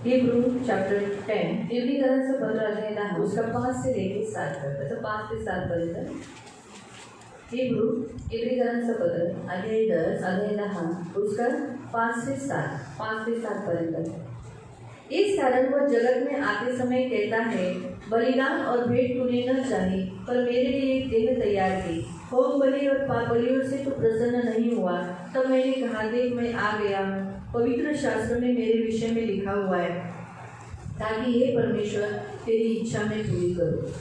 Hebrew chapter 10 इब्रियंस 15 अध्याय 10 उसका 5 से लेकर 7 तक, अच्छा 5 से 7 पर्यंत. हिब्रू इब्रियंस 15 अध्याय 10 अध्याय 10 उसका 5 से 7 पर्यंत. इस कारण वह जगत में आते समय कहता है, बलिदान और भेंट तूने न चाही, पर मेरे लिए एक देह तैयार की. होम बलि और पाप बलियों से तू प्रसन्न नहीं हुआ. तब मैंने कहा, देख मैं आ गया हूँ. पवित्र शास्त्र में मेरे विषय में लिखा हुआ है, ताकि हे परमेश्वर तेरी इच्छा में पूरी करू.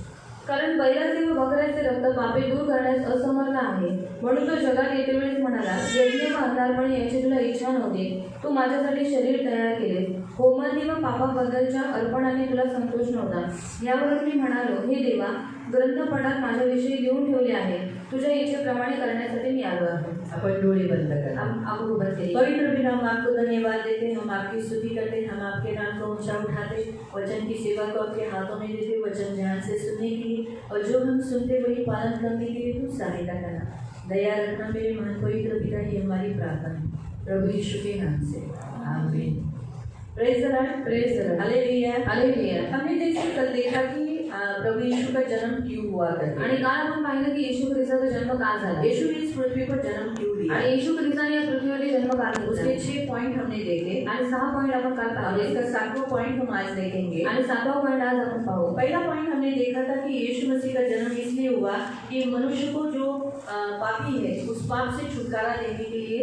कारण बैलाचे व बकऱ्याचे रक्त पापे दूर करण्यास असमर्थ आहे. म्हणून तो जगात येते वेळेस म्हणाला, यज्ञ व अंधारपणे याची तुला इच्छा नव्हती. तू माझ्यासाठी शरीर तयार केले. होमाने व पापाबद्दलच्या अर्पणाने तुला संतोष नव्हता. यावर मी म्हणालो, हे देवा, ग्रंथपटात माझ्याविषयी लिहून ठेवले आहे. तुझ्या इच्छेप्रमाणे करण्यासाठी मी आलो आहे. अपन डोळे बंद कर. आप उभं केले. पवित्र पिता, हम आपको धन्यवाद देते, हम आपकी स्तुति करते, हम आपके नाम को ऊंचा उठाते, वचन की सेवा को आपके हाथों में देते, वचन ध्यान से सुनने के लिए और जो हम सुनते वही पालन करने के लिए तू सहायता करना. दया रखना मेरे महान पवित्र पिता, ये हमारी प्रार्थना है प्रभु यीशु के नाम से, आमीन. Praise the Lord. Praise the Lord. Hallelujah. Hallelujah. हमने जैसे कल देखा कि प्रभु यीशु का जन्म क्यों हुआ करता आणि काल आपण पाहिलं की येशू ख्रिस्ताचा जन्म का झाला. यीशु ने इस पृथ्वी पर जन्म क्यों लिया. आणि येशू ख्रिस्ताने या पृथ्वीवरती जन्म का घेतला. उसके 6 पॉइंट हमने देखे आणि 6 पॉइंट आपण काल और पाहिले. इसका 7वां पॉइंट हम आज देखेंगे. आणि 7वा पॉइंट आज आपण पाहू. पहला पॉइंट हमने देखा था कि यीशु मसीह का जन्म इसलिए हुआ कि मनुष्य को जो पापी है उस पाप से छुटकारा देने के लिए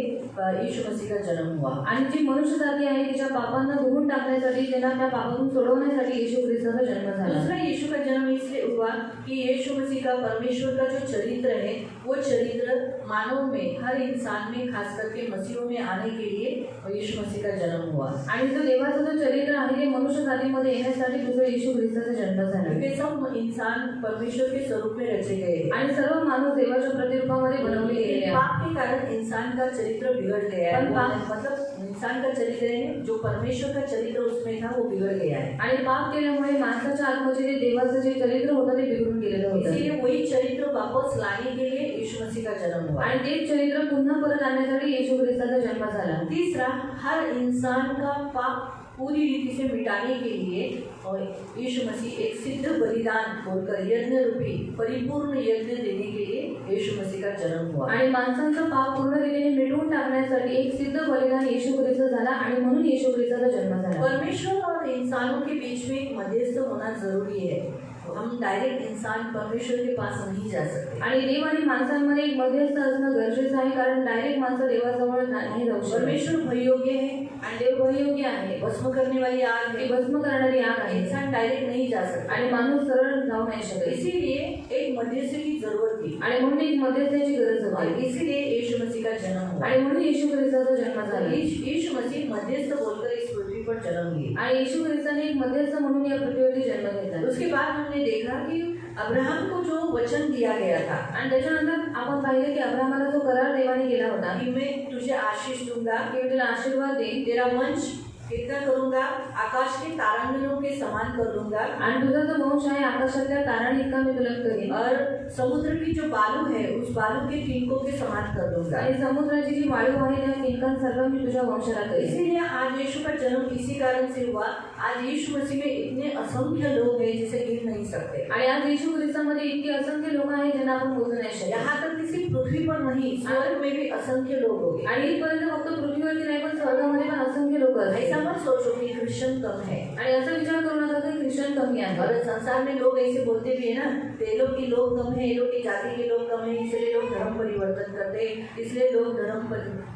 यीशु मसीह का जन्म हुआ. आणि जी मनुष्य जाती आहे तिच्या पापांना धुवून टाकण्यासाठी, त्यांना त्या पापातून सोडवण्यासाठी येशू ख्रिस्ताचा जन्म झाला. दूसरा यीशु का जन्म इसलिए हुआ कि यीशु मसीह का परमेश्वर का जो चरित्र है वो चरित्र मानव में, हर इंसान में, खास करके मसीहों में आने के लिए यीशु मसीह का जन्म हुआ. आणि जो देवाचं जो चरित्र आहे ते मनुष्य जातीमध्ये येण्यासाठी दुसरा येशू ख्रिस्ताचा जन्म झाला. क्योंकि सब इंसान परमेश्वर के स्वरूप में रचे गए हैं. आणि सर्व माणूस देवाच्या प्रतिरूपामध्ये बनवले गेले आहेत. पाप के कारण इंसान का चरित्र बिगड़ गया है. मतलब इंसान का चरित्र है जो परमेश्वर का चरित्र उसमें था वो बिगड़ गया है. आणि पाप केल्यामुळे माणसाच्या आत्म्याचे जे देवाचं जे चरित्र होतं ते बिघडून गेलेलं होतं. इसीलिए वही चरित्र वापस लाने के लिए यीशु मसीह का जन्म हुआ. आणि तेच चरित्र पुन्हा परत आणण्यासाठी येशू ख्रिस्ताचा जन्म झाला. तीसरा, हर इंसान का पाप पूरी रीति से मिटाने के लिए और यीशु मसीह एक सिद्ध बलिदान होकर यज्ञ रूपी परिपूर्ण यज्ञ देने के लिए यीशु मसीह का जन्म हुआ. आणि माणसांचं पाप पूर्ण रीतीने मिटवून टाकण्यासाठी एक सिद्ध बलिदान येशू ख्रिस्त झाला आणि म्हणून येशू ख्रिस्ताचा जन्म झाला. परमेश्वर और इंसानों के बीच में एक मध्यस्थ होना जरूरी है. हम डायरेक्ट इंसान परमेश्वर के पास नहीं जा सकते. आणि देव आणि माणसांमध्ये एक मध्यस्थ असणं गरजेचं आहे, कारण डायरेक्ट माणसं देवाजवळ नाही जाऊ शकत. परमेश्वर भययोग्य है आणि देव भययोग्य आहे. भस्म करने वाली आग है. ती भस्म करणारी आग आहे. इंसान डायरेक्ट नहीं जा सकता आणि माणूस सरळ जाऊ नाही शकत. इसीलिए एक मध्यस्थ की जरूरत थी आणि म्हणून एक मध्यस्थाची गरज होती. इसीलिए यीशु मसीह का जन्म हुआ. आणि म्हणून येशू ख्रिस्ताचा जन्म झाला. यीशु मसीह मध्यस्थ बोलकर इस पृथ्वी पर जन्म लिए. आणि येशू ख्रिस्ताने एक मध्यस्थ म्हणून या पृथ्वीवरती जन्म घेतला. उसके बाद हमने देखा कि अब्राहम को जो वचन दिया गया था आणि त्याच्यानंतर आपण पाहिले की अब्राहमाला जो करार देवाने केला होता कि मैं तुझे आशीष दूंगा, की मी तुला आशीर्वाद देईन, तेरा वंश कितना करूंगा, आकाश के तारांगणों के समान कर दूंगा, आणि तुझा जो वंश आहे आकाशातल्या तारांनी इतका मी तुला करीन, और समुद्र की जो बालू है उस बालू के तिनकों के समान कर दूंगा. आणि समुद्राची जी वाळू आहे त्या तिनकांसारखं मी तुझ्या वंशाला करीन. इसीलिए आज यीशु का जन्म इसी कारण से हुआ. आज यीशु मसीह में इतने असंख्य लोग हैं जिसे गिन नहीं सकते. आणि आज येशू ख्रिस्तामध्ये इतके असंख्य लोक आहेत ज्यांना आपण मोजू नाही शकत. यहाँ तक कि सिर्फ पृथ्वी पर नहीं, स्वर्ग में भी असंख्य लोग होंगे. आणि इथपर्यंत फक्त पृथ्वीवरती नाही पण स्वर्गामध्ये पण असंख्य लोक आहेत. ऐसा मत सोचो कि क्रिश्चियन कम है. आणि असा विचार करू नका की ख्रिश्चन कमी आहे. और संसार में लोग ऐसे बोलते भी है ना, ये लोग की लोग कम है, ये लोग की जाति के लोग कम है, इसलिए लोग धर्म परिवर्तन करते हैं, इसलिए लोग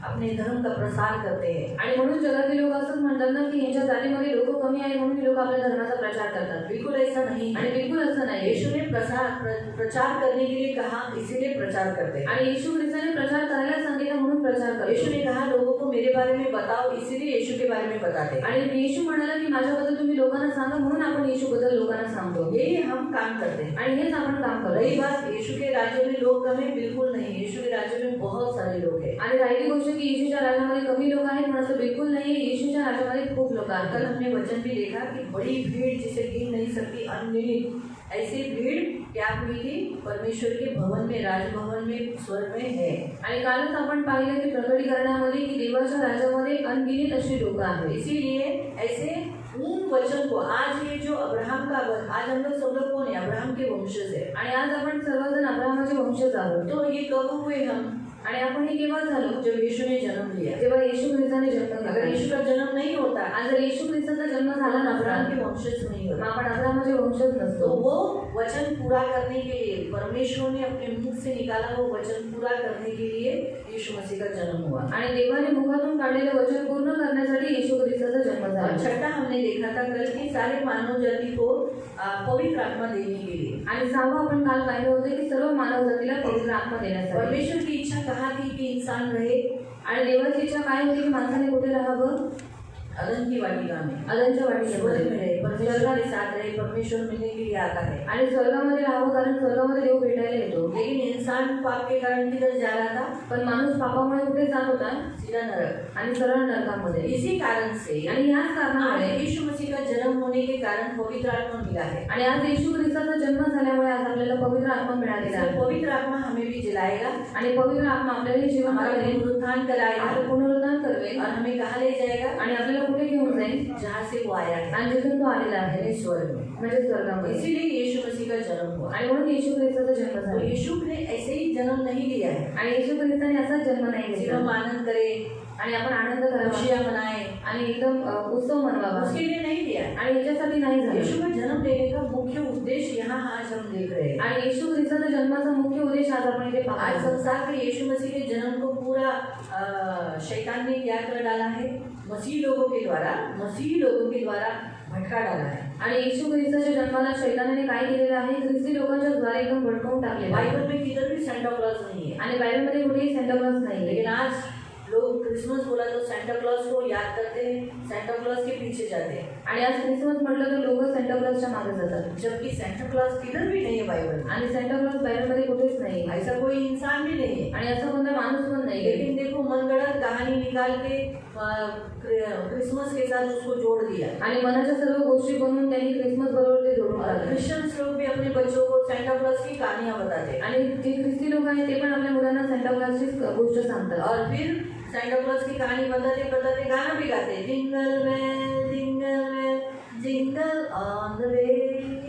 अपने धर्म का प्रसार करते हैं. आणि म्हणून जगातील लोक असंच म्हणतात ना की यांच्या जातीमध्ये लोक कमी आहे म्हणून लोक आपल्या धर्माचा प्रचार करतात. बिल्कुल ऐसा नहीं. आणि बिलकुल असं नाही. यीशु ने प्रचार करने के लिए कहा, इसीलिए प्रचार करते हैं. आणि येशू ख्रिस्ताने प्रचार करायला सांगितलं म्हणून प्रचार करतो. यीशु ने कहा लोगों को मेरे बारे में बताओ, इसीलिए यीशु के बारे में बताते. आणि येशू म्हणाला की माझ्याबद्दल तुम्ही लोकांना सांगा म्हणून आपण येशूबद्दल लोकांना सांगतो. यही हम काम करते हैं. आणि हेच आपण काम करतो. रही बात यीशु के राज्य में लोग कम है, बिल्कुल नहीं. यीशु के राज्य में बहुत सारे लोग हैं. आणि राहिली गोष्ट की येशूच्या राज्यामध्ये कमी लोक आहेत पण असं बिलकुल नाही. येशूच्या राज्यामध्ये खूप लोक आहेत. कल हमने वचन भी देखा कि बड़ी भीड़ जिसे गिन नहीं सकती, अनगिनत ऐसी भीड़ क्या हुई थी परमेश्वर के भवन में, राजभवन में, स्वर्ग में है. आणि कालच आपण पाहिलं की प्रकटीकरणामध्ये की देवाच्या राज्यामध्ये अनगिनत अशी लोक आहेत. इसीलिए ऐसे वचन को, आज ये जो अब्राहम का वचन, आज हम लोग सब लोग कौन है? अब्राहम के वंशज है। आणि आज आपण सर्वजण अब्राहमाचे वंशज आहोत. तो ये कब हुए हम? आणि आपण हे केव्हा झालो? जब यीशु ने जन्म लिया। जेव्हा येशू ख्रिस्ताने जन्म अगर घेतला. यीशु का जन्म नहीं होता, आणि जर येशू ख्रिस्ताचा जन्म झाला अब्राहम नसता के वंशज नहीं मग होता। आपण अब्राहमाचे वंशज तो नसतो. वो वचन पूरा करने के लिए परमेश्वर ने अपने मुख से निकाला, वो वचन पूरा करने के लिए यीशु मसीह का जन्म हुआ। आणि देवाने मुखातून काढलेले वचन पूर्ण करण्यासाठी येशू ख्रिस्ताचा जन्म और झाला. छठा हमने देखा था कल की सारे मानव जाति को पवित्र आत्मा देने के लिए। आणि सहावा आपण काल पाहिलं होते की सर्व मानव जातीला पवित्र आत्मा देण्यासाठी. परमेश्वर की इच्छा कहाँ थी कि इंसान रहे? आणि देवाची इच्छा काय होती की माणसाने कुठे राहावं? अदन की वाटिका में, अदनच्या स्वर्ग वाटिकेमध्ये में रहे, परमेश्वर के साथ रहे, परमेश्वर मिलने के लिए आता है। आणि स्वर्गामध्ये राहावं कारण स्वर्गामध्ये देव भेटायला येतो. लेकिन इंसान पाप के कारण किधर जा रहा था? पण माणूस पापामुळे कुठे जात होता? सीधा नरक। आणि सरळ नरकामध्ये. इसी कारण से आणि याच कारणामुळे आज यीशु मसीह का जन्म होने के कारण पवित्र आत्मा मिला है। आणि आज येशू ख्रिस्ताचा जन्म झाल्यामुळे आज आपल्याला पवित्र आत्मा मिळालेला आहे. पवित्र आत्मा हमें भी जिलाएगा, आणि पवित्र आत्मा आपल्याला जीवन हमारा करेल, पुनरुत्थान कराएगा आपलं पुनरुत्थान करवेल और हमें कहाँ ले जाएगा? आणि आपल्याला कुठे घेऊन जाईल? जहाँ से वो आया है, आणि जिथून तो आलेला आहे यानी स्वर्ग में। म्हणजे स्वर्गामध्ये. इसीलिए यीशु मसीह का जन्म हुआ। आणि म्हणून येशू ख्रिस्ताचा जन्म तो झाला. यीशु ने ऐसे ही जन्म नहीं लिया है आणि येशू ख्रिस्ताने असाच जन्म नाही कि घेतला हम आनंद करें, आणि आपण आनंद करावा खुशियाँ मनाएं, आणि एकदम उत्सव मनवावा उसके लिए नहीं लिया है। आणि याच्यासाठी नाही यीशु झालं. का जन्म लेने का मुख्य उद्देश्य यहाँ आज हम देख रहे हैं। आणि येशू ख्रिस्ताचा जन्माचा मुख्य उद्देश आज आपण इथे आज पाहतो. संसार में यीशु मसीह के जन्म को पूरा शैतान ने क्या कर डाला है? मसीह लोगों के द्वारा भटका डाला है। आणि येशू ख्रिस्ताच्या जन्माला शैतानाने काय केलेलं आहे? ख्रिस्ती लोकांच्या द्वारे एकदम भडकवून टाकलेलं आहे. बाइबल में किधर भी सेंटा क्लॉज नहीं है। आणि बायबलमध्ये कुठेही सेंटा क्लॉज नाही. लेकिन आज लोग क्रिसमस बोला तो सेंटा क्लॉज को याद करते हैं, सेंटा क्लॉज के पीछे जाते हैं, आणि आज क्रिसमस म्हटलं तर लोक सेंटा क्लॉजच्या मागे जातात. जबकि सेंटा क्लॉज किधर भी नहीं है बाइबल में। आणि सेंटा क्लॉज बायबलमध्ये कुठेच नाही ऐसा कोई इंसान भी नहीं है। आणि असा कोणता माणूस पण नाही. लेकिन देखो मनगढ़ंत कहानी निकाल के क्रिसमस के साथ उसको जोड़ दिया। आणि मनाच्या सर्व गोष्टी बनवून त्यांनी क्रिसमस बरोबर ते जोडून और टाकले. क्रिश्चियंस लोग भी अपने बच्चों को सेंटा क्लॉज की कहानियां बताते हैं आणि जे ख्रिस्ती लोक आहेत ते पण आपल्या मुलांना सेंटा क्लॉजचीच गोष्ट सांगतात. और फिर सेंटा क्लॉज की कहानी बताते गाना भी गाते हैं, jingle bell jingle on the way,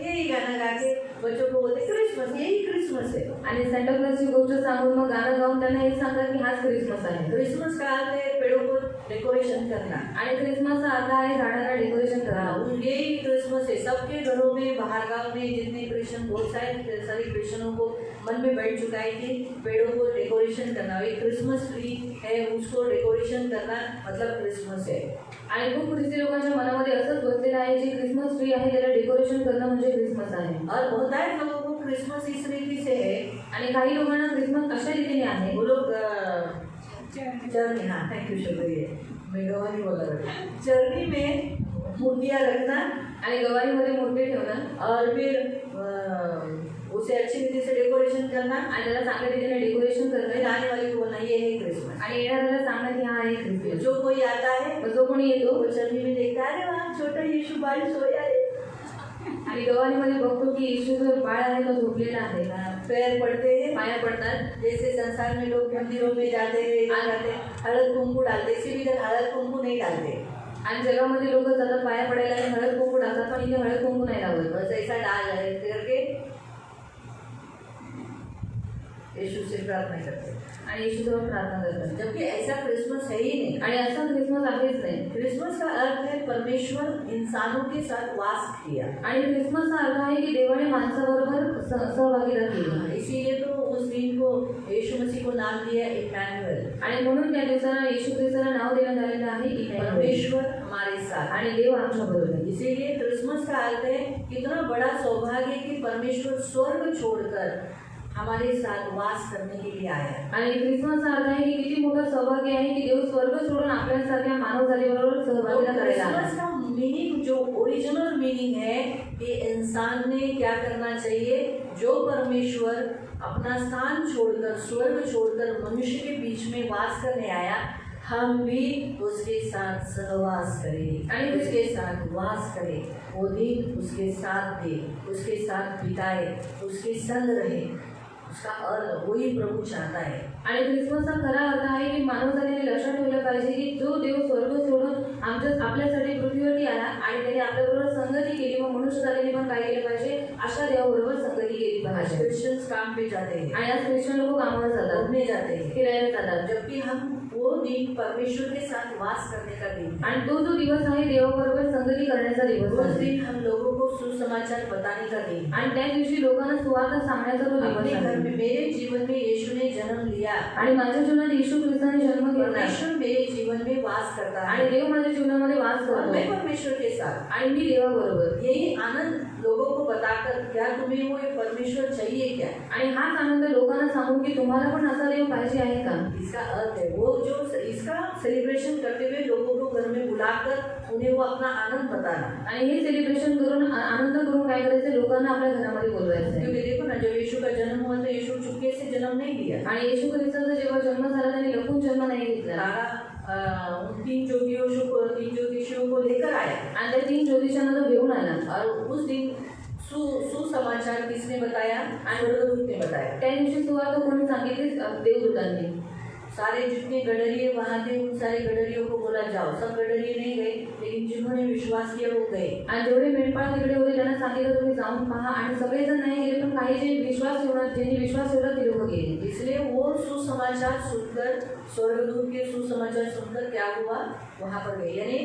यही गाना गा के बच्चों को बोलते क्रिसमस, यही क्रिसमस है। आणि सेंटा क्लॉजची गोष्ट सांगून मग गाणं गाऊन त्यांना हे सांगतात की हाच क्रिसमस आहे. क्रिसमस का अर्थ है पेड़ों को डेकोरेशन करना। आणि क्रिसमसचा अर्थ आहे झाडांना डेकोरेशन करणं. यही क्रिसमस है। सबके घरों में, बाहर गांव में जितने क्रिश्चियन, बहुत सारे क्रिश्चियनों को मन में बैठ चुका है कि पेड़ों को डेकोरेशन करना, एक क्रिसमस ट्री है उसको डेकोरेशन करना मतलब क्रिसमस है। आणि खूप ख्रिस्ती लोकांच्या मनामध्ये असंच बसलेलं आहे जे क्रिसमस ट्री आहे त्याला डेकोरेशन करणं म्हणजे क्रिसमस आहे. और बहुत सारे लोगों को क्रिसमस इस रीति से है, आणि काही लोकांना क्रिसमस अशा रीतीने आहे. वो लोग चरनी, हाँ थैंक यू, शुक्रिया, मैं गवाही बोला रहा। चरनी में मूर्तियाँ रखना आणि गवारीमध्ये मूर्ती ठेवणं और फिर उसे अच्छी रीति से डेकोरेशन करना आणि त्याला चांगल्या रीतीने डेकोरेशन फिर करणं आने वाले को बोलना ये है क्रिसमस। आणि येणाऱ्याला सांगणं की हा आहे ख्रिसमस. जो कोई आता है मग जो कोणी येतो वो चरनी में देखता है, अरे वहाँ छोटा यीशु बारिश हो जाए, आणि गवारीमध्ये बघतो की येशू जो बाळ आहे तो झोपलेला आहे. पैर पड़ते हैं, पाया पडतात. जैसे संसार में लोग मंदिरों में जाते हैं, हळद कुंकू डालते, इसी भी इधर हळद कुंकू नहीं डालते। आणि जगामध्ये लोक जातात पाया पडायला आणि हळद कुंकू टाकतात, पण इथे हळद कुंकू नाही लावत. बस ऐसा डाल करके यीशु से प्रार्थना करते, आणि येशूजवळ प्रार्थना करतात. जबकि ऐसा क्रिसमस है ही नहीं। आणि असा क्रिसमस आहेच नाही. क्रिसमस का अर्थ है परमेश्वर इंसानों के साथ वास किया। आणि क्रिसमसचा अर्थ आहे की देवाने माणसाबरोबर सहभागिता केली. इसीलिए तो उस दिन को यीशु मसीह को नाम दिया इमैनुअल। आणि म्हणून त्या दिवसाला येशू ख्रिस्ताला नाव देण्यात आलेलं आहे इमॅन्युएल. परमेश्वर हमारे साथ, आणि देव आमच्या बरोबर आहे. इसीलिए क्रिसमस का अर्थ है कितना बड़ा सौभाग्य कि परमेश्वर स्वर्ग छोड़कर हमारे साथ वास करने के लिए आया। आणि क्रिसमसचा अर्थ आहे की किती मोठं सौभाग्य आहे की देव स्वर्ग सोडून आपल्यासारख्या मानव जातीबरोबर सहभागिता करायला आला. क्रिसमस का मीनिंग, जो ओरिजिनल मीनिंग है कि इंसान ने क्या करना चाहिए, जो परमेश्वर अपना स्थान छोड़कर, स्वर्ग छोड़कर मनुष्य के बीच में वास करने आया, हम भी उसके साथ सहवास करें और उसके साथ वास करें, वो दिन उसके साथ दे, उसके साथ बिताए, उसके संग रहे। उसका अर्थ वही प्रभु चाहता है। आणि क्रिसमसचा खरा अर्थ आहे की मानवजातीने लक्षात ठेवलं पाहिजे की जो देव स्वर्ग सोडून आपल्यासाठी पृथ्वीवरती आला आणि त्याने आपल्याबरोबर संगती केली, मग मनुष्य जातीने पण काय केलं पाहिजे, अशा देवाबरोबर संगती केली आज पाहिजे. क्रिश्चियंस काम पे जाते हैं, आणि आज ख्रिश्चन लोक कामावर जातात, घूमने जाते हैं, फिरायला जातात. जबकि हम वो दिन परमेश्वर के साथ वास करने का दिन है। आणि तो जो दिवस आहे देवाबरोबर संगती करण्याचा दिवस उस आहे. दिन हम लोगों को सुसमाचार बताने का दिन है। आणि त्या दिवशी लोकांना सुवार्ता सांगण्याचा तो अपने दिवस घर आहे. में, मेरे जीवन में यीशु ने जन्म लिया, आणि माझ्या जीवनात येशू ख्रिस्ताने जन्म घेतला परमेश्वर मेरे जीवन में वास करता आणि है देव माझ्या जीवनामध्ये वास और करतो मैं परमेश्वर के साथ। आणि मी देवाबरोबर. यही आनंद लोगों को बताकर, क्या तुम्हें वो ये परमेश्वर चाहिए क्या, आणि हाच आनंद लोकांना सांगून की तुम्हाला पण असा देव पाहिजे आहे का. इसका अर्थ है वो जो इसका सेलिब्रेशन करते हुए लोगों को घर में बुलाकर उन्हें वो अपना आनंद बताना। आणि हे सेलिब्रेशन करून आनंद करून काय करायचं, लोकांना आपल्या घरामध्ये बोलवायचं आहे. क्योंकि देखो ना, जब यीशु का जन्म हुआ तो यीशु चुपके से जन्म नहीं लिया। आणि येशू ख्रिस्ताचा जेव्हा जन्म झाला त्याने लपून जन्म नाही घेतला. तारा उन तीन ज्योतिषियों को लेकर आया आणि त्या 3 ज्योतिषांना तो घेऊन आला. और उस दिन सुसमाचार किसने बताया, स्वर्गदूत ने बताया। त्या दिवशी सुवार्ता कोणी सांगितली, देवदूतांनी. सारे जितने गडरिये वहाँ थे उन सारे गडरियों को बोला जाओ। सब गडरिये नहीं गए, लेकिन जिन्होंने विश्वास किया वो गए। आणि जेवढे मेंढपाळ तिकडे होते त्यांना सांगितलं तुम्ही जाऊन पहा. आणि सगळेजण नाही गेले, पण काही जे विश्वास ठेवणार, ज्यांनी विश्वास ठेवला ते लोक गेले. इसलिए वो सुसमाचार सुनकर, स्वर्गदूत के सुसमाचार सुनकर क्या हुआ, वहाँ पर गए। यानी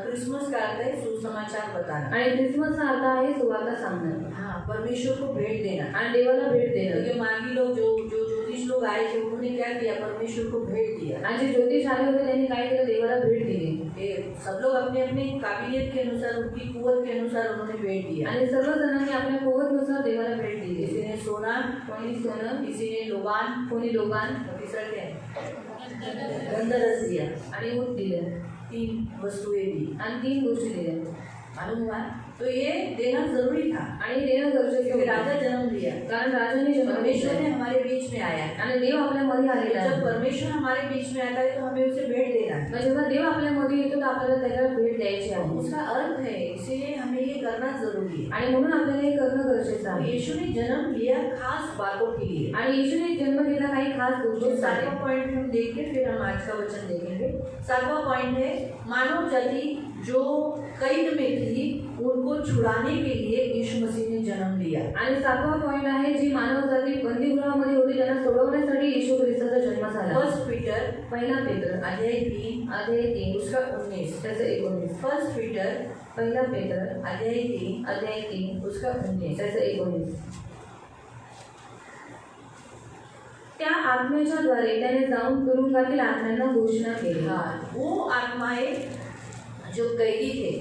क्रिसमस का अर्थ है सुसमाचार बताना। आणि ख्रिसमसचा अर्थ आहे सुवार्ता सांगणं. हाँ, परमेश्वर को भेंट देना। आणि देवाला भेट देणं. क्योंकि मागी लोग जो ज्योतिष लोग आए थे उन्होंने क्या किया, परमेश्वर को भेंट दिया। आणि जे ज्योतिष आले होते त्यांनी काय केलं, देवाला भेट दिली. ये सब लोग अपने अपने काबिलियत के अनुसार, उनकी कुवत के अनुसार उन्होंने भेंट दिया। आणि सर्व जणांनी आपल्या कुवतनुसार देवाला भेट दिली. किसी ने सोना, कोणी सोनं, किसी ने लोबान, कोणी लोकान, और तीसरा क्या है, गंधरस दिया। आणि ऊट दिलं. 3 वस्तुएं दी। आणि 3 गोष्टी दिल्या. मालूम हुआ, तो ये देना जरूरी था आणि देणं गरजेचं क्योंकि होतं. राजा जन्म लिया, कारण राजाने जन्म परमेश्वर घेतला ने हमारे बीच में आया। आणि देव आपल्या मध्ये आलेला जब आहे. परमेश्वर हमारे बीच में आता है तो हमें उसे भेंट देना है। मग जेव्हा देव आपल्या मध्ये येतो तर आपल्याला त्याला भेट द्यायची आहे. उसका अर्थ है, इसीलिए हमें ये करना जरूरी है। आणि म्हणून आपल्याला हे करणं गरजेचं आहे. यीशु ने जन्म लिया खास बातों के लिए। आणि येशूने जन्म घेतला काही खास तो गोष्टींसाठी. 7वां पॉइंट हम देख के फिर हम आज का वचन देखेंगे। 7वां पॉइंट है, मानव जाति जो कैद में थी उनको छुड़ाने के लिए यीशु मसीह ने जन्म लिया। आणि 7वा पॉइंट आहे, जी मानव जाती बंदीगृहामध्ये होती त्यांना सोडवण्यासाठी येशू ख्रिस्ताचा जन्म झाला. 1 पीटर पहिला पेत्र अध्याय 3 अध्याय 3 उसका 19। त्याचं 19. 1 पीटर पहिला पेत्र अध्याय 3 अध्याय 3 उसका 19। त्याचं 19. त्या आत्म्याच्या द्वारे त्याने जाऊन तुरुंगातील आत्म्यांना घोषणा केली. हाँ, वो आत्माएं जो कैदी थे,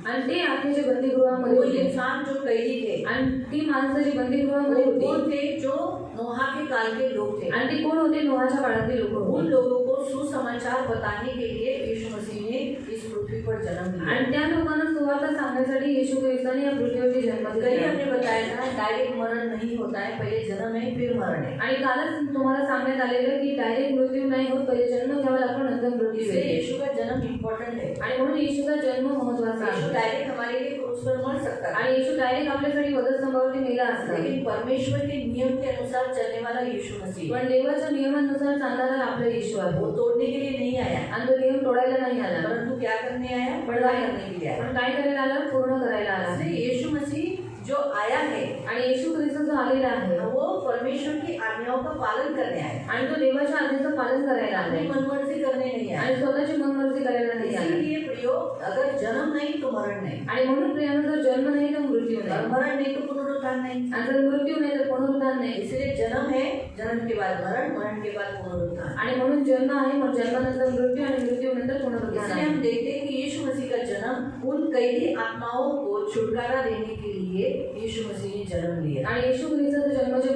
आणि ते आत्मे जे बंदीगृहामध्ये वो होते इंसान जो कैदी थे, आणि ती माणसं जी बंदीगृहामध्ये वो होती कौन थे, जो नोहा के काल के लोग थे। आणि ते कोण होते, नोहाच्या काळातले लोक उन होते. लोगों को सुसमाचार बताने के लिए यीशु मसीह ने इस पृथ्वी पर जन्म लिया। आणि त्या लोकांना सुवार्ता सांगण्यासाठी येशू ख्रिस्ताने या पृथ्वीवरती जन्म कल घेतला. हमने बताया था डायरेक्ट मरण नहीं होता है, पहले जन्म है फिर मरण है। आणि कालच तुम्हाला सांगण्यात आलेलं की डायरेक्ट मृत्यू नाही होत, पहिले जन्म घ्यावा लागतो नंतर मृत्यू इसलिए येते. यीशु का जन्म इम्पोर्टेंट है। आणि म्हणून येशूचा जन्म महत्वाचा यीशु आहे. डायरेक्ट हमारे लिए क्रूस पर मर सकता है, आणि येशू डायरेक्ट आपल्यासाठी वधस्तंभावरती मेला असता. लेकिन परमेश्वर के नियम के अनुसार चलने वाला यीशु मसीह, पण देवाच्या नियमानुसार चालणारा आपला येशू आहे. वो तोड़ने के लिए नहीं आया, आणि तो नियम तोडायला नाही आला, परंतु क्या करने आया, पूरा करने के लिए आया। पण काय करायला आला, पूर्ण करायला आला. इसलिए यीशु मसीह जो आया है, आणि येशू ख्रिस्त जो आलेला आहे वो परमेश्वर की आज्ञाओं का पालन करने आया, आणि तो देवाच्या आज्ञेचं पालन करायला अपनी आला मनमर्जी करने नहीं आया। आणि स्वतःची मनमर्जी करायला नाही आला. इसीलिए प्रियो, अगर जन्म नहीं तो मरण नहीं, आणि म्हणून प्रियानं जर जन्म नाही तर मृत्यू और नाही, मरण नहीं तो पुनरुत्थान नहीं। आणि जर मृत्यू नाही तर पुनरुत्थान नाही. इसलिए जन्म है, जन्म के बाद मरण, मरण के बाद पुनरुत्थान। आणि म्हणून जन्म आहे, मग जन्मानंतर मृत्यू आणि मृत्यूनंतर पुनरुत्थान इसलिए आहे. हम देखते हैं कि यीशु मसीह का जन्म उन कैदी आत्माओं को छुटकारा देने के लिए यीशु मसीह ने जन्म लिया। आणि येशू ख्रिस्ताचा जन्म जे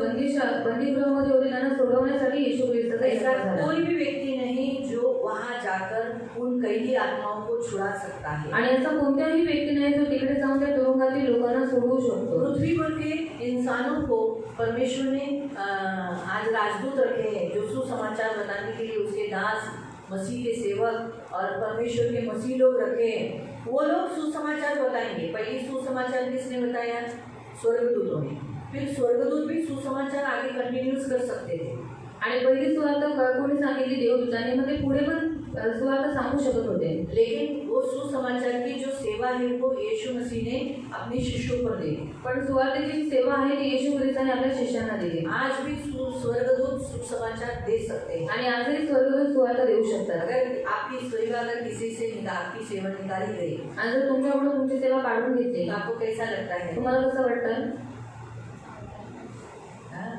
बंदीगृहामध्ये होते त्यांना सोडवण्यासाठी येशू ख्रिस्ताचा ऐसा जन्म झाला. कोई भी व्यक्ति नहीं जो वहां जाकर उन कैदी आत्माओं को छुड़ा सकता है। आणि असा कोणत्याही व्यक्ती नाही जो तिकडे जाऊन त्या तुरुंगातील लोकांना सोडवू शकतो. पृथ्वी पर के इंसानों को परमेश्वर ने आज राजदूत रखे हैं, जो सुसमाचार बताने के लिए उसके दास, मसीह के सेवक और परमेश्वर के मसीह लोग रखे हैं। वो लोग सुसमाचार बताएंगे। पहले सुसमाचार किसने बताया? स्वर्गदूतों ने। फिर स्वर्गदूत भी सुसमाचार आगे कंटिन्यूस कर सकते थे। आणि पहिली सुवार्ता कोणी सांगितली? देवदूतांनी. मग ते पुढे पण सुवार्ता सांगू शकत होते. लेकिन वो सुसमाचार की जो सेवा है वो यीशु मसीह ने अपने शिष्यों पर दी। पण सुवार्तेची जी सेवा आहे ती येशू ख्रिस्ताने आपल्या शिष्यांना दिली. आज भी स्वर्गदूत सुसमाचार दे सकते हैं। आणि आजही स्वर्गदूत सुवार्ता देऊ शकतात. अगर आपकी सेवा अगर किसी से आपकी सेवा निकाली गई, आणि जर तुमच्याकडून तुमची सेवा काढून घेतली तो आपको कैसा लगता है? तुम्हाला कसं वाटतं?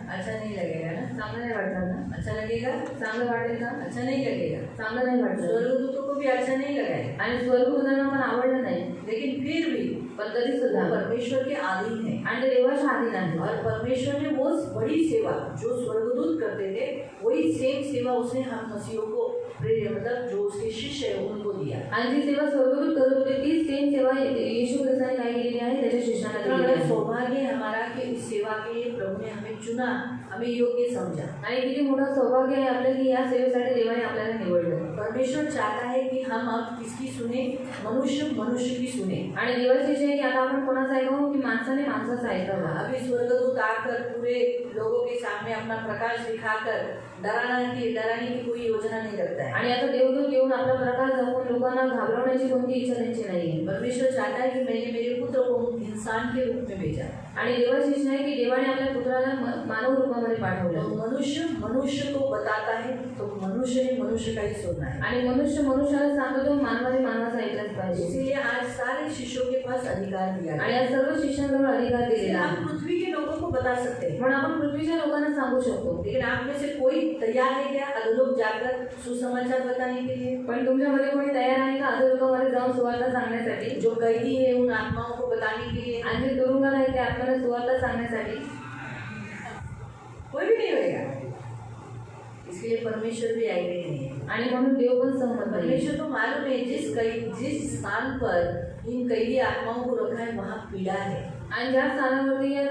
अच्छा नहीं लगेगा ना? चांगलं नाही वाटणार ना? अच्छा लगेगा? चांगलं वाटेल का? अच्छा नहीं लगेगा। चांगलं नाही वाटलं. स्वर्गदूतों को भी अच्छा नहीं लगा है, आणि स्वर्गदूतांना पण आवडलं नाही. लेकिन फिर भी पण तरी सुद्धा परमेश्वर के अधीन है आणि ते देवाच्या अधीन आहे. और परमेश्वर ने वो बड़ी सेवा जो स्वर्गदूत करते थे वही सेम सेवा उसने हम मसीहों को मतलब जो उसके शिष्य है उनको दिया। आणि जी सेवा स्वर्गदूत करत होते ती सेम सेवा येशू ख्रिस्ताने काय केलेली आहे त्याच्या शिष्यांना इतना दिलेली बड़ा आहे. सौभाग्य है हमारा कि इस सेवा के लिए प्रभु ने हमें चुना, हमें योग्य समझा। आणि किती मोठं सौभाग्य आहे आपल्या की या सेवेसाठी देवाने आपल्याला निवडलं. परमेश्वर चाहता है कि हम अब किसकी सुने? मनुष्य की सुने। आणि देवाची इच्छा आहे की आता आपण कोणाचं ऐकावं की माणसाने माणसाचं ऐकावं. अभी स्वर्गदूत आकर पूरे लोगों के सामने अपना प्रकाश दिखाकर डराने की कोई योजना नहीं रखता है। आणि आता देवदूत येऊन आपला प्रकाश दाखवून लोकांना घाबरवण्याची कोणती इच्छा त्यांची नाही. परमेश्वर चाहता है कि मैंने मेरे पुत्र को इंसान के रूप में भेजा। आणि देवाची इच्छा आहे की देवाने आपल्या पुत्राला मानव रूपामध्ये तो पाठवलं. मनुष्य को बताता है तो मनुष्य ने मनुष्य का ही सुनना है। आणि मनुष्याला सांगतो मानवाने मानवाचं ऐकलंच पाहिजे. इसीलिए आज सारे शिष्यों के पास अधिकार दिया आणि है। आज सर्व शिष्यांजवळ अधिकार दिलेला आहे. हम पृथ्वी के लोगों को बता सकते हैं, म्हणून आपण पृथ्वीच्या लोकांना सांगू शकतो. लेकिन आप में से कोई तैयार है क्या अधोलोक जाकर सुसमाचार बताने के लिए? पण तुमच्यामध्ये कोणी तयार आहे का अधोलोकामध्ये जाऊन सुवार्ता सांगण्यासाठी? जो कैदी है उन आत्माओं को बताने के लिए? आणि जे तुरुंगात आहे ते आपल्याला सुवार्ता सांगण्यासाठी? कोई भी नहीं होगा। इसलिए परमेश्वर भी आएंगे नहीं है। आणि म्हणून देव पण सहमत नाही. परमेश्वर को मालूम है जिस स्थान पर इन कैदी आत्माओं को रखा है वहाँ पीड़ा है, आणि ज्या स्थानावरती या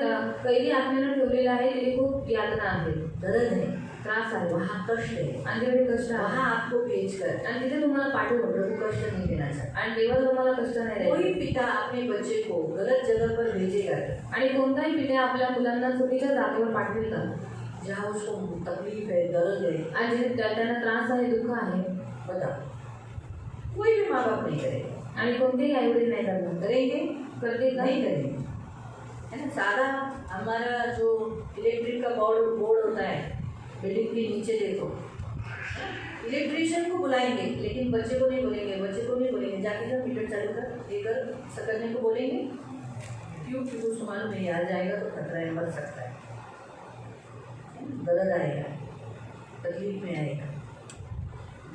कैदी आत्म्यानं ठेवलेलं आहे तिथे खूप यातना आहे, दर्द है, त्रास आहे, वहाँ कष्ट है, आणि तिकडे कष्ट आहे. वहाँ आपको भेजकर आणि तिथे तुम्हाला पाठवलं. प्रभु कष्ट नहीं देना चाहता। आणि देवा तुम्हाला कष्ट नाही कोई द्यायचं. पिता अपने बच्चे को गलत जगह पर भेजेगा आणि कोणताही पिता आपल्या मुलांना चुकीच्या जागेवर पाठवेल का? जहाँ उसको तकलीफ है, दर्द है, आणि जिथे त्यांना त्रास आहे, दुःख आहे, बताओ कोई भी माँ बाप नहीं करेगा। आणि कोणतेही आईवडील नाही करणार. करेंगे? करते का? नहीं करेंगे, है ना। सादा हमारा जो इलेक्ट्रिक का बोर्ड होता है बिल्डिंग के नीचे देखो, इलेक्ट्रिशियन को बुलाएंगे लेकिन बच्चे को नहीं बोलेंगे जाके ना मीटर चालू कर लेकर सकने को बोलेंगे। क्यों? क्योंकि उसको मालूम नहीं आ जाएगा तो खतरा है, मर सकता है, दर्द आएगा, तकलीफ में आएगा।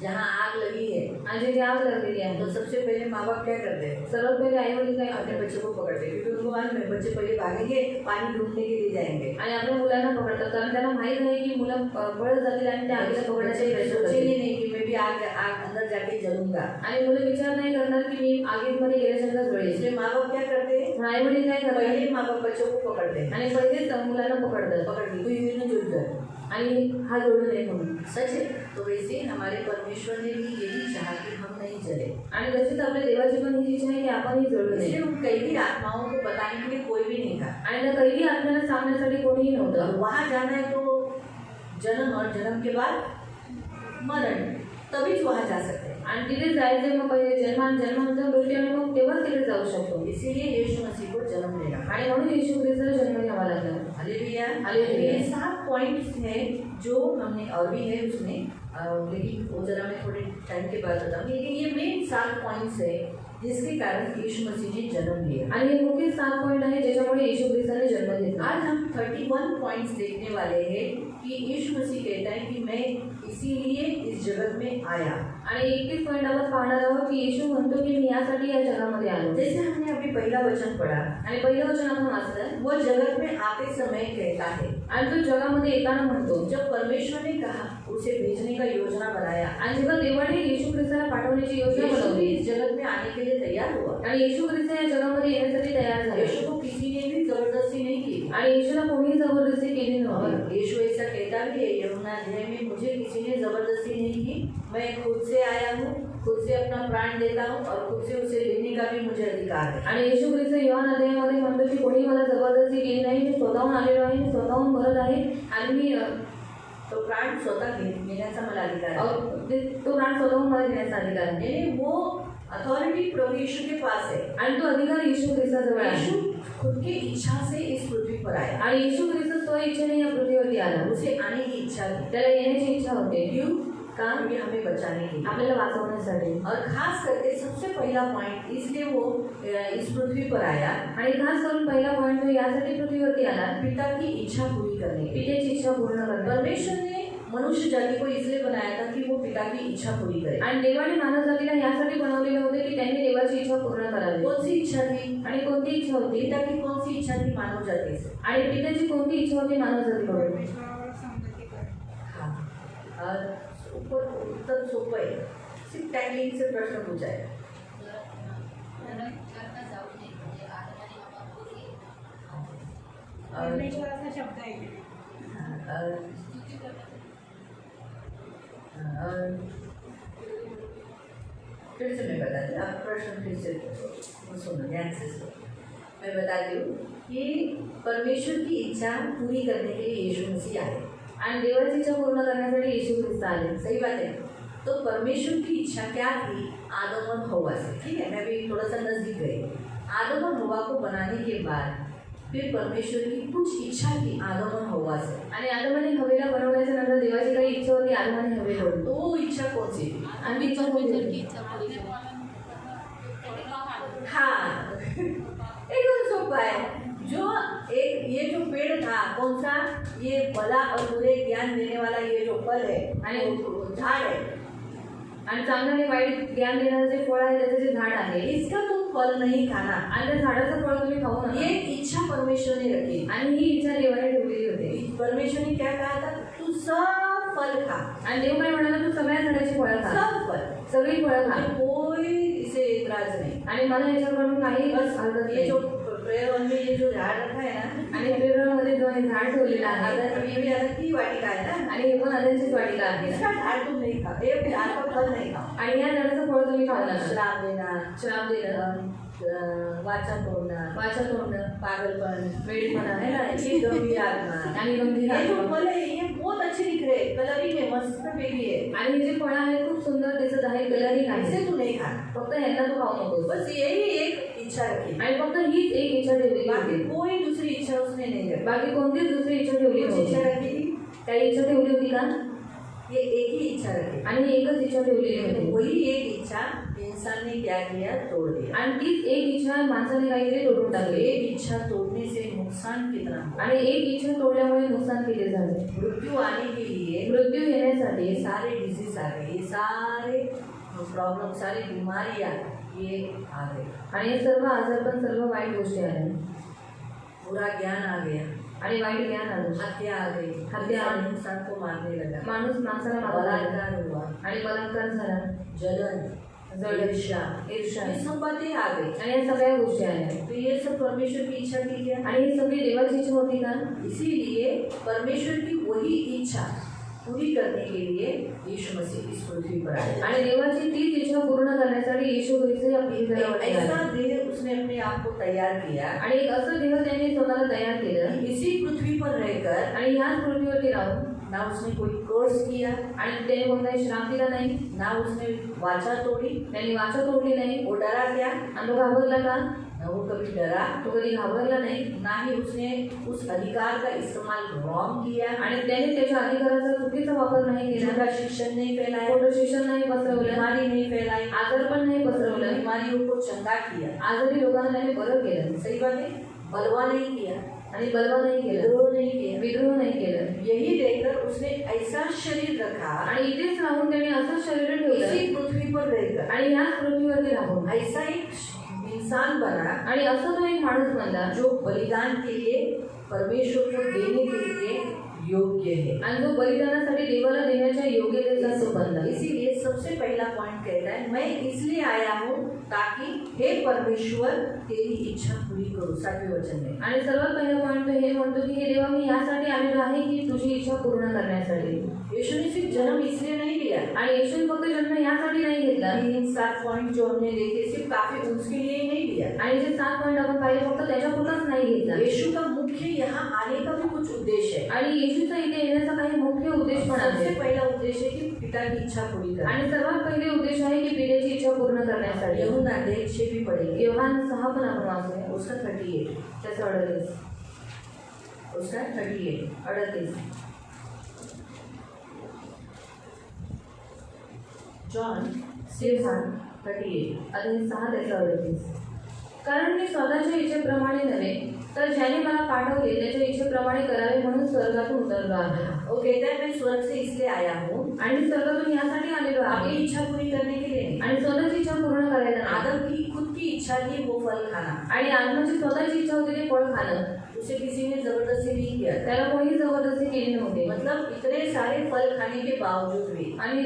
जहाँ आग लगी है, आणि जिथे आग लागलेली आहे तो सबसे पहले माँ बाप क्या करते हैं? सर्वात पहिले आईवडील काय अपने करतात? बच्चे को पकड़ते हैं, क्योंकि उनको मालूम है बच्चे पहले भागेंगे, पानी ढूंढने के लिए जाएंगे। आणि आपल्या मुलांना पकडतात कारण त्यांना माहित आहे की मुलं पळत जातील आणि त्या आगीला पकडण्याचा प्रयत्न सोचेंगे करतील. नहीं कि मैं भी आग अंदर जाके जलूंगा। आणि मुलं विचार नाही करणार की मी आगीमध्ये गेल्यासारखंच जळेल. इसलिए माँ बाप क्या करते हैं? आईवडील काय करतात? पहले माँ बाप बच्चों को पकड़ते हैं, आणि पहिलेच मुलांना पकडतात पकड़ ली कोई यूं जुड़ जाए। आणि हा जोडू नये म्हणून. सच है। तो वैसे हमारे परमेश्वर ने भी यही चाहा कि हम नहीं जले, आणि तशीच आपल्या देवाची पण ही इच्छा आहे की आपणही जळू नये. इसलिए उन कैदी आत्माओं को बताने के लिए कोई भी नहीं था। आणि त्या कैदी आपल्याला सांगण्यासाठी कोणीही और नव्हतं. वहाँ जाना है तो जन्म और जन्म के बाद मरण, तभी वहाँ जा सकते हैं। आणि तिथे जायचं मग पहिले जन्मानंतर मृत्यू आणि मग तेव्हाच तिथे जाऊ शकतो. इसीलिए यीशु मसीह को जन्म लेना। आणि म्हणून येशू ख्रिस्ताला जन्म घ्यावा लागला. हालेलुया। हालेलुया। ये 7 पॉइंट्स हैं जो हमने और भी है उसमें, लेकिन वो जरा मैं थोड़े टाइम के बाद बताऊँगी, लेकिन ये मेन 7 पॉइंट्स है जिसके कारण यीशु मसीह ने जन्म लिया। आणि हे मुख्य 7 पॉइंट आहे ज्याच्यामुळे येशू ख्रिस्ताने जन्म घेतला. आज हम 31 पॉइंट्स देखने वाले हैं कि यीशु मसीह कहता है कि मैं इसीलिए इस जगत में आया। आणि 31 पॉइंट आपण पाहणार आहोत की येशू म्हणतो की मी यासाठी या जगामध्ये आलो. जैसे हमने अभी पहला वचन पढ़ा, आणि पहिलं वचन आपण वाचलं. वो जगत में आते समय कहता है, आणि तो जगामध्ये येताना म्हणतो. जब परमेश्वर ने कहा उसे भेजने का योजना बनाया, आणि जेव्हा देवाने येशू ख्रिस्ताला पाठवण्याची योजना यीशु भी बनवली इस जगत में आने के लिए तैयार हुआ। आणि येशू ख्रिस्त या जगामध्ये येण्यासाठी तयार झाले. यीशु को किसी ने भी जबरदस्ती नहीं की, आणि येशूला कोणीही जबरदस्ती केली नव्हती. और यीशु ऐसा कहता भी है यूहन्ना अध्याय में, मुझे किसी ने जबरदस्ती नहीं की, मैं खुद से आया हूँ, खुद से अपना प्राण देता हूँ और खुद से उसे लेने का भी मुझे अधिकार है। आणि येशू ख्रिस्त योहान अध्यायामध्ये म्हणतो की कोणी मला जबरदस्ती केली नाही, मी स्वतःहून आलेलो आहे, मी स्वतःहून मरत आहे आणि मी तो प्राण स्वतः घेण्याचा मला अधिकार है। और तो प्राण स्वतःहून मला घेण्याचा अधिकार आहे यानी वो अथॉरिटी प्रभु यीशु के पास है। आणि तो अधिकार येशू ख्रिस्ताजवळ आहे यीशु खुद की इच्छा से इस पृथ्वी पर आया। आणि येशू ख्रिस्त स्वतः इच्छेने या पृथ्वीवरती आला उसे आने की इच्छा थी। त्याला येण्याची इच्छा होती क्यों? का क्योंकि हमें बचाने के लिए। आपल्याला वाचवण्यासाठी और खास करके सबसे पहला पॉइंट इसलिए वो इस पृथ्वी पर आया, आणि खास करून पहिला पॉइंट तो यासाठी पृथ्वीवरती आला पिता की इच्छा पूरी करने के लिए। पितेची इच्छा पूर्ण करण्यासाठी परमेश्वर ने मनुष्य जाति को इसलिए बनाया था कि वो पिता की इच्छा पूरी करे। आणि देवाने मानव जातीला यासाठी बनवलेले होते की त्यांनी देवाची इच्छा पूर्ण करावी कौन सी इच्छा थी? आणि कोणती इच्छा होती पिता की कौन सी इच्छा थी मानव जाति से? आणि पित्याची कोणती इच्छा होती मानव जातीकडून हाँ, और ऊपर उत्तर सोपं आहे, सिर्फ टॅगलिंग से प्रश्न पूछा है। परमेश्वराचा शब्द आहे और फिर से मैं बताती हूँ, आप प्रश्न फिर से सुनो ध्यान से सुनो। मैं बताती हूँ कि परमेश्वर की इच्छा पूरी करने के लिए यीशु मसीह आए। आणि देवाची इच्छा पूर्ण करण्यासाठी येशू ख्रिस्त आले सही बात है। तो परमेश्वर की इच्छा क्या थी? आदम और हवा से। ठीक है, मैं भी थोड़ा सा नजदीक गई। आदम और हवा को बनाने के बाद फिर परमेश्वर की कुछ इच्छा थी आदम और हवा से। आणि आदम आणि हवेला बनवण्याच्या नंतर देवाची काही इच्छा होती आदम आणि हवेकडून तो वो इच्छा कौन सी थी? आणि ती इच्छा कोणती होती? हाँ एकदम सोपा है। जो एक ये जो पेड़ था कौन सा? ये भला और बुरे ज्ञान देने वाला ये जो फल है आणि झाड़ है, आणि चांगलं आणि वाईट ज्ञान देणारं जे फळ आहे त्याचं जे झाड आहे इसका तुम फल नहीं खाना। आणि त्या झाडाचं फळ तुम्ही खाऊ नका ये इच्छा परमेश्वर ने रखी। आणि ही इच्छा देवाने ठेवलेली होती परमेश्वर ने क्या कहा था? तू सब फल खा। आणि देव काय म्हणाला तू सगळ्या झाडाची फळं खा सब फल, सगळी फळं खा मुझे कोई इसे इतराज नहीं। आणि मला याच्याकडून काही बस हरकत ये नाही जो प्रेयर में ये जो झाड़ रखा है ना, आणि प्रेरणामध्ये जो हे झाड ठेवलेलं आहे अगर ये भी अलग की वाटिका है ना, आणि हे पण आदर्शच वाटिका आहे इसका झाड़ तुम नहीं खा, ये झाड़ का फल नहीं खा। आणि या झाडाचं फळ तुम्ही खाऊ नका श्राप देना, श्राप देणं वाचा तोड़ना, वाचा तोडणं पागलपन, वेडपणा है ना, ये गंभीर आत्मा। आणि गंभीर ये जो आत्मा. फल है ये बहुत अच्छे दिख रहे हैं, कलरिंग है, मस्त बेबी है, आणि हे जे फळ आहे खूप सुंदर दिसत आहे कलरिंग आहे इसे तू नहीं खाना। फक्त ह्यांना तू खाऊ नकोस बस यही एक इच्छा रखी, आणि फक्त हीच एक इच्छा ठेवली बाकी होती कोई दूसरी इच्छा उसने नहीं रखी। बाकी कोणतीच दुसरी इच्छा ठेवली कुछ नव्हती इच्छा रखी थी, काही इच्छा ठेवली होती का ये एक ही इच्छा रखी, आणि एकच इच्छा ठेवलेली होती वही एक इच्छा इंसान ने क्या किया? तोड़ दिया। आणि तीच एक इच्छा माणसाने काहीतरी तोडून टाकली एक इच्छा तोड़ने से नुकसान कितना हुआ? आणि एक इच्छा तोडल्यामुळे नुकसान केले झाले मृत्यू आने के लिए मृत्यू येण्यासाठी ये सारे डिजीज आ गए, ये सारे प्रॉब्लम, सारी बीमारियां ये आ गए, आणि हे सर्व आजार पण सर्व वाईट गोष्टी आल्या बुरा ज्ञान आ गया, आणि वाईट ज्ञान आलं हत्या आ गई, हत्या आ गई, इंसान को मारने लगा, माणूस माणसाला मारला बलात्कार हुआ, आणि बलात्कार झाला जलन, ईर्ष्या, ईर्ष्या ये सब बातें आ गई। आणि या सगळ्या गोष्टी आल्या तो ये सब परमेश्वर की इच्छा थी क्या? आणि ही सगळी देवाची इच्छा होती का इसीलिए परमेश्वर की वही इच्छा पूरी करने के लिए यीशु मसीह इस पृथ्वी पर आए। आणि देवाची तीच इच्छा पूर्ण करण्यासाठी येशू ख्रिस्त या पृथ्वीवर एक ऐसा आले देह उसने अपने आप को तैयार किया, आणि एक असं देह त्यांनी स्वतःला तयार केलं इसी पृथ्वी पर रहकर आणि ह्याच पृथ्वीवरती राहून ना उसने कोई कोर्स किया, आणि त्याने कोणताही श्राप दिला नाही ना उसने वाचा तोड़ी, त्यांनी वाचा तोडली नाही वो डरा क्या? आणि तो घाबरला का ना वो कभी डरा, तो कधी घाबरला नाही ना ही उसने उस अधिकार का इस्तेमाल रॉन्ग किया, आणि त्याने त्याच्या अधिकाराचा चुकीचा वापर नाही केला झूठा शिक्षण नहीं फैलाया, खोटं शिक्षण नाही पसरवलं बीमारी नहीं फैलाई, आजार पण नाही पसरवलं बीमारियों को चंगा किया। आजारी लोकांना त्याने बरं केलं सही बात है, बलवा नहीं किया, आणि बलवा नाही केलं विद्रोह नहीं किया। विद्रोह नाही केलं यही देखकर उसने ऐसा शरीर रखा, आणि इथेच राहून त्याने असं शरीर ठेवलं इसी पृथ्वी पर रहकर आणि ह्याच पृथ्वीवरती राहून ऐसा एक इंसान बना आणि असं तो एक माणूस बनला जो बलिदान के लिए परमेश्वर को देने के लिए योग्य है। आणि जो बलिदानासाठी देवाला देण्याच्या योग्यतेचा तो बनला इसीलिए सबसे पहला पॉइंट कहता है, मैं इसलिए आया हूँ ताकि हे परमेश्वर तेरी इच्छा पूरी करू। 7वें वचन में आणि सर्वात पहिला पॉइंट तो हे म्हणतो की हे देवा मी यासाठी आलेलो आहे की तुझी इच्छा पूर्ण करण्यासाठी यीशु ने सिर्फ जन्म इसलिए नहीं लिया, आणि येशूने फक्त जन्म यासाठी नाही घेतला 3-7 पॉइंट जो हमने देखे सिर्फ काफी उसके लिए ही नहीं लिया। आणि जे 7 पॉइंट आपण पाहिले फक्त त्याच्यापुरताच नाही घेतला यीशु का मुख्य यहाँ आने का भी कुछ उद्देश्य है। आणि येशू येशूचा इथे येण्याचा काही मुख्य उद्देश पण सबसे आहे पहला उद्देश्य है कि पिता की इच्छा पूरी करना। आणि सर्वात पहिले उद्देश आहे की पित्याची इच्छा पूर्ण करण्यासाठी यूहन्ना 6 भी पढ़ेंगे, योहान 6 पण आपण वाचूया उसका 38, त्याचं 38 उसका 38। 38 जॉन योहान 38। आणि 6 त्याचं 38 कारण मी स्वतःच्या इच्छेप्रमाणे नव्हे तर ज्याने मला पाठवले त्याच्या इच्छेप्रमाणे करावे म्हणून स्वर्गातून उतरलो आहे वो कहता है मैं स्वर्ग से इसलिए आया हूँ, आणि मी स्वर्गातून यासाठी आलेलो आपकी आहे इच्छा पूरी करने के लिए नहीं। आणि स्वतःची इच्छा पूर्ण करायला नाही. आदम की खुद की इच्छा थी वो फल खाना, आणि आत्माची स्वतःची इच्छा होती ते फळ खाणं. उसे किसी ने जबरदस्ती नहीं किया था। त्याला कोणी जबरदस्ती केली नव्हती. मतलब इतने सारे फल खाने के बावजूद भी आणि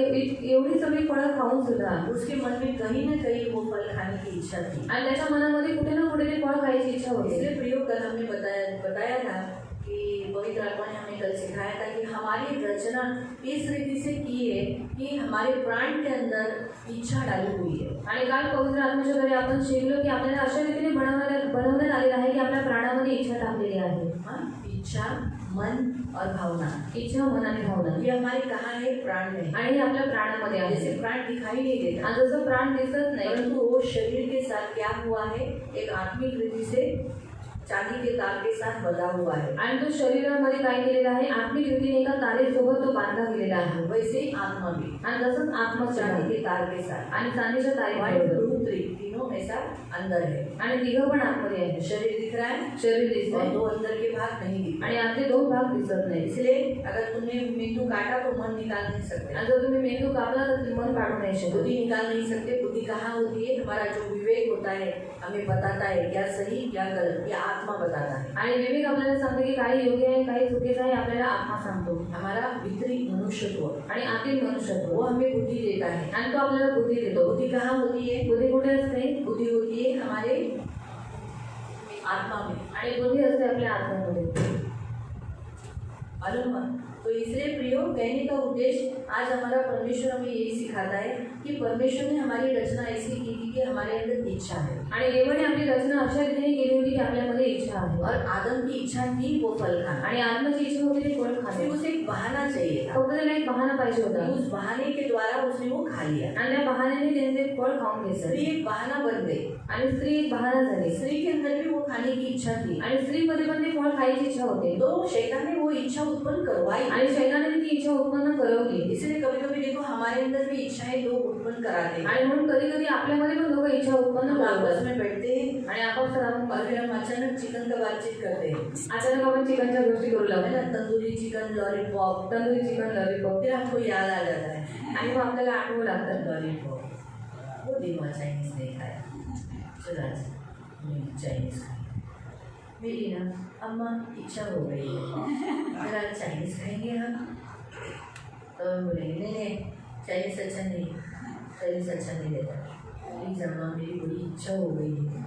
एवढी सगळी फळं खाऊन सुद्धा उसके मन में कहीं न कहीं वो फल खाने की इच्छा थी। आणि त्याच्या मनामध्ये कुठे ना कुठे ते फळ खायची इच्छा होती. इसलिए प्रयोग कल हमने बताया था कि पवित्र आत्मा ने हमें कल सिखाया था कि हमारी रचना इस रीति से की है कि हमारे प्राण के अंदर इच्छा डाली हुई है। आणि काल पवित्र आत्म्याच्या घरी आपण शिकलो की आपल्याला अशा रीतीने बनवण्यात आलेलं आहे की आपल्या प्राणामध्ये इच्छा टाकलेली आहे. इच्छा, मन और भावना। इच्छा, मन आणि भावना ये हमारे कहाँ है? प्राण में। आणि हे आपल्या प्राणामध्ये आहे. जैसे प्राण दिखाई नहीं देता, आणि जसं प्राण दिसत नाही परंतु वो शरीर के साथ क्या हुआ है? एक आत्मिक रीति से चांदी के तार के साथ बंधा हुआ है। आणि तो शरीरामध्ये काय केलेला आहे? आत्मिक रीतीने एका तारेसोबत तो बांधला गेलेला आहे. वैसे ही आत्मा भी, आणि तसंच आत्मा चांदी के तार के साथ आणि चांदीच्या वाइट तारेबरोबर ब्लू ग्रीन तीनों ऐसा अंदर है। आणि तिघं पण आतमध्ये आहे. शरीर दिख रहा है शरीर और दिसतंय दो अंदर के भाग नहीं दिख आणि रहे। आतले दोन भाग दिसत नाही. इसलिए अगर तुमने मेंदू काटा तो मन निकाल नहीं सकते, आणि जर तुम्ही मेंदू कापला तर मन काढू नाही शकत. बुद्धि निकाल नहीं सकते। बुद्धि कहाँ होती है? हमारा जो विवेक होता है हमें बताता है क्या सही क्या गलत, ये आत्मा बताता है। आणि विवेक आपल्याला सांगते की काही योग्य आहे काही चुकीचं आहे. आपल्याला आत्मा सांगतो. हमारा भीतरी मनुष्यत्व आणि आतील मनुष्यत्व वो हमें बुद्धि देता है। आणि तो आपल्याला बुद्धी देतो. बुद्धि कहाँ होती है? बुद्धी कुठे असते? बुद्धि होती है हमारे आत्मा में, आणि बुद्धी असते आपल्या आत्म्यामध्ये. मालूम है? तो इसलिए प्रयोग कहने का उद्देश्य आज हमारा परमेश्वर हमें यही सिखाता है कि परमेश्वर ने हमारी रचना ऐसी की थी कि हमारे अंदर इच्छा है आणि देवाने आपली रचना अशा रीतीने केली होती की आपल्यामध्ये इच्छा आहे. और आदम की इच्छा थी वो फल खाना। आणि आत्माची इच्छा होती ते फळ खाणे. फिर उसे एक बहाना चाहिए था, फक्त त्याला एक बहाना पाहिजे होता उस बहाने के द्वारा उसने वो खा लिया। आणि त्या बहाण्याने त्याने ते फळ खाऊन स्त्री घेतलं एक बहाना बन गई। आणि स्त्री एक बहाना झाली. स्त्री के अंदर भी वो खाने की इच्छा थी, आणि स्त्रीमध्ये पण ते फळ खायची इच्छा होती. तो शैतान ने वो इच्छा उत्पन्न करवाई। आणि शैताने ती इच्छा उत्पन्न करवली. इसलिए कभी कभी देखो हमारे अंदर भी इच्छाएं लोग उत्पन्न कराते हैं। आणि म्हणून कधी कधी आपल्यामध्ये पण लोक इच्छा उत्पन्न हम आपस करतात में बैठते हैं आणि आपापसात आपण और फिर हम अचानक चिकन का बातचीत करते हैं, अचानक आपण चिकनच्या गोष्टी करू है लागतो. ना, tandoori chicken, lollipop. Tandoori chicken lollipop फिर हमको याद आ जाता है आणि मग आपल्याला आठवू लागतात लॉलीपॉप, वो दिन वहाँ चाइनीज नहीं खाया, चला चाइनीज खाए। मेरी ना अम्मा इच्छा हो गई है, फिर आज चाइनीज खाएंगे हम। तो हम बोलेंगे नहीं नहीं चाइनीज अच्छा नहीं, चाइनीज अच्छा नहीं रहता, प्लीज़ अम्मा मेरी बड़ी इच्छा हो गई है,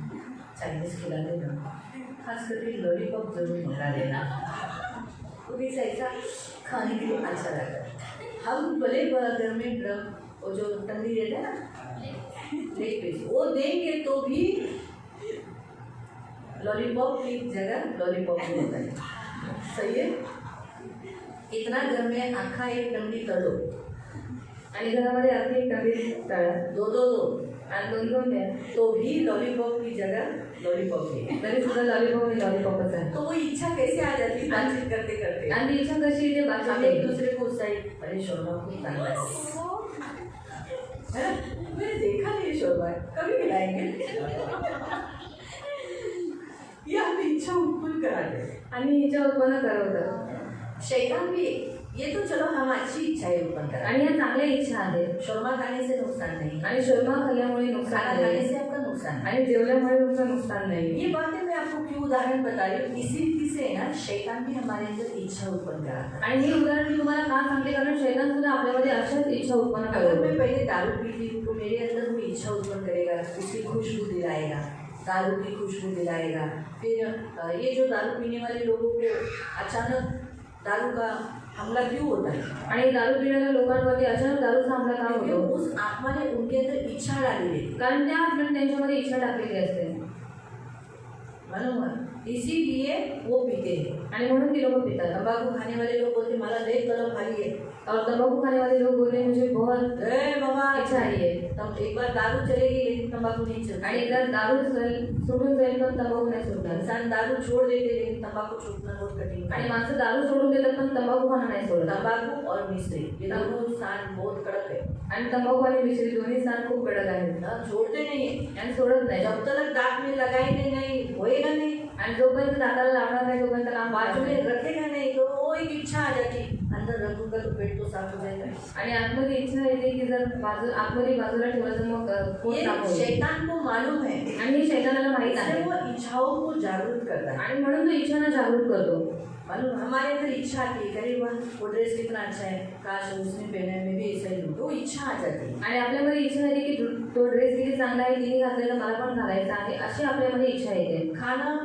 चाइनीज खिला देना, खास करके लॉलीपॉप जरूर मंगा देना, तो भी ऐसा खाने के लिए अच्छा लगता है। हम भले घर में ड्रम वो जो तंदूरी रहता है ना लेग पीस वो देंगे तो भी लॉलीपॉप की जगह लॉलीपॉप नहीं होता है। सही है? इतना घर में आखा एक टंडी तळो आणि घरामध्ये अगदी एक टंगडी तळा दो आणि दोन दोन द्या तो भी लॉलीपॉप की जगह लॉलीपॉप है। तरी सुद्धा लॉलीपॉप ही लॉलीपॉपच आहे. तो वो इच्छा कैसे आ जाती है बातचीत करते करते? आणि ती इच्छा कशी येते हम बाजूला एक दूसरे को उत्साहित, अरे शोरमा खूब चांगला है ना? मैंने देखा नहीं शोरमा, कभी खिलाएंगे। ये हमने इच्छा उत्पन्न करा दे। आणि इच्छा उत्पन्न करवतात. शैतान भी ये तो चलो हम अच्छी इच्छाएं उत्पन्न करा, आणि ह्या चांगल्या इच्छा आहेत. शोरमा खाने से नुकसान नहीं, आणि शर्मा खाल्ल्यामुळे नुकसान खाना खाने नाही से आपका नुकसान नहीं। आणि जेवल्यामुळे तुमचं नुकसान नाही. ये बातें मैं आपको क्यों उदाहरण बता रही हूँ? इसी रीति से ना शैतान भी हमारे अंदर इच्छा उत्पन्न कराता है। आणि हे उदाहरण मी तुम्हाला का सांगते कारण शैतान सुद्धा आपल्यामध्ये अशाच इच्छा उत्पन्न अगर करतो. मैं पहले दारू पीती हूँ तो मेरे अंदर वो इच्छा उत्पन्न करेगा, उसकी खुशबू दिलाएगा, दारू की खुशबू दिलाएगा। फिर ये जो दारू पीने वाले लोगों को अचानक दारू का हमला क्यों होता है? आणि दारू पिणाऱ्या लोकांवरती अचानक दारूचा हमला का क्योंकि होतो? उस आत्मा ने उनके अंदर इच्छा डाली है। कारण त्या आत्म्याने त्यांच्यामध्ये इच्छा टाकलेली असते. मालूम है? इसीलिए वो पीते हैं। आणि म्हणून ती लोक पितात. तंबाकू खाने वाले लोग बोलते मला लय तलब खाली है, और तंबाकू खाने वाले लोग बोलते हैं मुझे बहुत बाबा इच्छा है. तब एक बार दारू चलेगी लेकिन तंबाकू नहीं चलता। आणि एकदा दारू सोडून जाईल पण तंबाखू नाही सोडणार. इंसान दारू छोड़ देते लेकिन तंबाकू छोड़ना बहुत कठिन आणि है। माणसं दारू सोडून देतात पण तंबाखू खाणं नाही सोडत. तंबाकू और मिश्री ये दोनों स्थान बहुत कड़क है, आणि तंबाखू आणि मिश्री दोन्ही स्थान खूप कडक आहेत. छोड़ते नहीं है। आणि सोडत नाही. जब तक दांत में लगाएंगे नहीं होएगा नहीं, आणि जोपर्यंत दाताला लावणार नाही तोपर्यंत काम बाजू बाजूने में रखेगा नहीं तो वो एक इच्छा आ जाती है, अंदर रखूंगा तो पेट तो साफ हो जाएगा। आणि आतमध्ये इच्छा येते की जर आतमध्ये बाजूला ठेवलं तर मग पोट ये साफ होईल. शैतान को मालूम है, आणि हे शैतानाला माहित आहे इसलिए वो इच्छाओं को जागरूक करता है। आणि म्हणून तो इच्छांना जागरूक करतो. मालूम हमारे अंदर इच्छा आती है, करीब वो ड्रेस कितना अच्छा है, काश उसने पहने मैं भी ऐसा ही लूँ, तो इच्छा आ जाती है। आणि आपल्यामध्ये इच्छा येते की तो ड्रेस किती चांगला आहे, तिने घातलेला मला पण घालायचा आहे, अशी आपल्यामध्ये इच्छा येते. खाना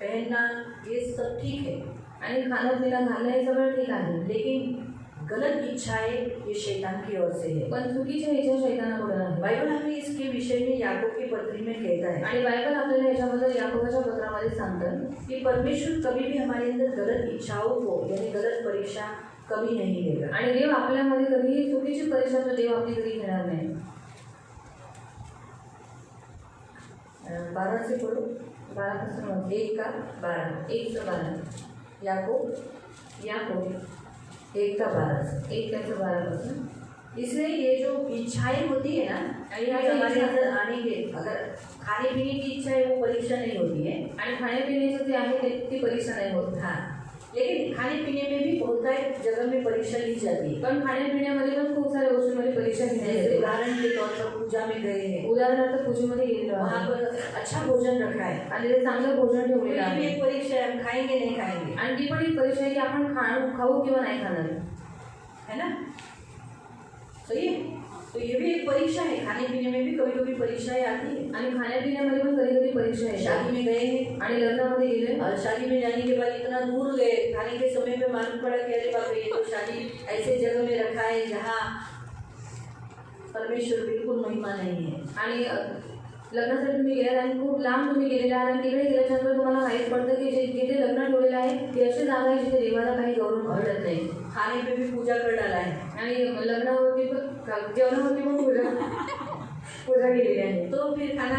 पहनना ये सब ठीक है, आणि खाणं पिणं घालणं हे सगळं ठीक आहे. लेकिन गलत इच्छाएं ये शैतान की ओर से है। पण चुकीच्या इच्छा शैतानाकडून आहे. बाइबल हमें इसके विषय में याकूब की पत्री में कहता है आणि बायबल आपल्याला याच्याबद्दल याकोबाच्या पत्रामध्ये सांगतात कि परमेश्वर कभी भी हमारे अंदर गलत इच्छाओं को यानी गलत परीक्षा कभी नहीं देगा। आणि देव आपल्यामध्ये कधीही चुकीची परीक्षा तो देव आपली कधी घेणार नाही. 12 से पढ़ो, 12 पासून 1 का 12, 1 चं 12. याकूब याकोब 1 का 12। 1 त्याचं 12 पासून. इसलिए ये जो इच्छाएं होती है ना, ये हमारे अंदर आने के, अगर खाने पीने की इच्छा है वो परीक्षा नहीं होती है। आणि खाण्यापिण्याचं जे आहे ती परीक्षा नाही होत. हाँ, लेकिन खाने पीने में भी बहुत सारी जगह में परीक्षा ली जाती है। पण खाण्यापिण्यामध्ये पण खूप साऱ्या गोष्टींमध्ये परीक्षा घेण्यात जैसे येते. उदाहरण के तौर पर पूजा में गए हैं, उदाहरणार्थ पूजेमध्ये गेलेलो वहाँ आहे पर अच्छा भोजन रखा है, आणि ते चांगलं भोजन ठेवलेलं ये भी आहे. एक परीक्षा है, हम खाएंगे नहीं खाएंगे, आणि ती पण एक परीक्षा आहे की आपण खाऊ किंवा नाही खाणार. है ना? सही है। तो ये भी एक परीक्षा है, खाने पीने में भी कभी कभी परीक्षाएं आती है। आणि खाण्यापिण्यामध्ये पण कधी कधी परीक्षा येते. शादी में गए हैं आणि लग्नामध्ये गेले और शादी में जाने के बाद इतना दूर गए, खाने के समय पे मालूम पड़ा कि अरे बाप रे, ये तो शादी ऐसे जगह में रखा है जहाँ परमेश्वर बिल्कुल महिमा नहीं है। आणि लग्नासाठी तुम्ही गेलेला आणि खूप लांब तुम्ही गेलेला आहे आणि तिकडे गेल्याच्यानंतर तुम्हाला माहीत पडतं की जिथे लग्न ठेवलेलं आहे ती अशी जागा आहे जिथे देवाला काही गौरव भेटत नाही. खाने पे भी पूजा कर डाला है, आणि लग्नावरती पण जेवणावरती पण पूजा केलेली आहे. तो फिर खाना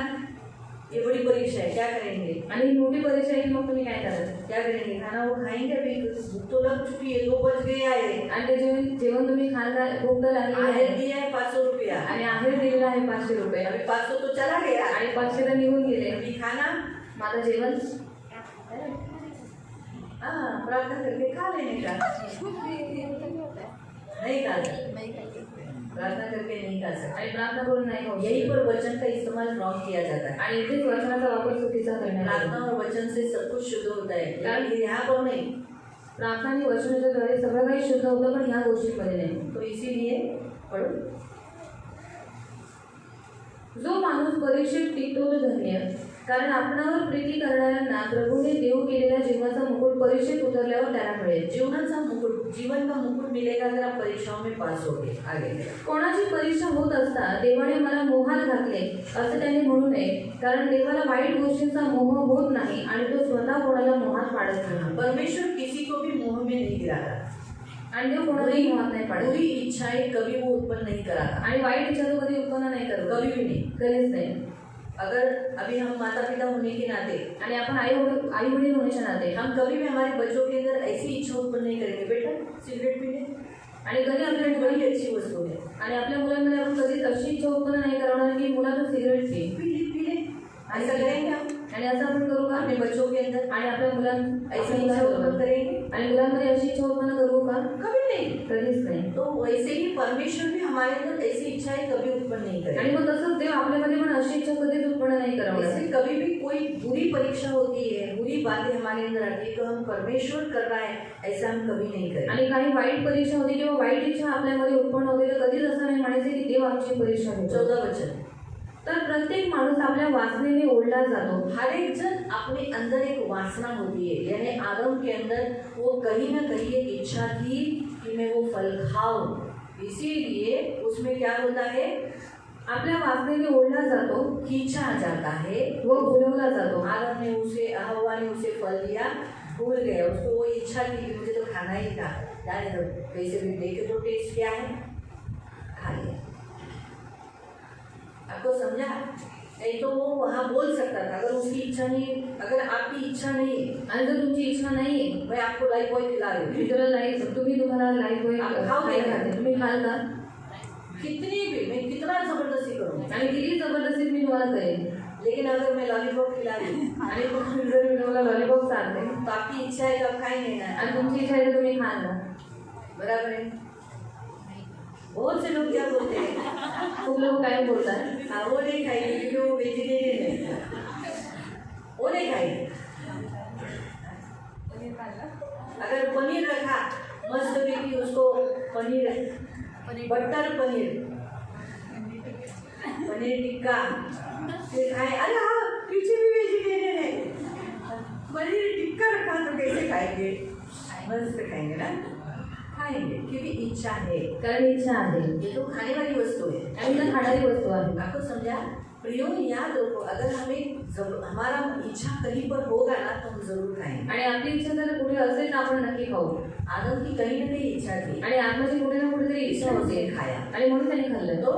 ये बड़ी परीक्षा है, क्या करेंगे? आणि ही मोठी परीक्षा आहे की मग तुम्ही काय कराल? क्या करेंगे? खाना वो खाएंगे, अभी भूख तो लग चुकी है, 2 बज गए आए, आणि ते जेवण तुम्ही खायला भूक तर लागलेली आहेर आहे दिया है 500 रुपया, आणि आहेर दिलेला आहे 500 रुपये. अभी 500 तो चला गया, आणि 500 तर निघून गेले. अभी खाना माझं जेवण हाँ प्रार्थना करके खा लेने का, नहीं खा सकते, प्रार्थना करके नहीं खा सकते। आणि प्रार्थना करून नाही खाऊ यही शकत. पर वचन का इस्तेमाल रॉन्ग किया जाता है। आणि इथेच वचनाचा वापर चुकीचा करण्यात प्रार्थना आला. और वचन से सब कुछ शुद्ध होता है, लेकिन यहाँ पर नहीं। प्रार्थना आणि वचनाच्या द्वारे सगळं काही शुद्ध होतं पण ह्या गोष्टींमध्ये नाही. तो इसीलिए पढ़ो, जो माणूस परीक्षेत टिकतो तो धन्य, कारण आपणावर प्रीती करणाऱ्यांना प्रभूने देव केलेला जीवनाचा मुकुट परीक्षेत उतरल्यावर त्याला मिळेल. जीवनाचा मुकुट, जीवन का मुकुट मिलेगा अगर आप परीक्षाओं में पास हो गए। आगे कोणाची परीक्षा होत असता देवाने मला मोहात घातले असं त्याने म्हणू नये, कारण देवाला वाईट गोष्टींचा मोह होत नाही आणि तो स्वतः कोणाला मोहात पाडत नाही. परमेश्वर किसी को भी मोह में नहीं गिराता, आणि देव कोणालाही मोहात नाही पाडत. बुरी इच्छाएं कभी वो उत्पन्न नहीं कराता, आणि वाईट इच्छा तो कधी उत्पन्न नाही करत, कभी भी नहीं। कधीच नाही. अगर अभी हम माता पिता होने के नाते, आणि आपण आई वडील होण्याच्या नाते हम कभी भी हमारे बच्चों के अंदर ऐसी इच्छा उत्पन्न नहीं करेंगे, बेटा सिगरेट पी ले, आणि कधी आपल्या बड़ी अच्छी वस्तु है, आणि आपल्या मुलांमध्ये आपण कधीच अशी इच्छा उत्पन्न नाही करणार की मुला तो सिगरेट पी ले, ऐसा करेंगे हम आणि असं आपण करू का? अपने बच्चों के अंदर आणि आपल्या ऐसी इच्छा उत्पन्न करेंगे? आणि मुलांमध्ये अशी इच्छा उत्पन्न करू का? कभी नहीं, कधीच नाही. तो वैसे ही परमेश्वर भी हमारे अंदर ऐसी इच्छाएं कभी उत्पन्न नहीं करेगा। आणि मग तसंच देव आपल्यामध्ये पण अशी इच्छा कधीच उत्पन्न नाही करणार. ऐसे कभी भी कोई बुरी परीक्षा होती है, बुरी बातें हमारे अंदर आती है, तो हम परमेश्वर कर रहा है ऐसा हम कभी नहीं करेंगे। आणि काही वाईट परीक्षा होती किंवा वाईट इच्छा आपल्यामध्ये उत्पन्न होते तर कधीच असं नाही म्हणायचं की देव आमची परीक्षा घेतो. 14 वचन, तर प्रत्येक माणूस आपल्या वासनेने ओढला जातो. हर एक जन अपने अंदर एक वासना होती है, यानी आदम के अंदर वो कहीं ना कहीं एक इच्छा थी कि मैं वो फल खाऊं, इसीलिए उसमें क्या होता है, आपल्या वासनेने ओढला जातो, खींचा जाता है, व बोलवला जातो. आदम ने उसे हवा ने उसे फल दिया, भूल गया। उसको वो इच्छा थी कि मुझे तो खाना ही था, जाने दो, कैसे भी देखे तो टेस्ट क्या है, खा लिया। आपको समझा? नहीं तो वो वहाँ बोल सकता था, अगर उसकी इच्छा नहीं, अगर आपकी इच्छा नहीं है, आणि जर तुमची इच्छा नाही आहे मैं आपको लाइफ बॉय खिला रही हूँ, तुम्हाला लाईफ बॉय आप खाओगे क्या? तुम्ही खाल का? कितनी भी मैं कितना जबरदस्ती करूँ, आणि किती जबरदस्तीत मी तुम्हाला करेन, लेकिन अगर मैं लॉलीपॉप खिला रही हूँ आणि जर मी तुम्हाला लॉलीपॉप चालते तो आपकी इच्छा है तो आप खाएंगे ना, आणि तुमची इच्छा आहे तर तुम्ही खाल ना. बराबर है? बहुत से लोग क्या बोलते हैं, खूप लोक काय बोलतात, हाँ वो नहीं खाएंगे क्योंकि वो वेजिटेरियन है, वो नहीं खाएंगे। अगर पनीर रखा मस्त बेटी, उसको पनीर बटर पनीर टिक्का फिर खाए, अरे हाँ पीछे भी वेजिटेरियन है, पनीर टिक्का रखा तो कैसे खाएंगे, मस्त खाएंगे ना, खाएंगे क्योंकि इच्छा है, कारण इच्छा आहे, ये तो खाने वाली वस्तु है, आणि तर खाणारी वस्तू आहे. आपको समझा? प्रियो याद रखो, अगर हमारा इच्छा कहीं पर होगा ना तो हम जरूर खाएंगे। आणि आपली इच्छा जर कुठे असेल ना आपण नक्की खाऊ. आदम की कहीं ना कहीं इच्छा थी आणि आत्माची कुठे ना कुठेतरी इच्छा होते खाया, आणि म्हणून त्याने खाल्लं. तो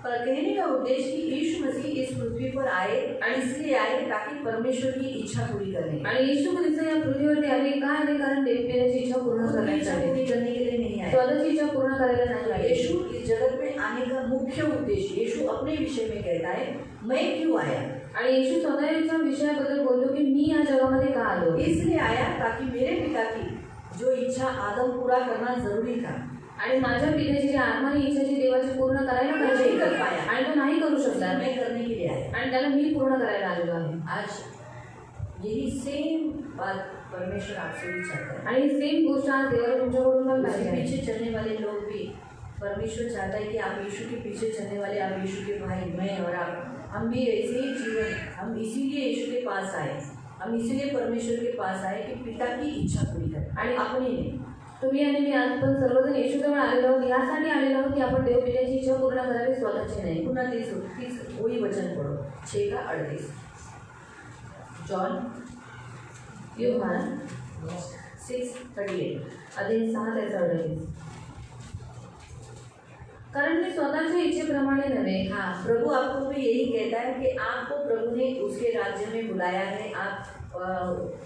कहने का उद्देश्य कि यीशु मसीह इस पृथ्वी पर आए और इसलिए आए ताकि परमेश्वर की इच्छा पूरी करने, आणि येशू ख्रिस्त या पृथ्वीवरती आले का आले, कारण देवाची इच्छा पूर्ण इच्छा करण्यासाठी, पूरी करने के लिए नहीं आए। स्वतःची इच्छा पूर्ण करायला नाही आले. यीशु इस जगत में आने का मुख्य उद्देश्य, यीशु अपने विषय में कहता है, मैं क्यों आया, आणि येशू स्वतःच्या विषयाबद्दल बोलतो की मी या जगामध्ये का आलो, इसलिए आया ताकि मेरे पिता की जो इच्छा आदम पूरा करना जरूरी था, आणि माझ्या पित्याची जी आत्माने इच्छा जी देवाची पूर्ण करायला पाहिजे नहीं कर पाया, आणि तो नाही करू शकला, मैं करने के लिए आया। आणि त्याला मी पूर्ण करायला आलेलो आहे. आज यही सेम बात परमेश्वर आपसे भी चाहता है, आणि सेम गोष्ट आज देवाला तुमच्याकडून पण उसके पाहिजे. पीछे चलने वाले लोग भी, परमेश्वर चाहता है कि आप यीशु के पीछे चलने वाले, आप यीशु के भाई, मैं और आप, हम भी ऐसे ही जीवन, हम इसीलिए यीशु के पास आए, हम इसीलिए परमेश्वर के पास आए कि पिता की इच्छा पूरी करें, आणि अपनी नहीं। तुम्ही आणि मी आज पण सर्वजण येशूजवळ आलेलो आहोत, यासाठी आलेलो आहोत की आपण देव पित्याची इच्छा पूर्ण करावी, स्वतःची नाही. पुन्हा तीस वही वचन पढ़ो, 6:38, जॉन योहान 6:38। अध्याय 6:38. कारण मी स्वतःच्या इच्छेप्रमाणे नव्हे. हाँ, प्रभु आपको भी यही कहता है कि आपको प्रभु ने उसके राज्य में बुलाया है, आप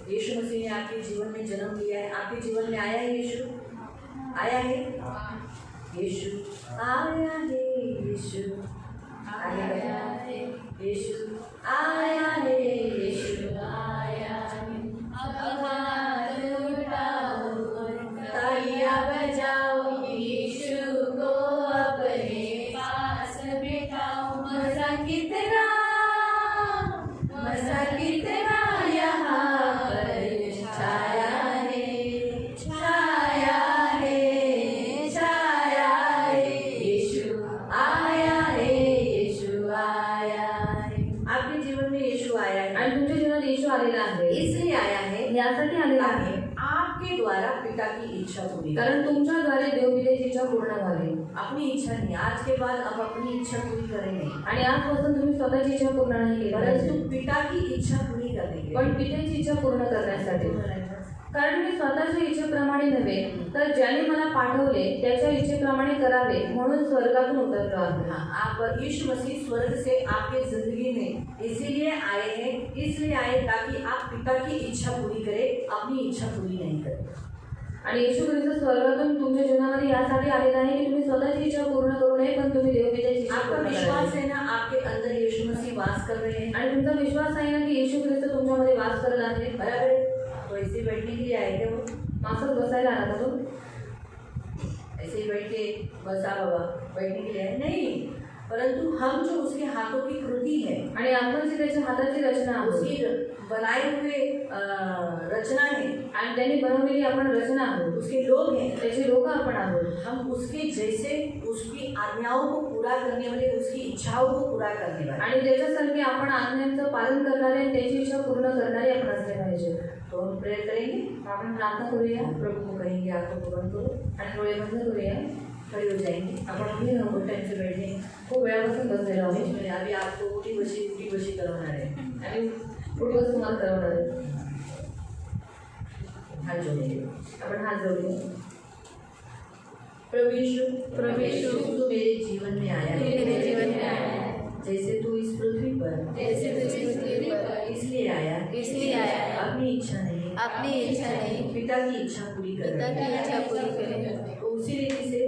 यीशु मसीह ने आपके जीवन में जन्म लिया है, आपके जीवन में आया है, यीशु आया है, यीशु आया है, यीशु आया है, यीशु आया है, यीशु आया है, अब हाथ उठाओ, तालियां बजाओ, यीशु को अपने पास बिठाओ, मजा कितना यहाँ पर छाया है, छाया है, छाया है, यीशु आया है, यीशु आया है। आपके जीवन में यीशु आया है आणि तुमच्या जीवनात येशू आलेला आहे, इसलिए आया है यासाठी आलेला आहे आपके द्वारा पिता की इच्छा पूरी, कारण तुमच्याद्वारे देव पित्याची इच्छा पूर्ण व्हावी. अपनी इच्छा नहीं, आज के बाद अब अपनी इच्छा पूरी करेंगे, आणि आजपासून तुम्ही स्वतःची इच्छा पूर्ण नाही केली परंतु पाहिजे, पिता की इच्छा पूरी करने के पण पित्याची इच्छा पूर्ण करण्यासाठी. कारण मी स्वतःच्या इच्छेप्रमाणे नव्हे तर ज्याने मला पाठवले त्याच्या इच्छेप्रमाणे करावे म्हणून स्वर्गातून उतरलो आहे. आप यीशु मसीह स्वर्ग से आपके जिंदगी में इसीलिए आए हैं, इसलिए आए ताकि आप पिता की इच्छा पूरी करें, अपनी इच्छा पूरी नहीं करें. आणि येशू ख्रिस्त स्वर्गातून तुमच्या जीवनामध्ये यासाठी आलेला आहे की तुम्ही स्वतःची इच्छा पूर्ण करू नये पण तुम्ही देव पित्याची इच्छा आपका पूर्ण विश्वास करावी. है ना, आपके अंदर यीशु मसीह वास कर रहे हैं, आणि तुमचा विश्वास आहे ना की येशू ख्रिस्त तुमच्यामध्ये वास करत आहे. बराबर है? तो ऐसे बैठने के लिए आए थे वो, मासच बसायला आला का तो? ऐसे ही बैठ के बस बाबा बैठने के लिए आए नहीं, परंतु हम जो उसके हाथों की कृति है, आणि आपण जी त्याच्या हाताची रचना आहोत, उसकी बनाए हुए रचना है, आणि त्यांनी बनवलेली आपण रचना आहोत, उसके लोग हैं, त्याचे लोक आपण आहोत. हम उसके जैसे उसकी आज्ञाओं को पूरा करने वाले, उसकी इच्छाओं को पूरा करने वाले, आणि त्याच्यासारखे आपण आज्ञांचं पालन करणारे आणि त्याची इच्छा पूर्ण करणारे आपण असले पाहिजे. तो हम प्रेयर करेंगे, आपण प्रार्थना करूया प्रभु को कहेंगे आंखों को बंद करो, आणि डोळे बंद करूया. खड़े हो जाएंगे, आपण उभी राहू. बहुत टाइम से बैठे खूप वेळापासून बसलेलो आहोत अभी आपको उठी बशी करवाना है, आणि उठवस तुम्हाला करवणार आहे. हात जोडले. आपण हात जोडले. प्रभु यीशु तू मेरे जीवन में आया है. जैसे तू इस पृथ्वी पर इसलिए आया अपनी इच्छा नहीं पिता की इच्छा पूरी कर. तो उसी रीति से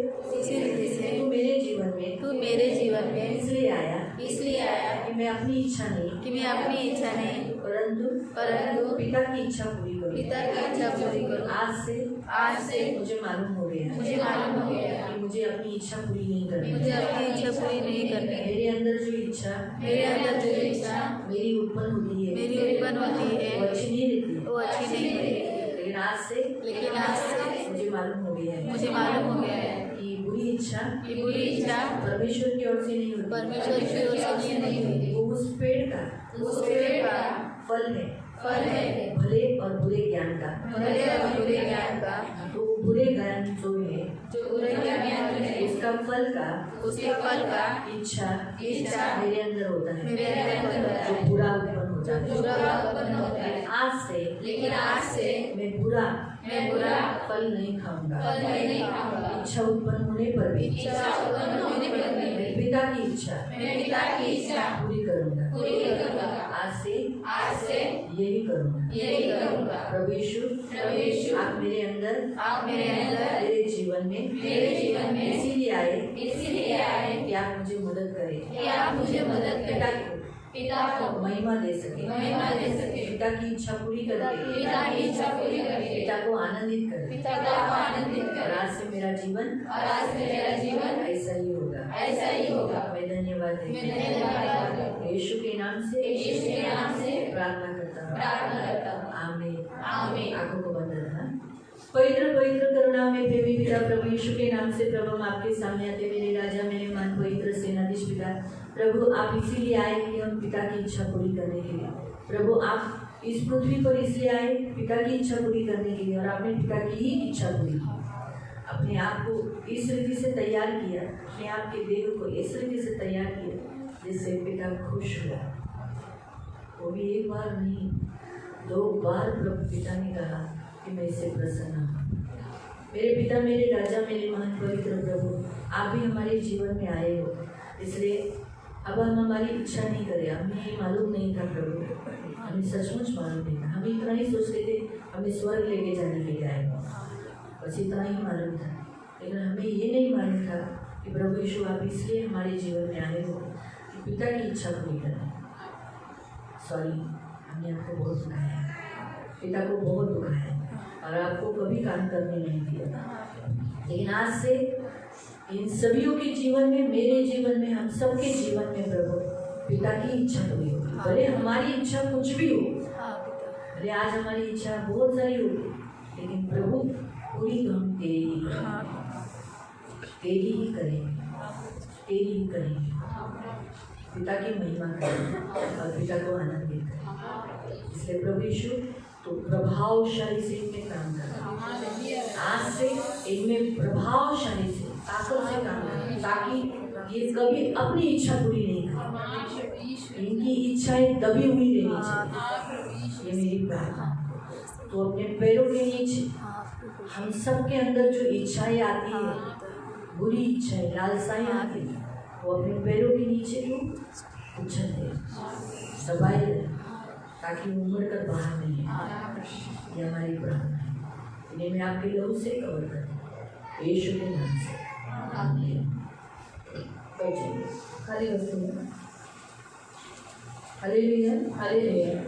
तू मेरे जीवन में इसलिए आया कि मैं अपनी इच्छा नहीं परंतु पिता की इच्छा पूरी करूं. आज से मुझे मालूम हो गया कि मुझे अपनी इच्छा पूरी नहीं करनी. मेरे अंदर जो इच्छा मेरी उत्पन्न होती है वो अच्छी नहीं रहती. लेकिन आज से मुझे मालूम हो गया है कि बुरी इच्छा परमेश्वर की ओर से नहीं होती. वो उस पेड़ का फल है भले और बुरे ज्ञान का. तो बुरे ज्ञान जो है उसका फल का इच्छा मेरे अंदर होता है जो बुरा उत्पन्न हो जाता है. लेकिन आज से मैं बुरा फल नहीं खाऊंगा. इच्छा उत्पन्न होने पर भी मैं पिता की इच्छा पूरी करूंगा. आज से यही करूंगा. प्रभु यीशु आप मेरे अंदर मेरे जीवन में इसीलिए आए कि आप मुझे मदद करें. पिता को महिमा दे सके. पिता की इच्छा पूरी करके पिता को आनंदित करे. और आज से मेरा जीवन ऐसा ही होगा. मैं धन्यवाद देता हूँ. यीशु के नाम से प्रार्थना करता हूँ. आमीन. आंखों को बंद रखना. पवित्र करुणा में प्रेमी पिता प्रभु यीशु के नाम से प्रभु हम आपके सामने आते. मेरे राजा मेरे मान पवित्र सेनाधीश पिता प्रभु आप इसीलिए आए कि हम पिता की इच्छा पूरी करने के लिए. प्रभु आप इस पृथ्वी पर इसलिए आए पिता की इच्छा पूरी करने के लिए. और आपने पिता की ही इच्छा पूरी की. अपने आप को इस रीति से तैयार किया. अपने आप के देह को इस रीति से तैयार किया जिससे पिता खुश हुआ. वो भी एक बार नहीं 2 बार प्रभु पिता ने कहा कि मैं इससे प्रसन्न हूँ. मेरे पिता मेरे राजा मेरे महान पवित्र प्रभु आप भी हमारे जीवन में आए हो. इसलिए अब हम हमारी इच्छा नहीं करें. हमें ये मालूम नहीं था प्रभु. हमें सचमुच मालूम नहीं था. हम इतना ही सोचते थे हमें स्वर्ग लेके जाने के लिए आए. बस इतना ही मालूम था. लेकिन हमें ये नहीं मालूम था कि प्रभु यीशु आप इसलिए हमारे जीवन में आए हो कि पिता की इच्छा पूरी करें. सॉरी हमने आपको बहुत दुखाया. पिता को बहुत दुखाया और आपको कभी काम करने नहीं दिया. लेकिन आज से इन सभीयों के जीवन में मेरे जीवन में हम सबके जीवन में प्रभु पिता की इच्छा पूरी होगी. भले हमारी इच्छा कुछ भी हो. भले आज हमारी इच्छा बहुत सारी होगी लेकिन प्रभु पूरी तो हम तेरी ही करेंगे. पिता की महिमा करेंगे और पिता को आनंदित करेंगे. इसलिए प्रभु यीशु तो प्रभावशाली से इनमें काम करना. आज से इनमें प्रभावशाली से ताकत से काम करना ताकि ये कभी अपनी इच्छा पूरी नहीं करें. इनकी इच्छाएं दबी हुई रहनी चाहिए. ये मेरी प्रार्थना. तो अपने पैरों के नीचे हम सबके अंदर जो इच्छाएं आती है बुरी इच्छाएं लालसाएं आती है वो अपने पैरों के नीचे जो उछल दे दबाए ताकि उमड़ कर बाहर नहीं आए. ये हमारी प्रार्थना है. इन्हें मैं आपके लहू से कवर कर यीशु के नाम से. आमीन. खाली वस्तु हालेलुया.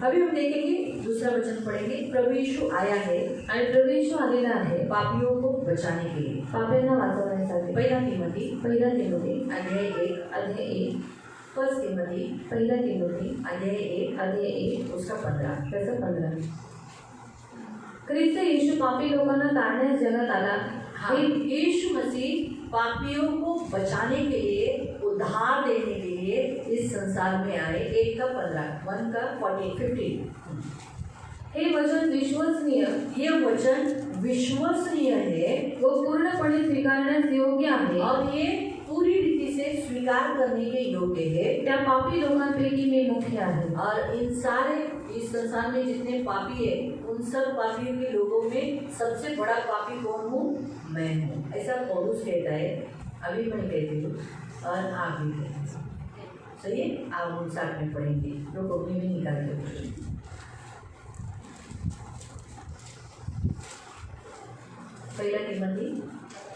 अभी हम देखेंगे दूसरा वचन पढ़ेंगे. प्रभु यीशु आया है आणि प्रभु यीशु आलेला आहे पापियों को बचाने के लिए. पाप्यांना वाचवण्यासाठी. पहिला तिमोथी अध्याय 1 फर्स्ट तिमोथी पहिला तिमोथी अध्याय 1 उसका 15. ख्रिस्त यीशु पापी लोकांना तारण्यास जगात आला. यीशु मसीह पापियों को बचाने के लिए उद्धार देने के लिए इस संसार में आए. 1 का 15 1 का 15. हे वचन विश्वसनीय. ये वचन विश्वसनीय है. वो पूर्णपणे स्वीकारण्यास योग्य आहे और ये पूरी रीति से स्वीकार करने के योग्य है. त्या पापी लोकांपैकी मी मुख्य आहे. और इस इस संसार में जितने पापी है उन सब पापियों के लोगों में सबसे बड़ा पापी कौन हूँ? मैं हूँ। ऐसा पौलुस कहता है। अभी मैं कहती हूँ और आप भी कहते हैं। सही है? आप हम साथ में पढ़ेंगे। लोग अपनी भी निकाल के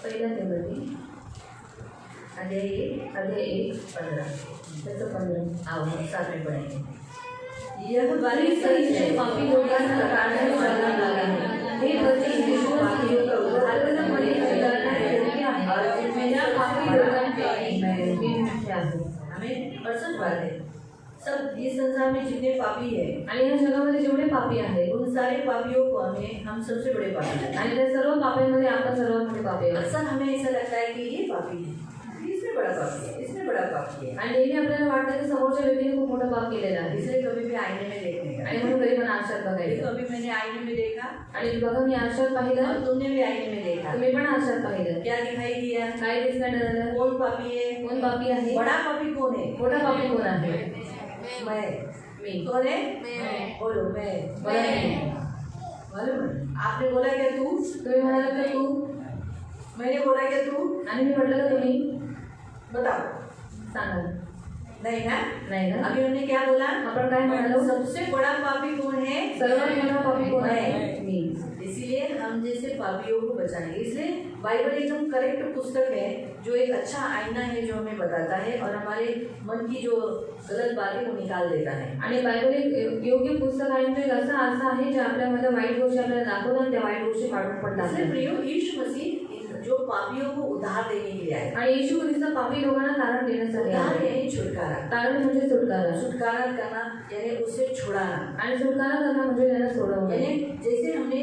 पहिला तिमोथी अध्याय 1:15 त्याचं 15 आप हम साथ में पढ़ेंगे। यह बारी सही से पापी लोकांना काढण्यास मार्ग लागला है। हे पती यीशु पापियों का उद्धार करण्यामध्ये स्वीकारण्यास योग्य आहे और जिम्मेदार पापी लोकांपैकी मैं भी मुख्य आहे। हमें और सच बात है, सब इस संसार में जितने पापी है आणि या जगामध्ये जेवढे पापी आहेत उन सारे पापियों को हम सबसे बड़े पापी हैं। आणि त्या सर्व पाप्यांमध्ये आपण सर्वात मोठे पापी आहोत। अक्सर हमें ऐसा लगता है कि ये पापी है, इसमें बड़ा पापी है, इसमें बड़ा पापी है। आणि नेहमी आपल्याला वाटतं की समोरच्या व्यक्तीने खूप मोठं पाप केलेलं आहे। इसलिए कभी भी आईने में देखने का। आणि म्हणून कधी पण आरशात बघायचं। कभी मैंने आईने में देखा आणि बघा मी आरशात पाहिलं, और तुमने भी आईने में देखा। तुम्ही पण आरशात पाहिलं। क्या दिखाई दिया? काय दिसण्यात आलं? कौन पापी है? कोण पापी आहे? बड़ा पापी कौन है? मोठा पापी कोण आहे? मैं। कौन है? बोलो मैं। मालूम है? आपने बोला क्या तू? तुम्ही म्हणाला का तू? मैंने बोला क्या तू? आणि मी म्हटलं का तुम्ही? बताओ। सांगा। नहीं ना? नाही ना? अभी हमने क्या बोला? आपण काय म्हणालो? सबसे बड़ा पापी कौन है? सर्वात मोठा पापी कोण आहे? मी। इसीलिए हम जैसे पापियों को बचाएंगे। इसलिए बाइबल एकदम करेक्ट पुस्तक है जो एक अच्छा आईना है जो हमें बताता है और हमारे मन की जो गलत बातें वो निकाल देता है। आणि बायबल एक योग्य पुस्तक आहे, तो एक असा आरसा आहे जे आपल्यामध्ये वाईट गोष्टी आपल्याला दाखवतात आणि त्या वाईट गोष्टी काढून पण इसलिए टाकतात। प्रियो यीशु मसीह जो पापियों को उद्धार देने के लिए आए। आणि येशू ख्रिस्त पापी लोकांना तारण देण्यासाठी उद्धार आले। यानी छुटकारा। तारण म्हणजे सुटकारा। छुटकारा करना यानी उसे छुड़ाना। आणि सुटकारा करना म्हणजे त्याला सोडवणे। यानी जैसे हमने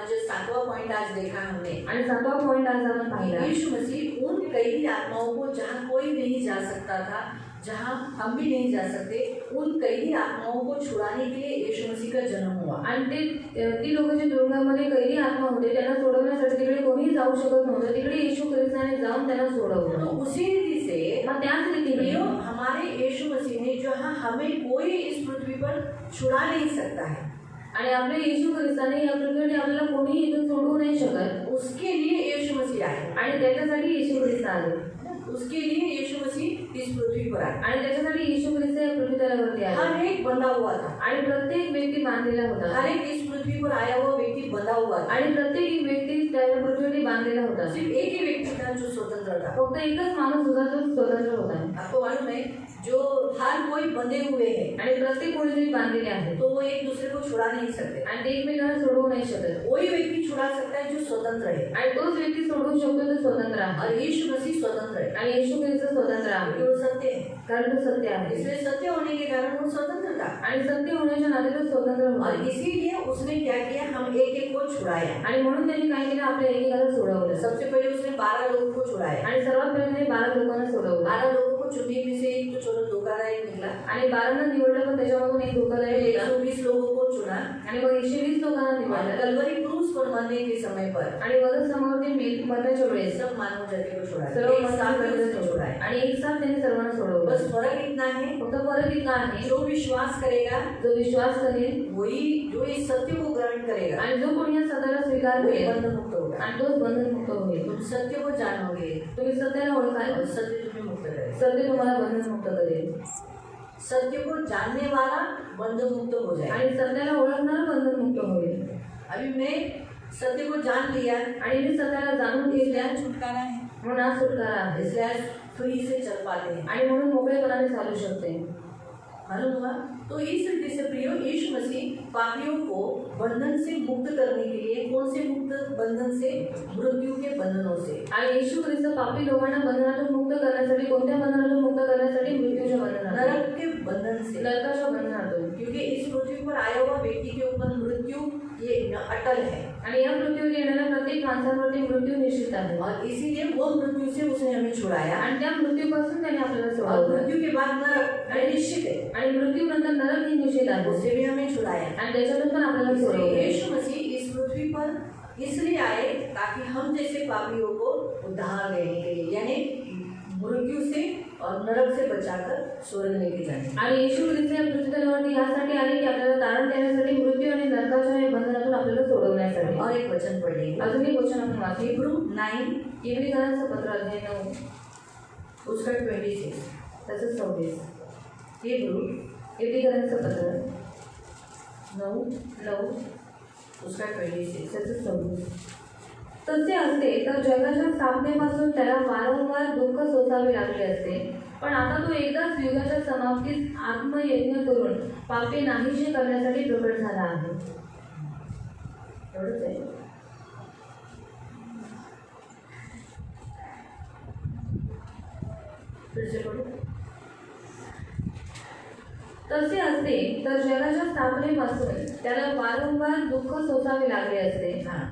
जो 7वां पॉइंट आज देखा हमने, आणि 7वां पॉइंट आज आपण पाहिला। यीशु मसीह उन कैदी आत्माओं को जहाँ कोई नहीं जा सकता था, जहाँ हम भी नहीं जा सकते, उन कैदी आत्माओं को छुड़ाने के लिए यीशु मसीह का जन्म हुआ। आणि ती लोक जे तुरुंगामध्ये कैदी आत्मा होते त्यांना सोडवण्यासाठी तिकडे कोणीही जाऊ शकत नव्हतं, तिकडे येशू ख्रिस्ताने जाऊन त्यांना सोडवलं। तो उसी रीति से मग त्याच रीतीने हमारे यीशु मसीह ने जहाँ हमें कोई इस पृथ्वी पर छुड़ा नहीं सकता है आणि आपल्या येशू ख्रिस्ताने या पृथ्वीवर आपल्याला कोणीही इथून सोडवू नाही शकत, उसके लिए यीशु मसीह आए। आणि त्याच्यासाठी येशू ख्रिस्त आले। उसके लिए यीशु मसीह इस पृथ्वी पर आए आणि त्याच्यासाठी येशू ख्रिस्त या पृथ्वी तलावरती आले। हर एक बंधा हुआ था आणि प्रत्येक व्यक्ती बांधलेला होता। हर एक इस पृथ्वी पर आया हुआ व्यक्ति बंधा हुआ था आणि प्रत्येक व्यक्ती त्या पृथ्वीवरती बांधलेला होता। सिर्फ एक ही व्यक्ति था जो स्वतंत्र था। फक्त एकच माणूस होता जो स्वतंत्र होता। आपको मालूम है जो हर कोई बंधे हुए हैं आणि प्रत्येक कोणीतरी बांधलेले आहे, तो वो एक दूसरे को छुड़ा नहीं सकते। आणि ते एकमेकांना सोडवू नाही शकत। वही व्यक्ति छुड़ा सकता है जो स्वतंत्र है आणि तोच व्यक्ती सोडवू शकतो जो स्वतंत्र आहे। और यीशु मसीह स्वतंत्र है आणि येशू ख्रिस्त स्वतंत्र आहे, क्योंकि वो सत्य है। कारण तो सत्य आहे। इसलिए सत्य होने के कारण वो स्वतंत्र था आणि सत्य होण्याच्या नाते तो स्वतंत्र होता। और इसीलिए उसने क्या किया, हम एक एक को छुड़ाया। आणि म्हणून त्यांनी काय केलं, आपल्या एकेकाला सोडवलं। सबसे पहले उसने 12 लोगों को छुड़ाया आणि सर्वात पहिले त्यांनी 12 लोकांना सोडवलं। 12 लोगों को चुनने में से एक तो चलो धोखादायक निकला आणि 12 निवडलं, पण त्याच्यामधून एक धोकादायक फिर होता। 120 लोगों को चुना आणि मग 120 लोकांना निवडलं। कलवरी क्रूस पर मरने के समय पर आणि वधू समोरती मरण्याच्या वेळेस सब मानव जाति को छुड़ाया, सर्व एक साथ मानव उसने जातीला छुड़ाया। आणि एक साथ त्यांनी सर्वांना सोडवलं। बस फर्क इतना है, फक्त फरक इतना आहे, जो विश्वास करेगा, जो विश्वास करेल वही जो इस सत्य को ग्रहण करेगा, आणि जो कोणी या सत्याला स्वीकार वही करेल बंधन मुक्त होगा। आणि तोच बंधनमुक्त होईल। तुम सत्य को जानोगे तुम्ही सत्याला ओळखाल, और सत्य तुम्हें मुक्त करेगा। सत्य तुम्हाला बंधनमुक्त करेल। सत्य को जानने वाला बंधन मुक्त हो जाएगा। आणि सत्याला ओळखणारा बंधनमुक्त होईल। अभी मैं सत्य को जान लिया आणि मी सत्याला जाणून घेतल्या, छुटकारा है, म्हणून आज सुटकारा आहे इसलिए आज फ्री से चल पाते हैं। आणि म्हणून मोकळेपणाने चालू शकते। मालूम हुआ? तो इस रीति से प्रियो यीशु मसीह पापियों को बंधन से मुक्त करने के लिए, कौन से मुक्त बंधन से, मृत्यु के बंधनों से। आणि येशू ख्रिस्त पापी लोकांना बंधनातून मुक्त करण्यासाठी, कोणत्या बंधनातून मुक्त करण्यासाठी? मृत्यूच्या बंधनातून, नरक के बंधन से, नरकाच्या बंधनातून। क्योंकि इस पृथ्वी पर आया हुआ व्यक्ति के ऊपर मृत्यु ये अटल है आणि या पृथ्वीवर येणाऱ्या प्रत्येक माणसावरती मृत्यू निश्चित आहे। और इसीलिए वो मृत्यू से उसने हमें छुड़ाया आणि त्या मृत्यूपासून त्याने आपल्याला और सोडवलं। मृत्यू के बाद नरक निश्चित है, आणि मृत्यूनंतर नरक ही निश्चित आहे, उससे भी हमें छुड़ाया। आणि त्याच्यातून पण आपल्याला इसलिए सोडवलं। यीशु मसीह इस पृथ्वी पर इसलिए आए ताकि हम जैसे पापियों को उद्धार देने के लिए, यानी मृत्यु से और नरक से बचाकर स्वर्ग लेके जाएंगे। आणि येशू ख्रिस्त या पृथ्वीतलावरती यासाठी आले की आपल्याला तारण देण्यासाठी, मृत्यू आणि नरकाच्या या बंधनातून आपल्याला सोडवण्यासाठी। और एक वचन पढ़ेंगे, अजून एक वचन आपण वाचू। हिब्रू 9 इब्रियरांचं पत्र अध्याय 9 उसका 26। तसंच 26। हिब्रू इब्रियरांचं पत्र 9 उसका 26। तसंच 26। तसे असते तर जगाच्या स्थापनेपासून त्याला वारंवार दुःख सोसावे लागले असते, पण आता तो एकदाच युगाच्या समाप्तीत आत्मयज्ञ करून पापे नाहीशी करण्यासाठी प्रकट झाला आहे। एवढंच आहे। फिर से पढ़ो। तसे असते तर जगाच्या स्थापनेपासून त्याला वारंवार दुःख सोसावे लागले असते, हाँ,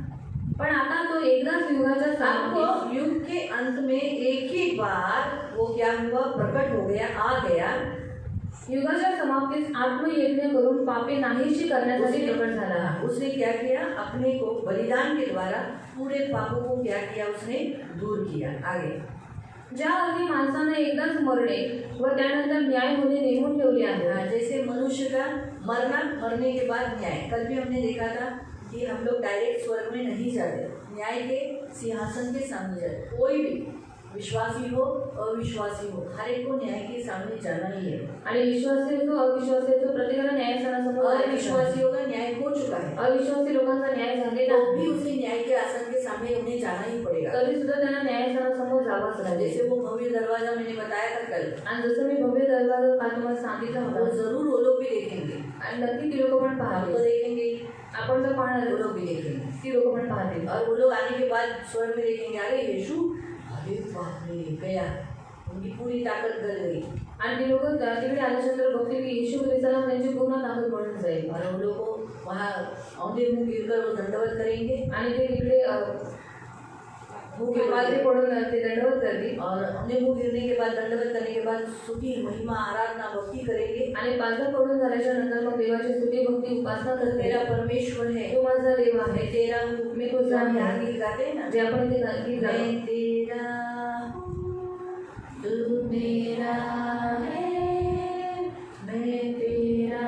पण आता तो एकदाच युगाच्या समाप्तीत आपको युग के अंत में एक ही बार वो क्या हुआ, प्रकट हो गया, आ गया। युगाच्या समाप्तीत आत्मयज्ञ करून पापे नाहीशी करण्यासाठी प्रकट झाला। उसने क्या किया, अपने को बलिदान के द्वारा पूरे पापों को क्या किया, उसने दूर किया। आगे, ज्या अर्थी माणसाने एकदाच मरणे व त्यानंतर न्याय होणे नेमून ठेवले आहे। हाँ, जैसे मनुष्य का मरना, मरने के बाद न्याय। कल भी हमने देखा था कि हम लोग डायरेक्ट स्वर्ग में नहीं जाते, न्याय के सिंहासन के सामने जाते। कोई भी विश्वासी हो अविश्वासी हो, हर एक को न्याय के सामने जाना ही है। आणि विश्वासी असो अविश्वासी असो प्रत्येकाला न्यायस्थानासमोर जायचं आहे। अविश्वासियों का न्याय हो चुका है, अविश्वासी लोकांचा न्याय झालेला तो भी आहे, उसे न्याय के आसन के सामने उन्हें जाना ही पड़ेगा। तरी सुद्धा त्यांना न्यायस्थानासमोर जावंच लागेल। जैसे वो भव्य दरवाजा मैंने बताया था कल, आणि जसं मी भव्य दरवाजा काल तुम्हाला सांगितलं वो होतं, जरूर वो लोग भी देखेंगे। आणि नक्की ती लोक पण हम तो पाहतील, देखेंगे, आपण तर वो पाहणार, लोग भी देखेंगे। ती लोक पण पाहतील। और वो लोग आने के बाद स्वर्ग में देखेंगे, अरे यीशु, अरे बाप रे, गया, उनकी पूरी ताकत गल गई। आणि ती लोक तिकडे आल्यानंतर बघतील की येशू ख्रिस्ताला त्यांची पूर्ण ताकद मिळून जाईल, और उन लोगों को वहाँ औंधे मुंह गिरकर वो दंडवत करेंगे। आणि ते तिकडे मुंह के मागे बाद पडून ते दंडवत करतील, और औंधे मुंह गिरने के बाद, दंडवत करने के बाद स्तुति, महिमा, आराधना, भक्ति करेंगे। आणि पांढरा पडून झाल्याच्या नंतर मग देवाची स्तुती भक्ती उपासना करतील। मेरा परमेश्वर है, तो माझा देव आहे, मैं तेरा हूँ। मी तुझा हम आहे। यहाँ गीत गाते हैं ना, जे आपण ते गीत गातो, मैं तेरा हूँ, तू मेरा है, मैं तेरा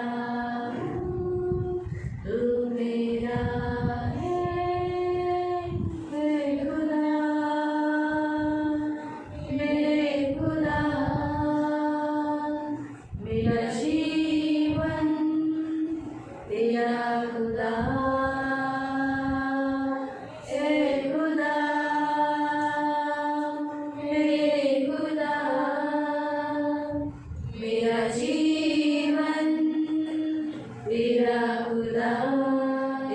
हूँ, तू मेरा है, मैं खुदा, मेरे खुदा, मेरा जीवन तेरा खुदा, ए खुदा, मेरे खुदा, मेरा जीवन तेरा खुदा।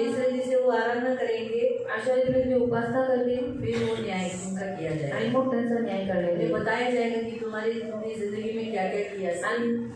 ऐसे जैसे वो आराधना करेंगे, अशा रीतीने ते उपासना करतील फिर वो न्याय उनका किया जाएगा। आणि मग त्यांचा न्याय करण्यात उन्हें येईल। बताया जाएगा कि तुम्हारी जिंदगी में क्या क्या किया।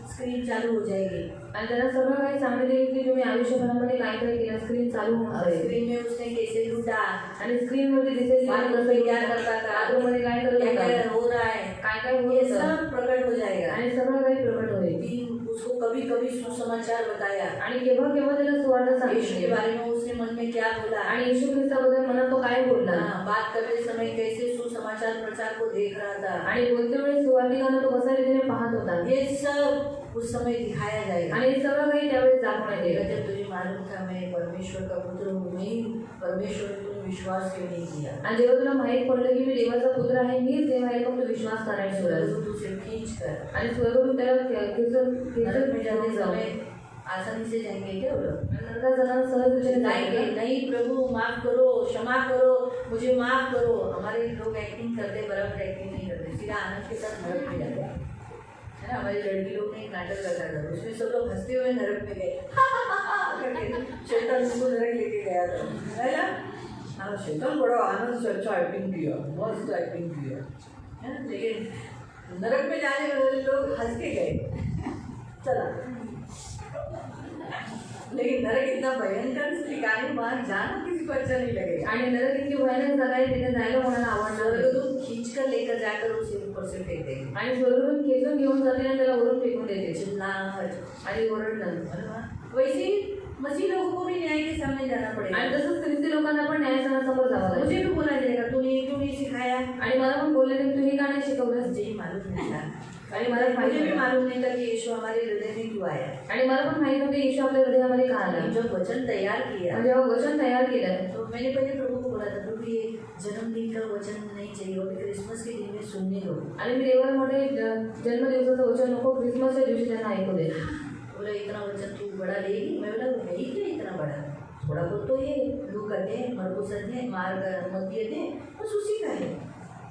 स्क्रीन चालू हो जाएगी, आणि त्यांना सगळं काही सांगण्यात येईल की तुम्ही आयुष्यभरामध्ये काय काय केलं। स्क्रीन चालू होऊन और जाईल स्क्रीन में उसने कैसे लूटा, आणि स्क्रीनवरती दिसेल की बाथरूम कसं में क्या करता था, बाथरूममध्ये काय करत क्या क्या होता, हो रहा है, काय काय होत ये होतं, सब प्रकट हो जाएगा। आणि सगळं काही प्रकट होईल। कि उसको कभी कभी सुसमाचार बताया, आणि केव्हा केव्हा त्याला सुवर्ण यीशु के सांगितले, बारे में उसने मन में क्या बोला, आणि येशू ख्रिस्ताबद्दल मनात तो काय बोलला, हाँ, बात करते समय कैसे सुसमाचार प्रचार को देख रहा था। आणि बोलते वेळी सुवार्तिकांना तो कसा रीतीने पाहत होता, ये सब उस समय दिखाया जाएगा। आणि हे सगळं काही त्यावेळेस दाखवण्यात देखा, येईल। जब तुझे मालूम था मैं परमेश्वर का पुत्र हूँ, मैं ही परमेश्वर, तूने विश्वास क्यों नहीं किया। आणि जेव्हा तुला माहीत पडलं की मी देवाचा पुत्र आहे, मीच देव आहे, मग तू विश्वास करायला सुरुवात, स्वर्ग तुझे खींच कर, आणि स्वर्गदूत त्याला नरक में जाते घेऊन जाऊ, समय आसानी से जाएंगे क्या वो लोग, नरकात जाताना सहज रीतीने जाएंगे जायचं। नहीं, प्रभु माफ करो, क्षमा करो, मुझे माफ करो। हमारे लोग एक्टिंग करते, बराबर एक्टिंग नहीं करते, सीधा आनंद के साथ नरक में जाते हैं, है ना। हमारी लड़की लोग ने एक नाटक रखा था, उसमें सब लोग हंसते हुए नरक में गए करके, शैतान उनको नरक लेके गया था, है ना। हाँ, शैतान बड़ा आनंद से अच्छा एक्टिंग किया, मस्त एक्टिंग किया, है ना। लेकिन नरक में जाने वाले लोग हंस के गए, चला। लेकिन नरक इतना भयंकर ठिकाने, वहाँ जाना किसी को अच्छा नहीं लगेगा। आणि नरक इतकी भयानक जागा आहे, तिथे जायला कोणाला आवडणार नाही। स्वर्गदूत खींच कर लेकर जाकर उसे ऊपर से फेंक देंगे, आणि स्वर्गदूत खेचून घेऊन जाते आणि त्याला वरून फेकून देते, चिल्लाहट आणि ओरडणं। वैसे ही मसीह लोगों को भी न्याय के सामने जाना पड़ेगा। आणि तसंच ख्रिस्ती लोकांना पण न्यायस्थानासमोर जावं लागेल। मुझे भी बोला जाएगा, तूने क्यों नहीं सिखाया, आणि मला पण बोलले की तू हे का नाही शिकवलंस, मुझे ही मालूम नहीं था, आणि मला मुझे भी माहिती मालूम नहीं था कि यीशु हमारे हृदय में क्यों आया। आणि मला पण माहित नव्हते येशू आपल्या हृदयामध्ये का आला। जब वचन तैयार किया आणि जेव्हा वचन तयार केलं तो मैंने पहले प्रभु को बोला था, प्रभु ये जन्मदिन का वचन नहीं चाहिए और क्रिसमस के दिन में सुनने दो। आणि मी देवाला म्हटले जन्मदिवसाचं वचन नको, क्रिसमसच्या दिवशी त्यांना ऐकू दे। बोला इतना वचन तू बड़ा लेगी? मैं बोला नहीं क्या इतना बड़ा, थोड़ा बहुत तो ये लूका दे, मरकुस दे, मार्ग मत्ती दे, बस उसी का है।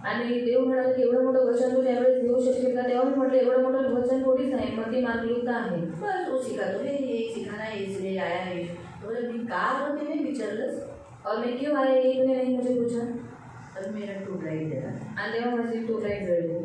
आणि देव म्हणाले की एवढं मोठं वचन तू त्यावेळेस देऊ शकशील का? तेव्हा मी म्हटलं एवढं मोठं वचन थोडीच आहे, मत्ती मार्ग लूका आहे, बस उसी का तो है, ये सिखाना है इसलिए आया है। तो बोला मी का होते नहीं विचारलंस और मैं क्यों आया ये तूने नहीं मुझे पूछा। तब मेरा ट्यूबलाइट दिला, आणि तेव्हा माझी ट्यूबलाइट जळली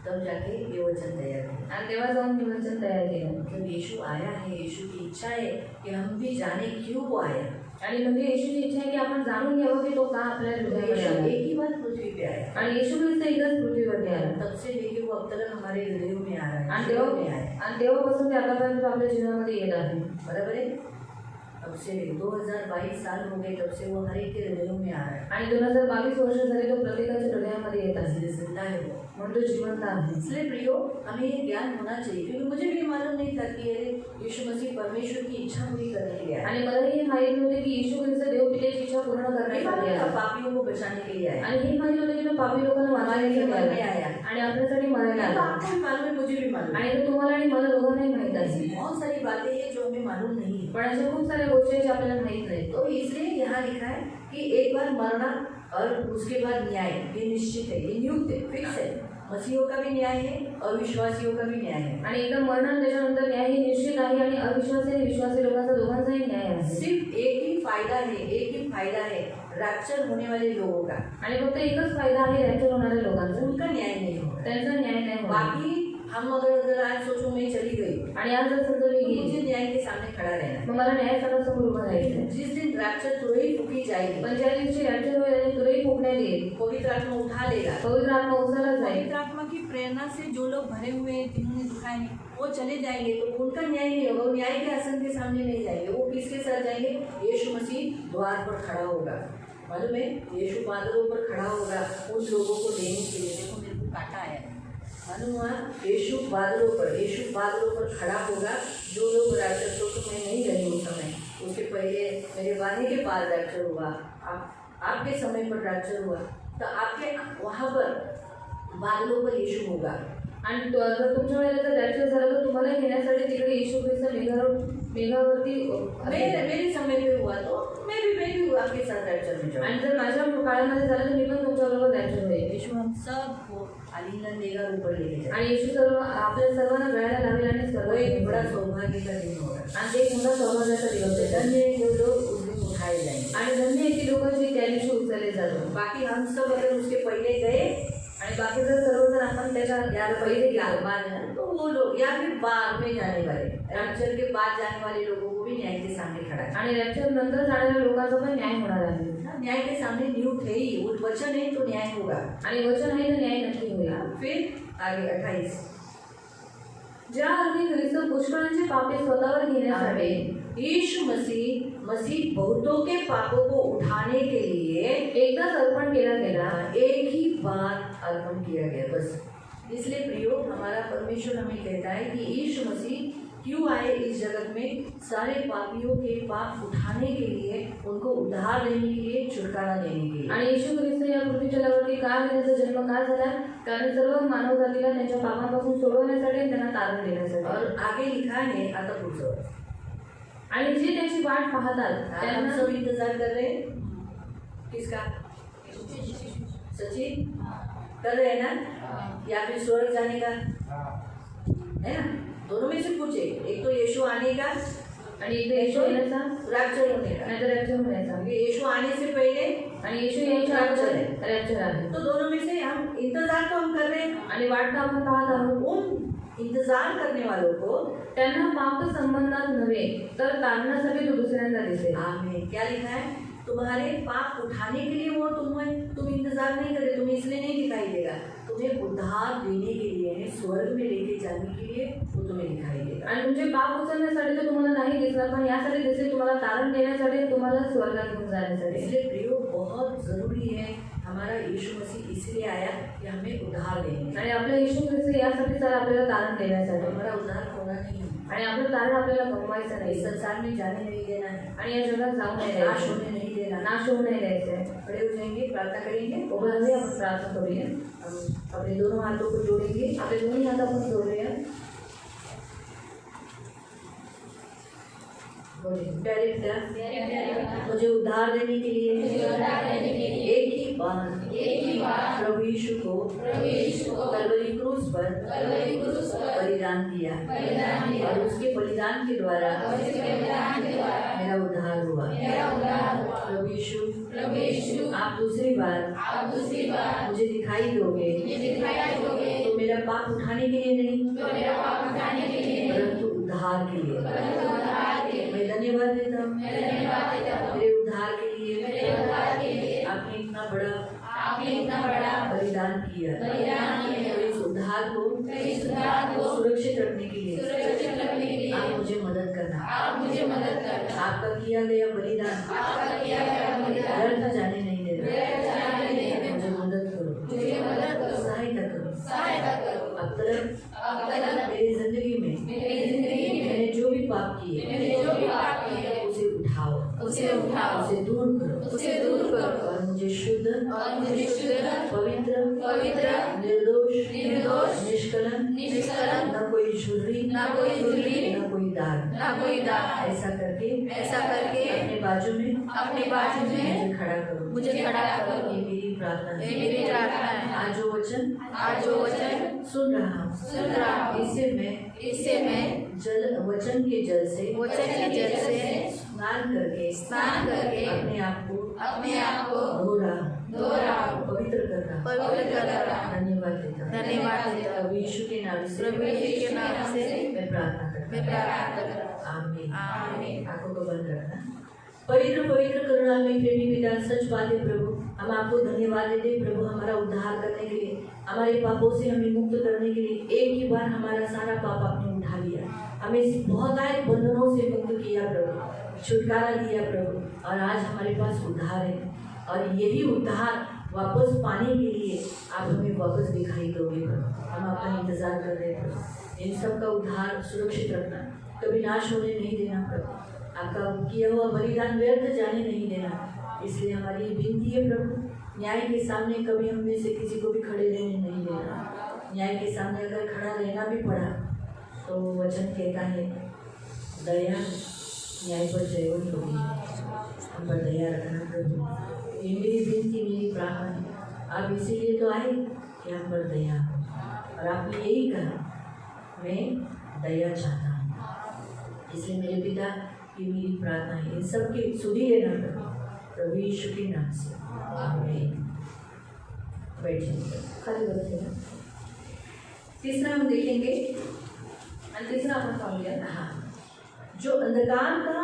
तब जाके ये वचन तैयार किया। आणि तेव्हा जाऊन मी वचन तयार केलं। मतलब यीशु आया है, यीशु की इच्छा है कि हम भी जाने क्यों वो आया। आणि म्हणजे येशूची इच्छा आहे की आपण जाणून घ्यावं की तो का आपल्या हृदयामध्ये यीशु आला। एक ही बार पृथ्वी पे आया आणि येशू ख्रिस्त एकच पृथ्वीवरती आला तब से लेके वो अब तक हमारे हृदयों में आ रहा है, आणि जीवन में आया। तेव्हापासून ते आतापर्यंत आपल्या जीवनामध्ये येत आहे। बराबर है। अब से 2022 साल हो गए तब से वो हर एक के हृदयों में आ रहा है। आणि 2022 वर्ष झाले तो प्रत्येकाच्या हृदयामध्ये येत आहे, इसलिए जिंदा है वो, म्हणून तो जिवंत आहे। इसलिए प्रियो हमें ये ज्ञान होना चाहिए, क्योंकि मुझे भी मालूम नहीं था कि अरे यीशु मसीह परमेश्वर की इच्छा पूरी करने के लिए आया। आणि मलाही हे माहीत नव्हते की येशू ख्रिस्त देव पित्याची इच्छा पूर्ण नहीं करण्यासाठी मालूम था आला। पापियों को बचाने के लिए आया। आणि हे माहीत होतं की तो पापी लोकांना वाचवण्यासाठी आला आणि आपल्यासाठी मरायला तो आला। आपको भी मालूम है, मुझे भी मालूम है। आणि तो तुम्हाला आणि मला दोघांनाही माहीत आहे। ऐसी बहुत सारी बातें हैं जो हमें मालूम नहीं है। पण अशा खूप साऱ्या गोष्टी आहेत ज्या आपल्याला माहीत नाही। तो इसलिए यहाँ लिखा है कि एक बार मरना और उसके बाद न्याय, ये निश्चित है, ये नियुक्त है, फिक्स है। मसीहों का भी न्याय है, अविश्वासियों का भी न्याय है। आणि एकदम मरण त्याच्यानंतर न्याय हे निश्चित आहे आणि अविश्वासी आणि विश्वासी लोकांचा दोघांचाही न्याय आहे। सिर्फ एक ही फायदा है रैप्चर होने वाले लोगों का, आणि फक्त एकच फायदा आहे रॅप्चर होणाऱ्या लोकांचा, उनका न्याय नहीं होगा। त्यांचा न्याय नाही होणार। बाकी हम अगर आज सोचो मैं चली गई आणि आज जर समजा मी तो गेली मुझे न्याय के सामने खड़ा रहना मग मला न्यायस्थानासमोर उभं राहायचं आहे। जिस दिन रैप्चर तुरही फूकी जाएगी, पण ज्या दिवशी रॅप्चर होईल आणि तुरही फुकण्यात येईल, पवित्र आत्मा उठा लेगा। पवित्र आत्मा उचलला जाईल। पवित्र आत्मा की प्रेरणा से जो लोग भरे हुए हैं जिन्होंने दुखाए नहीं, वो चले जाएंगे तो उनका न्याय नहीं होगा, वो न्याय के आसन के सामने नहीं जाएंगे। वो किसके साथ जाएंगे? यीशु मसीह द्वार पर खड़ा होगा। मालूम है, यीशु बादलों पर खड़ा होगा उन लोगों को लेने के लिए। देखो मेरे को काटा आया, मालूम हुआ? यीशु बादलों पर खड़ा होगा। जो लोग रैप्चर, तो मैं नहीं रही उस समय, उसके पहले मेरे वाणी के बाद रैप्चर हुआ, आपके समय पर रैप्चर हुआ, तो आपके वहाँ पर बादलों पर यीशु होगा। आणि जर तुमच्या वेळेला जर रॅप्चर झालं तर तुम्हाला घेण्यासाठी तिकडे येशू ख्रिस्त मेघावरती मेरे समय पे हुआ तो मैं भी आपके साथ रैप्चर में जाऊँ। आणि जर माझ्या काळामध्ये झालं तर मी पण तुमच्याबरोबर रॅप्चर होईल। यीशु हम सबको आलिंगन देगा, ऊपर लेके जाएगा। आणि येशू आपल्या सर्वांना गळ्याला लावेल आणि सर्व वो एक बड़ा सौभाग्य का दिन होगा। आणि ते एक मोठा सौभाग्याचा दिवस आहे। धन्य है जो लोग उस दिन उठाए जाएंगे। आणि धन्य आहे ती लोक जे त्या दिवशी उचलले जातात। बाकी हम सब अगर उसके पहले गए आणि बाकी जर सर्वजण आपण त्याच्या या पहले बाद में, तो वो लोग या फिर बाद में जाने वाले, रैप्चर के बाद जाने वाले लोगों को भी न्याय के सामने खड़ा है। आणि रॅप्चर नंतर जाणाऱ्या लोकांचा पण न्याय होणार आहे। न्याय के सामने नियुक्त है ही, वो वचन है तो न्याय होगा। आणि वचन आहे तर न्याय नक्की होईल। फिर आगे 28, ज्या अर्थी ख्रिस्त पुष्कळांची पापे स्वतःवर घेण्यासाठी यीशु मसीह बहुतों के पापों को उठाने के लिए एकदाच अर्पण केला गेला, एक ही बार अर्पण किया गया, बस। इसलिए प्रियो, हमारा परमेश्वर हमें कहता है कि यीशु मसीह क्यों आए इस जगत में? सारे पापियों के पाप उठाने के लिए, उनको उद्धार देने के लिए, छुटकारा देने के लिए। आणि येशू ख्रिस्त या पृथ्वी तलावरती का त्याचा जन्म का झाला? कारण सर्व मानव जातीला त्यांच्या पापांपासून सोडवण्यासाठी आणि त्यांना तारण देण्यासाठी। और आगे लिखा है, आता पुढचं वर्ष, आणि जे त्याची वाट पाहतात हम त्यांना सब इंतजार कर रहे हैं किसका? सचिन कर रहे हैं ना? या फिर स्वर्ग जाने का है ना? दोनों में से कुछ एक तो यीशु आने का आणि एक येशू येण्याचा, रैप्चर होने का। नाहीतर रॅप्चर होण्याचा। यीशु आने से पहले आणि येशू यायच्या अगोदर रॅप्चर आहे। तो दोनों में से हम इंतजार तो हम कर रहे हैं। आणि वाट तर आपण पाहत आहोत। उन इंतजार करने वालों को त्यांना पाप संबंधात नव्हे तर तारणासाठी तो दुसऱ्यांदा दिसेल। आमीन। क्या लिखा है? तुम्हारे पाप उठाने के लिए वो तुम इंतजार नहीं करे, तुम्हें इसलिए नहीं दिखाई देगा, तुम्हें उद्धार देने के लिए, स्वर्ग में लेके जाने के लिए वो तुम्हें दिखाई देगा। आणि तुमचे पाप उचलण्यासाठी तो तुम्हाला नाही दिसणार, पण यासाठी दिसेल तुम्हाला तारण देण्यासाठी, तुम्हाला स्वर्गात घेऊन जाण्यासाठी। इसलिए प्रियो बहुत जरूरी है, हमारा यीशु मसीह इसलिए आया कि हमें उद्धार देने, आणि आपल्या येशू ख्रिस्त यासाठी तर आपल्याला तारण देण्यासाठी, हमारा उद्धार होना नहीं है, आणि आपलं तारण आपल्याला गमवायचं इस नाही, संसार में जाने नहीं देना है, आणि या जगात जाऊ नाही नाश द्यायचं, होने नहीं देना, नाश होऊ नाही द्यायचं। खड़े हो जाएंगे, प्रार्थना करेंगे, उभं राहूया, आपण प्रार्थना करूया। हम अपने दोनों हाथों को जोड़ेंगे, आपले दोन्ही हात आपण जोडूया। प्यारे पिता, मुझे उद्धार देने के लिए एक ही बार प्रभु यीशु को कलवरी क्रूस पर बलिदान दिया और उसके बलिदान के द्वारा मेरा उद्धार हुआ। प्रभु यीशु, आप दूसरी बार मुझे दिखाई दोगे तो मेरा पाप उठाने के लिए नहीं, परंतु उद्धार के लिए। मैं धन्यवाद देता हूँ मेरे उद्धार के लिए। आपने इतना बड़ा बलिदान किया और इस उद्धार को सुरक्षित रखने के लिए आप मुझे मदद करना। आपका किया गया बलिदान व्यर्थ जाने नहीं देना। मुझे मदद करो, सहायता करो। अब तक मेरी जिंदगी में मैंने जो भी पाप किए उसे उठाओ, उसे दूर करो और मुझे शुद्ध, पवित्र, निर्दोष, निष्कलंक, न कोई झुर्री, न कोई दाग, ऐसा करके अपने बाजू में मुझे खड़ा करो। ये मेरी प्रार्थना है। आज जो वचन सुन रहा हूँ, इससे मैं वचन के जल से स्नान करके अपने आप को धो रहा हूँ, पवित्र कर रहा हूँ। धन्यवाद देता हूँ। प्रभु यीशु के नाम से मैं प्रार्थना करता हूँ। आमीन। आंखों को बंद रखना। पवित्र करुणामय प्रेमी पिता, सच बात है प्रभु, हम आपको धन्यवाद देते हैं प्रभु, हमारा उद्धार करने के लिए, हमारे पापों से हमें मुक्त करने के लिए एक ही बार हमारा सारा पाप आपने उठा लिया, हमें बहुत आए बंधनों से मुक्त किया प्रभु, छुटकारा दिया प्रभु, और आज हमारे पास उद्धार है। और यही उद्धार वापस पाने के लिए आप हमें वापस दिखाई दोगे प्रभु। हम आपका इंतजार कर रहे हैं प्रभु। इन सब का उद्धार सुरक्षित रखना, कभी नाश होने नहीं देना प्रभु। आपका किया हुआ बलिदान व्यर्थ जाने नहीं देना। इसलिए हमारी विनती है प्रभु, न्याय के सामने कभी हम में से किसी को भी खड़े रहने नहीं देना। न्याय के सामने अगर खड़ा रहना भी पड़ा तो वचन कहता है दया न्याय पर जयवंत होगी। हम पर दया रखना प्रभु, ये मेरी विनती, मेरी प्रार्थना है। आप इसीलिए तो आए कि हम पर दया हो, और आपने यही कहा मैं दया चाहता हूँ। इसलिए मेरे पिता, ये मेरी प्रार्थना है, इन सब की सुधी लेना प्रभु यीशु के नाम से, आमीन। बैठिए, खाली बसेगा। तीसरा हम देखेंगे, आणि तीसरा आपण पाहूया। हाँ, जो अंधकार का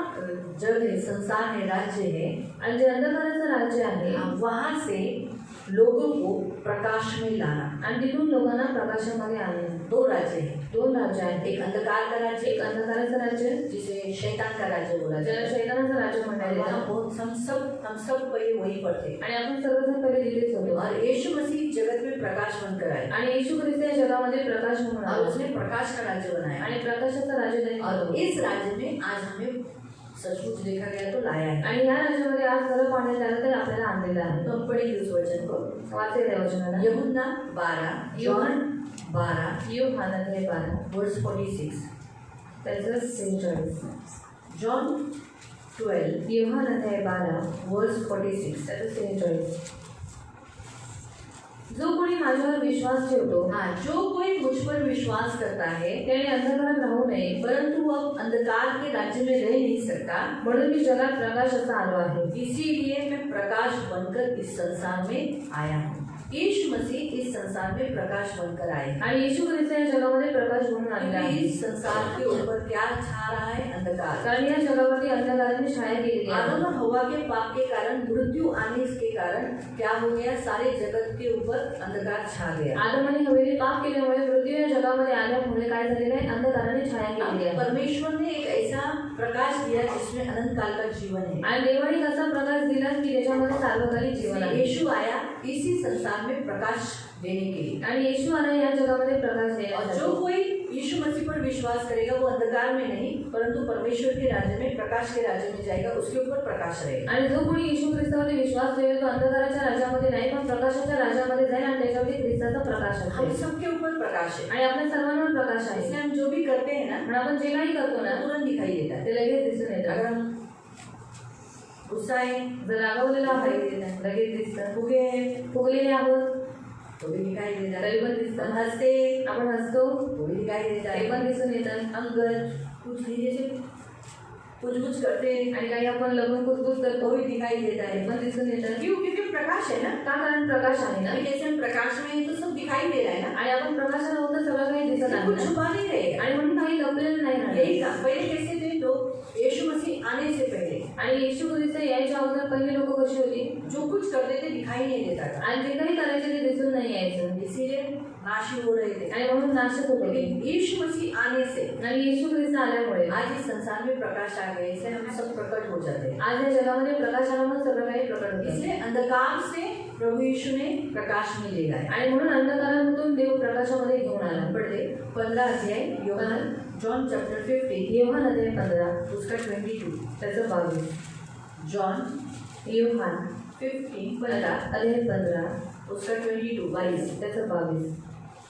जग है, संसार है, राज्य है, आणि जे अंधकाराचं राज्य आहे वहाँ से लोगों को प्रकाश में लाना। आणि तिथून लोकांना प्रकाशामध्ये आणणे। दो राज्य है, दोन राज्य आहेत, एक अंधकार का राज्य, एक अंधकाराचं राज्य जिसे शैतान का राज्य बोला ज्याला जाता है। शैतानाचं राज्य म्हणण्यात वहाँ येतं, बहुत हम सब पहले वहीं पर थे, आणि आपण सर्वजण पहिले तिथेच होतो। और यीशु मसीह जगत में प्रकाश बनकर आए, आणि येशू ख्रिस्त या जगामध्ये प्रकाश म्हणून और आला, उसने प्रकाश का राज्य बनाया, आणि प्रकाशाचा राज्य त्यांनी और बनवला। इस राज्य में आज हमें सचमुच देखा गया तो लाया है। आणि या राज्यामध्ये आज खरं पाहण्यात आलं तर आपल्याला आणलेलं आहे। तो हम पढ़ेंगे उस वचन को। वाचेल या वचनाला। यूहन्ना 12, जॉन 12 यूहन्ना 12 वर्स 46, त्याचं 46, जॉन 12 यूहन्ना 12 वर्स 46। त्याचं 46। जो कोणी माझ्यावर विश्वास ठेवतो, हाँ, जो कोई मुझ पर विश्वास करता है, त्याने अंधकारात राहू नये, परंतु वह अंधकार के राज्य में रह नहीं सकता, म्हणून मी जगात प्रकाशाचा आलो आहे। इसीलिए मैं प्रकाश बनकर इस संसार में आया हूँ। यीशु मसीह इस संसार में प्रकाश बनकर आए हैं। आणि येशू ख्रिस्त या जगामध्ये प्रकाश म्हणून आलेला क्योंकि आहे। इस संसार के ऊपर क्या छा रहा है? अंधकार। कारण या जगावरती अंधकाराने छाया केलेली आहे। आदम और हवा के पाप के कारण, मृत्यु आने के कारण क्या हो गया? सारे जगत के ऊपर अंधकार छा गया। आदम आणि हवेने पाप केल्यामुळे मृत्यू या जगामध्ये आल्यामुळे काय झालेलं आहे? अंधकाराने छाया केलेली आहे। परमेश्वर ने एक ऐसा प्रकाश दिया जिसमें अनंत काल का जीवन है। आणि देवाने असा प्रकाश दिला की त्याच्यामध्ये सार्वकालिक जीवन आहे। यीशु आया इसी संसार में प्रकाश देने के लिए। आणि येशू आला या जगामध्ये प्रकाश और देण्यासाठी। जो कोई यीशु मसीह पर विश्वास करेगा वो अंधकार में नहीं परंतु परमेश्वर के राज्य में, प्रकाश के राज्य में जाएगा, उसके ऊपर प्रकाश रहेगा। आणि जो कोणी येशू ख्रिस्तावरती विश्वास ठेवेल तो अंधकाराच्या राज्यामध्ये नाही पण प्रकाशाच्या राज्यामध्ये जाईल आणि त्याच्यावरती ख्रिस्ताचा प्रकाश हम असेल। सबके ऊपर प्रकाश है। आणि आपल्या सर्वांवर प्रकाश आहे। इसलिए हम जो भी करते हैं ना, पण आपण जे काही करतो ना तुरंत दिखाई देता है। ते लगेच दिसून येतं। अगर हम गुस्सा है, जर रागवलेलं आहोत लगेच दिसतं। फुगलेले आहोत तो भी दिखाई देता तरी है। पण दिसतं। हम हंसते, आपण हसतो वो भी दिखाई देता ते है। पण दिसून येतं। हम कुछ नहीं, जैसे कुछ करते हैं, आणि काही आपण लग्न कुजबुज करतो वो भी दिखाई देता ते है। पण दिसून येतं। क्यों? क्योंकि प्रकाश है ना। का? कारण प्रकाश आहे ना। अभी जैसे हम प्रकाश में हैं तो सब दिखाई दे रहा है ना। आणि आपण प्रकाशात आहोत तर सगळं काही दिसत आहे कुछ ना। छुपा नहीं रहेगा। आणि म्हणून काही लपलेलं नाही राहणार। यही काम पहले कैसे थे लोग? यीशु मसीह आने से पहले आणि येशू ख्रिस्त यायच्या अगोदर पहिली लोक कशी होती? जो कुछ करते थे दिखाई नहीं देता था, आणि जे काही करायचे ते दिसून नाही यायचं इसीलिए नाश हो रहे थे। आणि म्हणून नाशक होते। लेकिन यीशु मसीह आने से आणि येशू ख्रिस्त आल्यामुळे आज इस संसार में प्रकाश आ गया, इससे हम सब प्रकट हो जाते हैं। आज या जगामध्ये प्रकाश आल्यामुळे सगळं काही प्रकट होतं। इसलिए अंधकार से प्रभु यीशु ने प्रकाश में ले गया। आणि म्हणून अंधकारामधून देव प्रकाशामध्ये घेऊन आला। पढ़ते 15 अध्याय योहान, जॉन चैप्टर 15 योहान अध्याय 15 उसका 22, त्याचं 22। जॉन योहान 15 अध्याय 15 उसका 22 त्याचं 22।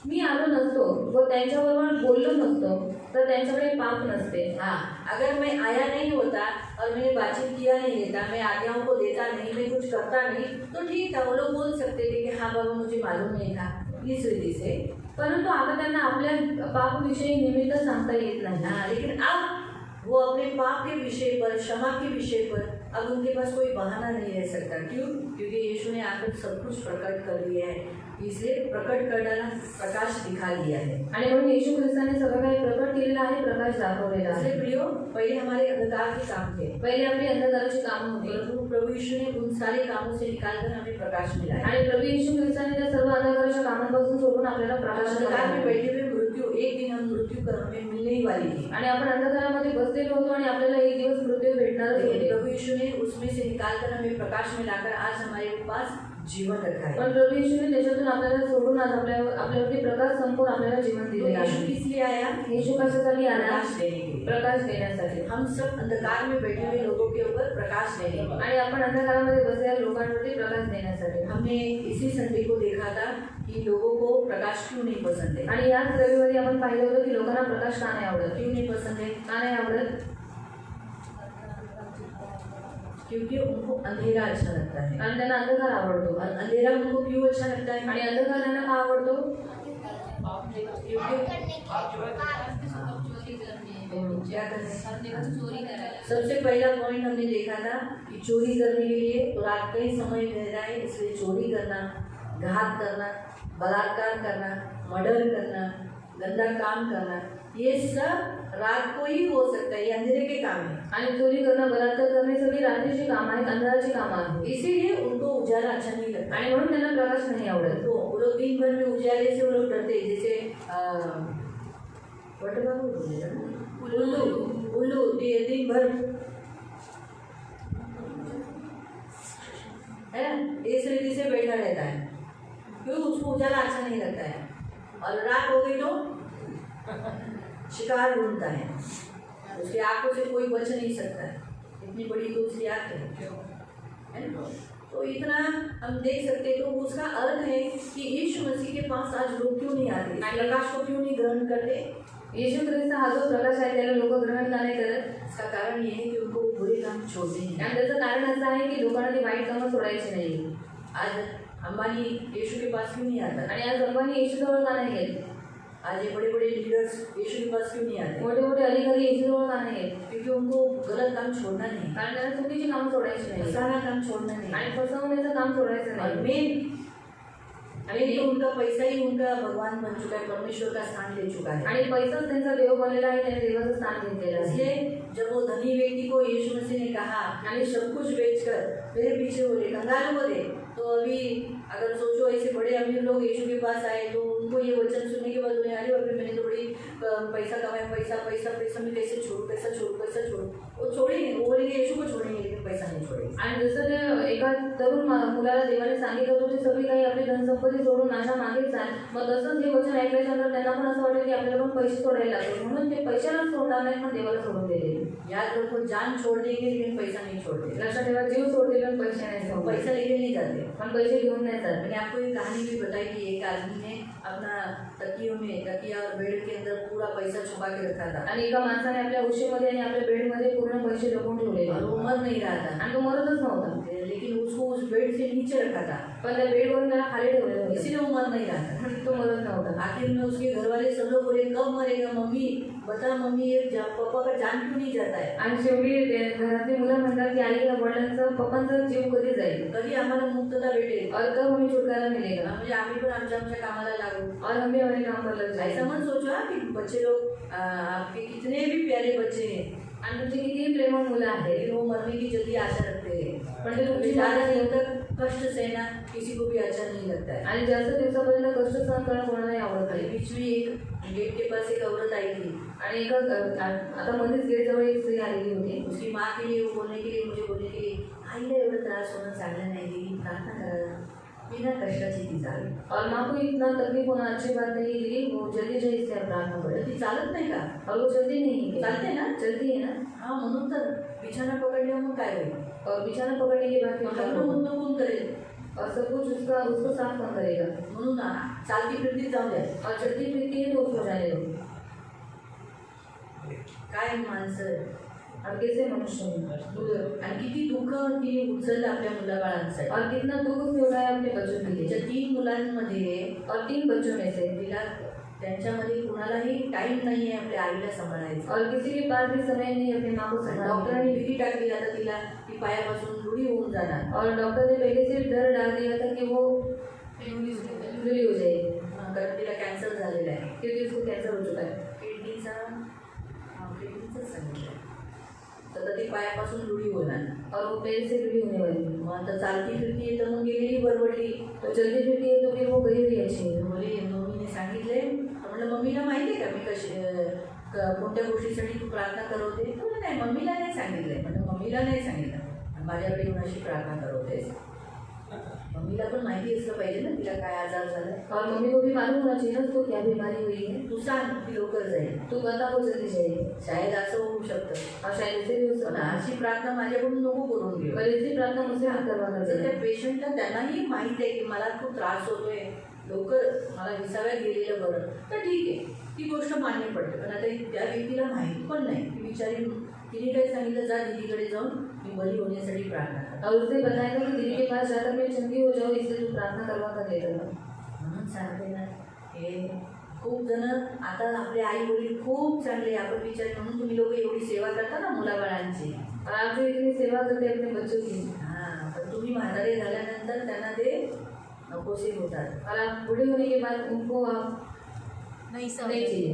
मी आलो नसतो व त्यांच्याबरोबर बोललो नसतो तर त्यांच्याकडे पाप नसते। हाँ, अगर मैं आया नहीं होता और मैंने बातचीत किया नहीं देता, मैं आज्ञाओं को देता नहीं, मैं कुछ करता नहीं, तो ठीक था, वो लोग बोल सकते थे कि हाँ बाबा मुझे मालूम नहीं था, इस रीति से। परंतु आता त्यांना आपल्या पापविषयी निमित्त सांगता येत नाही। हाँ, लेकिन अब वो अपने पाप के विषय पर, क्षमा के विषय पर अब उनके पास कोई बहाना नहीं रह सकता। क्यों? क्योंकि यीशु ने आकर सब कुछ प्रकट कर दिया है, इसलिए प्रकट कर डाला, प्रकाश दिखा दिया है। आणि म्हणून येशू ख्रिस्ताने सगळं काही प्रकट केलेलं आहे, प्रकाश दाखवलेला आहे। इसलिए प्रियो, पहले हमारे अंधकार के काम थे, पहिले आपली अंधकाराची कामं होती परंतु प्रभु यीशु ने उन सारे कामों से निकालकर हमें प्रकाश मिला है। आणि प्रभू येशू ख्रिस्ताने त्या सर्व अंधकाराच्या कामांपासून सोडून आपल्याला प्रकाश अंधकार में दिला। बैठे हुए मृत्यु, एक दिन हम मृत्यू कर हमें मिलने ही वाली थी, आणि आपण अंधकारामध्ये बसलेलो होतो आणि आपल्याला एक दिवस मृत्यू भेटणारच लेकिन होते। प्रभु यीशु ने उसमें से निकालकर हमें प्रकाश में लाकर आज हमारे पास जीवन रखा है। पण प्रभू येशूने त्याच्यातून आपल्याला सोडून आज आपल्यावरती प्रकाश संपूर्ण आपल्याला जीवन तो दिलेलं यीशु आहे। किस लिए आया? येशू कशासाठी आला? प्रकाश देने के लिए। प्रकाश देण्यासाठी। हम सब अंधकार में बैठे हुए लोगों के ऊपर प्रकाश देने के लिए। आणि आपण अंधकारामध्ये बसलेल्या लोकांवरती प्रकाश देण्यासाठी। हमने इसी संडे को देखा था कि लोगों को प्रकाश क्यों नहीं पसंद है। आणि याच रविवारी आपण पाहिलं होतं की लोकांना प्रकाश का नाही आवडत। क्यों नहीं पसंद है? का नाही आवडत? क्योंकि उनको अंधेरा अच्छा लगता है। कारण त्यांना अंधकार आवडतो। और अंधेरा उनको क्यों अच्छा लगता है? आणि अंधकार त्यांना का आवडतो? क्योंकि क्या करने? सबसे पहला पॉइंट हमने देखा था कि चोरी करने के लिए तो रात का ही समय रह रहा है, इसलिए चोरी करना, घात करना, बलात्कार करना, मर्डर करना, गंदा काम करना, ये सब रात को ही हो सकता है, ये अंधेरे के काम है। आणि चोरी करणं, बलात्कार करणे सगळी रात्रीची कामं आहेत, अंधाराची कामं आहेत। इसीलिए उनको उजाला अच्छा नहीं लगता आणि म्हणून त्यांना प्रकाश नाही आवडत। तो वो लोग दिन भर में उजाले से वो लोग डरते हैं। जैसे उल्लू दिन भर है ना, इस रीति से बैठा रहता है, क्यों? उसको उजाला अच्छा नहीं लगता है। और रात हो गई तो शिकार ढूंढता है, उसकी आंखों से कोई बच नहीं सकता है, इतनी बड़ी तो उसकी आंख है ना। तो इतना हम देख सकते तो उसका अर्थ है कि यीशु मसीह के पास आज लोग क्यों नहीं आते, प्रकाश को क्यों नहीं ग्रहण करते? येशू ख्रिस्त हा जो प्रकाश आहे त्याला लोक ग्रहण का नाही करत? इसका कारण ये है कि उनको बुरे काम छोड़ने हैं। आणि त्याचं कारण असं आहे की लोकांना ती वाईट कामं सोडायची नाही। आज अंबानी यीशु के पास क्यों नहीं आता? आणि आज अंबानी येशूजवळ का नाही गेले? आज ये बड़े बड़े लीडर्स यीशु के पास क्यों नहीं आते? मोठे मोठे अधिकारी येशूजवळ का नाही गेले? क्योंकि उनको गलत काम छोड़ना नहीं, कारण त्यांना चुकीची कामं सोडायची नाही सारा काम छोड़ना नहीं। आणि फसवण्याचं काम सोडायचं और नाही। मेन नहीं तो उनका पैसा ही उनका भगवान बन चुका है, परमेश्वर का स्थान ले चुका है। आणि पैसाच त्यांचा देव बनलेला आहे, त्याने देवाचं स्थान घेतलेलं आहे. इसलिए जब वो धनी व्यक्ति को यीशु मसीह ने कहा कि सब कुछ बेचकर मेरे पीछे हो रहे कंगालों को दे, तो अभी अगर सोचो ऐसे बड़े अमीर लोग यीशु के पास आए तो उनको ये वचन सुनने के बाद उन्हें अरे बाप रे मैंने तो बड़ी पैसा कमाया, पैसा पैसा पैसा मैं कैसे छोड़ू, पैसा छोड़ू पैसा छोड़ू, वो छोड़ेंगे, वो बोलेंगे यीशु को छोड़ेंगे लेकिन पैसा नहीं छोड़ेंगे. आणि जसं ते एका तरुण मुलाला देवाने सांगितलं होतं ते सगळी काही आपली धनसंपत्ती सोडून नाशा मागेच आहे. मग तसंच हे वचन ऐकल्याच्यानंतर त्यांना पण असं वाटेल की आपल्याला पण पैसे सोडायला लागतील, म्हणून ते पैशाला सोडणार नाही पण देवाला सोडून दिले. याद रखो जान छोड़ देंगे लेकिन पैसा नहीं छोड़ देंगे. लक्षात ठेवा, जीव सोडतील पण पैसे नाही सोडणार. पैसा लेके नहीं जाते. पण पैसे घेऊन नाही जात. मैंने आपको एक कहानी भी बताई कि एक आदमी ने अपना तकिया और बेड के अंदर पूरा पैसा छुपा के रखा था आणि एका माणसाने आपल्या उशीमध्ये आणि आपल्या बेडमध्ये पूर्ण पैसे लपवून ठेवलेले और वो मर नहीं रहा था. आणि तो मरतच नव्हता, लेकिन उसको उस बेड से नीचे रखा था, पण त्या बेडवरून त्याला खाली ठेवलेलं होतं. इसीलिए वो मर नहीं रहा था. पण तो मरत नव्हता. आखिर में उसके घर वाले सब लोग बोले कब मरेगा मम्मी, बता मम्मी ये पापा का जान क्यों नहीं जाता है. आणि शेवटी घरातली मुलं म्हणतात की आई वडिलांचा पप्पांचा जीव कधी जाईल, कधी आम्हाला मुक्तता भेटेल, और कब हमें छुटकारा मिलेगा, म्हणजे आम्ही पण आमच्या कामाला लागू. और हमें अपने काम पर लग जाए. ऐसा मत सोचो कि बच्चे लोग आपके कितने भी प्यारे बच्चे हैं आणि तुमची किती प्रेमळ मुलं आहेत, लेकिन वो मरने की जल्दी आशा रखते हैं. पण ते तुमची ज़्यादा मानसिक दिन तक कष्ट सहना किसी को भी अच्छा नहीं लगता है. आणि जास्त दिवसापर्यंत कष्ट सहन करणं कोणालाही आवडत नाही. बीच में एक गेट के पास एक औरत आई थी. आणि एका आता मध्येच गेटजवळ एक स्त्री आलेली होती. उसकी माँ के लिए वो बोलने के लिए मुझे बोलने के लिए आईला एवढं त्रास होणं चांगलं नाही दीदी, प्रार्थना करा, बिना कष्टाची ती झाली. और माँ को इतना तकलीफ होना अच्छी बात नहीं दीदी, वो जल्दी जल्दी से प्रार्थना करे. ती चालत नाही का, और वो जल्दी नहीं चालते ना, चलती है ना. हाँ म्हणून तर बिछाना पकडल्यावर मग काय होईल, और बिछाना पकड़ने के बाद क्या सगळं मुद्दा कोण करेल, और सब कुछ उसको साफ कौन करेगा. म्हणून ना चालती फिरती जाऊ द्या. और चलती फिरती है तो उसको जाने दो. काय माणसं और कैसे मनुष्य आणि किती दुःख तिने उचललं आपल्या मुलाबाळांसाठी. और कितना दुख उसने उठाया अपने बच्चों के लिए. तिच्या 3 मुलांमध्ये और 3 बच्चों में से तिला त्यांच्यामध्ये कुणालाही टाइम नाही आहे आपल्या आईला सांभाळायचा. और किसी के पास भी समय नहीं अपनी माँ को संभालने. डॉक्टरांनी भीती टाकली आता तिला ती पायापासून रुढी होऊन जाणार. और डॉक्टर ने पहले से डर डाल दिया था कि वो जुड़ी हो जाएगी, कारण तिला कॅन्सर झालेला आहे, क्योंकि उसको कैंसर हो चुका है. किडनीचा सांगितलं. तर ती पायापासून रुढी होणार. और वो पैर से जुड़ी होने वाली. मग आता चालती फिरती आहे तर मग गेलेली बरबडली. तो चलती फिरती है तो फिर वो गई हुई अच्छी है. बोली मम्मीने सांगितले. म्हटलं मम्मीला माहिती आहे का मी कशी कोणत्या गोष्टीसाठी तू प्रार्थना करवते. तर नाही मम्मीला नाही सांगितलंय. म्हटलं मम्मीला नाही सांगितलं, माझ्याकडे येऊन अशी प्रार्थना करवतेस. मम्मीला पण माहिती असलं पाहिजे ना तिला काय आजार झाला. और मम्मी को भी मालूम होना चाहिए ना उसको क्या बीमारी हुई है. तू सांग ती लवकर जाईल. तू बता वो जल्दी जाएगी. शायद असं होऊ शकतं. और शायद ऐसे भी हो पण सकता है. अशी प्रार्थना माझ्याकडून नको करून घेऊ. पर ऐसी प्रार्थना मुझसे मत करवा जर कर. त्या पेशंटला त्यांनाही माहीत आहे की मला खूप त्रास होतोय, लवकर मला विसाव्यात गेलेलं बरं, तर ठीक आहे, ती गोष्ट मान्य पडते. पण आता त्या व्यक्तीला माहिती पण नाही. ती बिचारी तिने काय सांगितलं, जा दीदीकडे जाऊन मी बरी होण्यासाठी प्रार्थना कर. और उसने बताया था कि दीदी के पास जाकर मैं चंगी हो जाऊँ, इसलिए तू प्रार्थना करवा कर ले लेना. म्हणून सांगते ना, हे खूप जण आता आपले आई वडील खूप चांगले, आपण बिचारी म्हणून तुम्ही लोक एवढी सेवा करता ना मुलाबाळांची. और आप जो इतनी सेवा करते हैं अपने बच्चों की, हां, पण तुम्ही म्हातारे झाल्यानंतर त्यांना ते नकोसे होतात. और आप बूढ़े होने के बाद उनको आप नहीं नहीं चाहिए.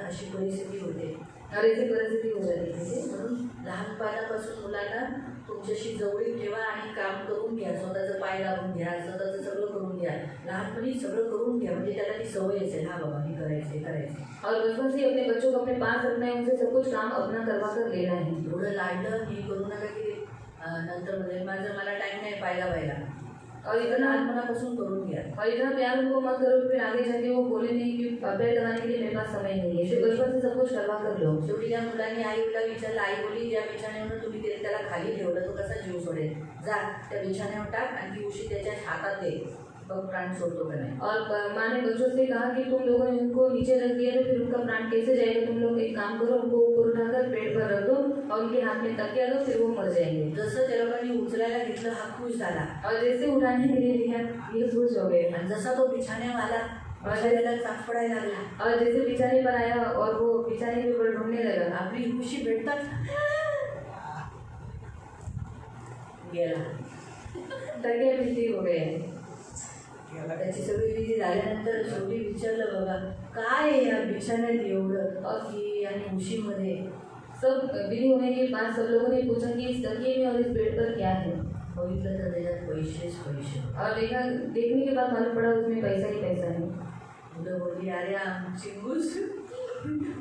अशी परिस्थिती होते. और ऐसी परिस्थिति हो जाती है. म्हणून लहानपणापासून मुलांना तुमच्याशी जवळीक ठेवा आणि काम करून घ्या. स्वतःचं पाय लावून घ्या, स्वतःचं सगळं करून घ्या. लहानपणी सगळं करून घ्या, म्हणजे त्याला ती सवय असेल, हा बाबा हे करायचं करायचं. और बचपन से अपने बच्चों को अपने पास रखना है, उनसे सब कुछ काम अपना करवा कर लेना है. एवढं लाडलं हे करू नका की नंतर म्हणजे मला टाईम नाही पाय लावायला. और इतना लहानपणापासून करून घ्या. और इतना प्यार उनको मत करो फिर आगे जाके वो बोले नहीं कि पैर लगाने के लिए मेरे पास समय नहीं है. इसलिए बचपन से सब कुछ करवा कर लो. शेवटी त्या मुलांनी आईला विचारलं, आई बोली ज्या बिछाण्यावर तुम्ही त्याला खाली ठेवलं तो कसा जीव सोडेल, जा त्या बिछाण्यावर टाक आणि ती उशी त्याच्या हातात दे, बघ प्राण सोडतो का नाही. और माँ ने बच्चों से कहा कि तुम लोगों ने उनको नीचे रख दिया तो फिर उनका प्राण कैसे जाएगा. तुम लोग एक काम करो, उनको ऊपर उठाकर पेट पर रख दो और उनके हाथ में तकिया दो, फिर वो मर जाएंगे. जसं त्या लोकांनी उचलायला घेतलं हा खुश झाला. और जैसे उठाने के लिए लिया ये खुश हो गए. आणि जसा तो बिछाण्यावाला बिछाण्याला चापडायला लागला, और जैसे बिछाने पर आया और वो बिछाने के ऊपर ढूंढने लगा, आपली खुशी भेटतात गेला. तकिया बिजली हो गए. त्याची सगळी विधी झाल्यानंतर शेवटी विचारलं बघा काय आहे या बिछाण्यात एवढं की आणि उशीमध्ये. सब विधि होने के बाद सब लोगों ने पूछा कि इस तकिए में और इस बेड पर क्या है। बघितलं तर त्याच्यात पैसेच पैसे. और देखने के बाद मालूम पड़ा उसमें पैसा ही पैसा है। मुलं बोलली अरे आमची घुस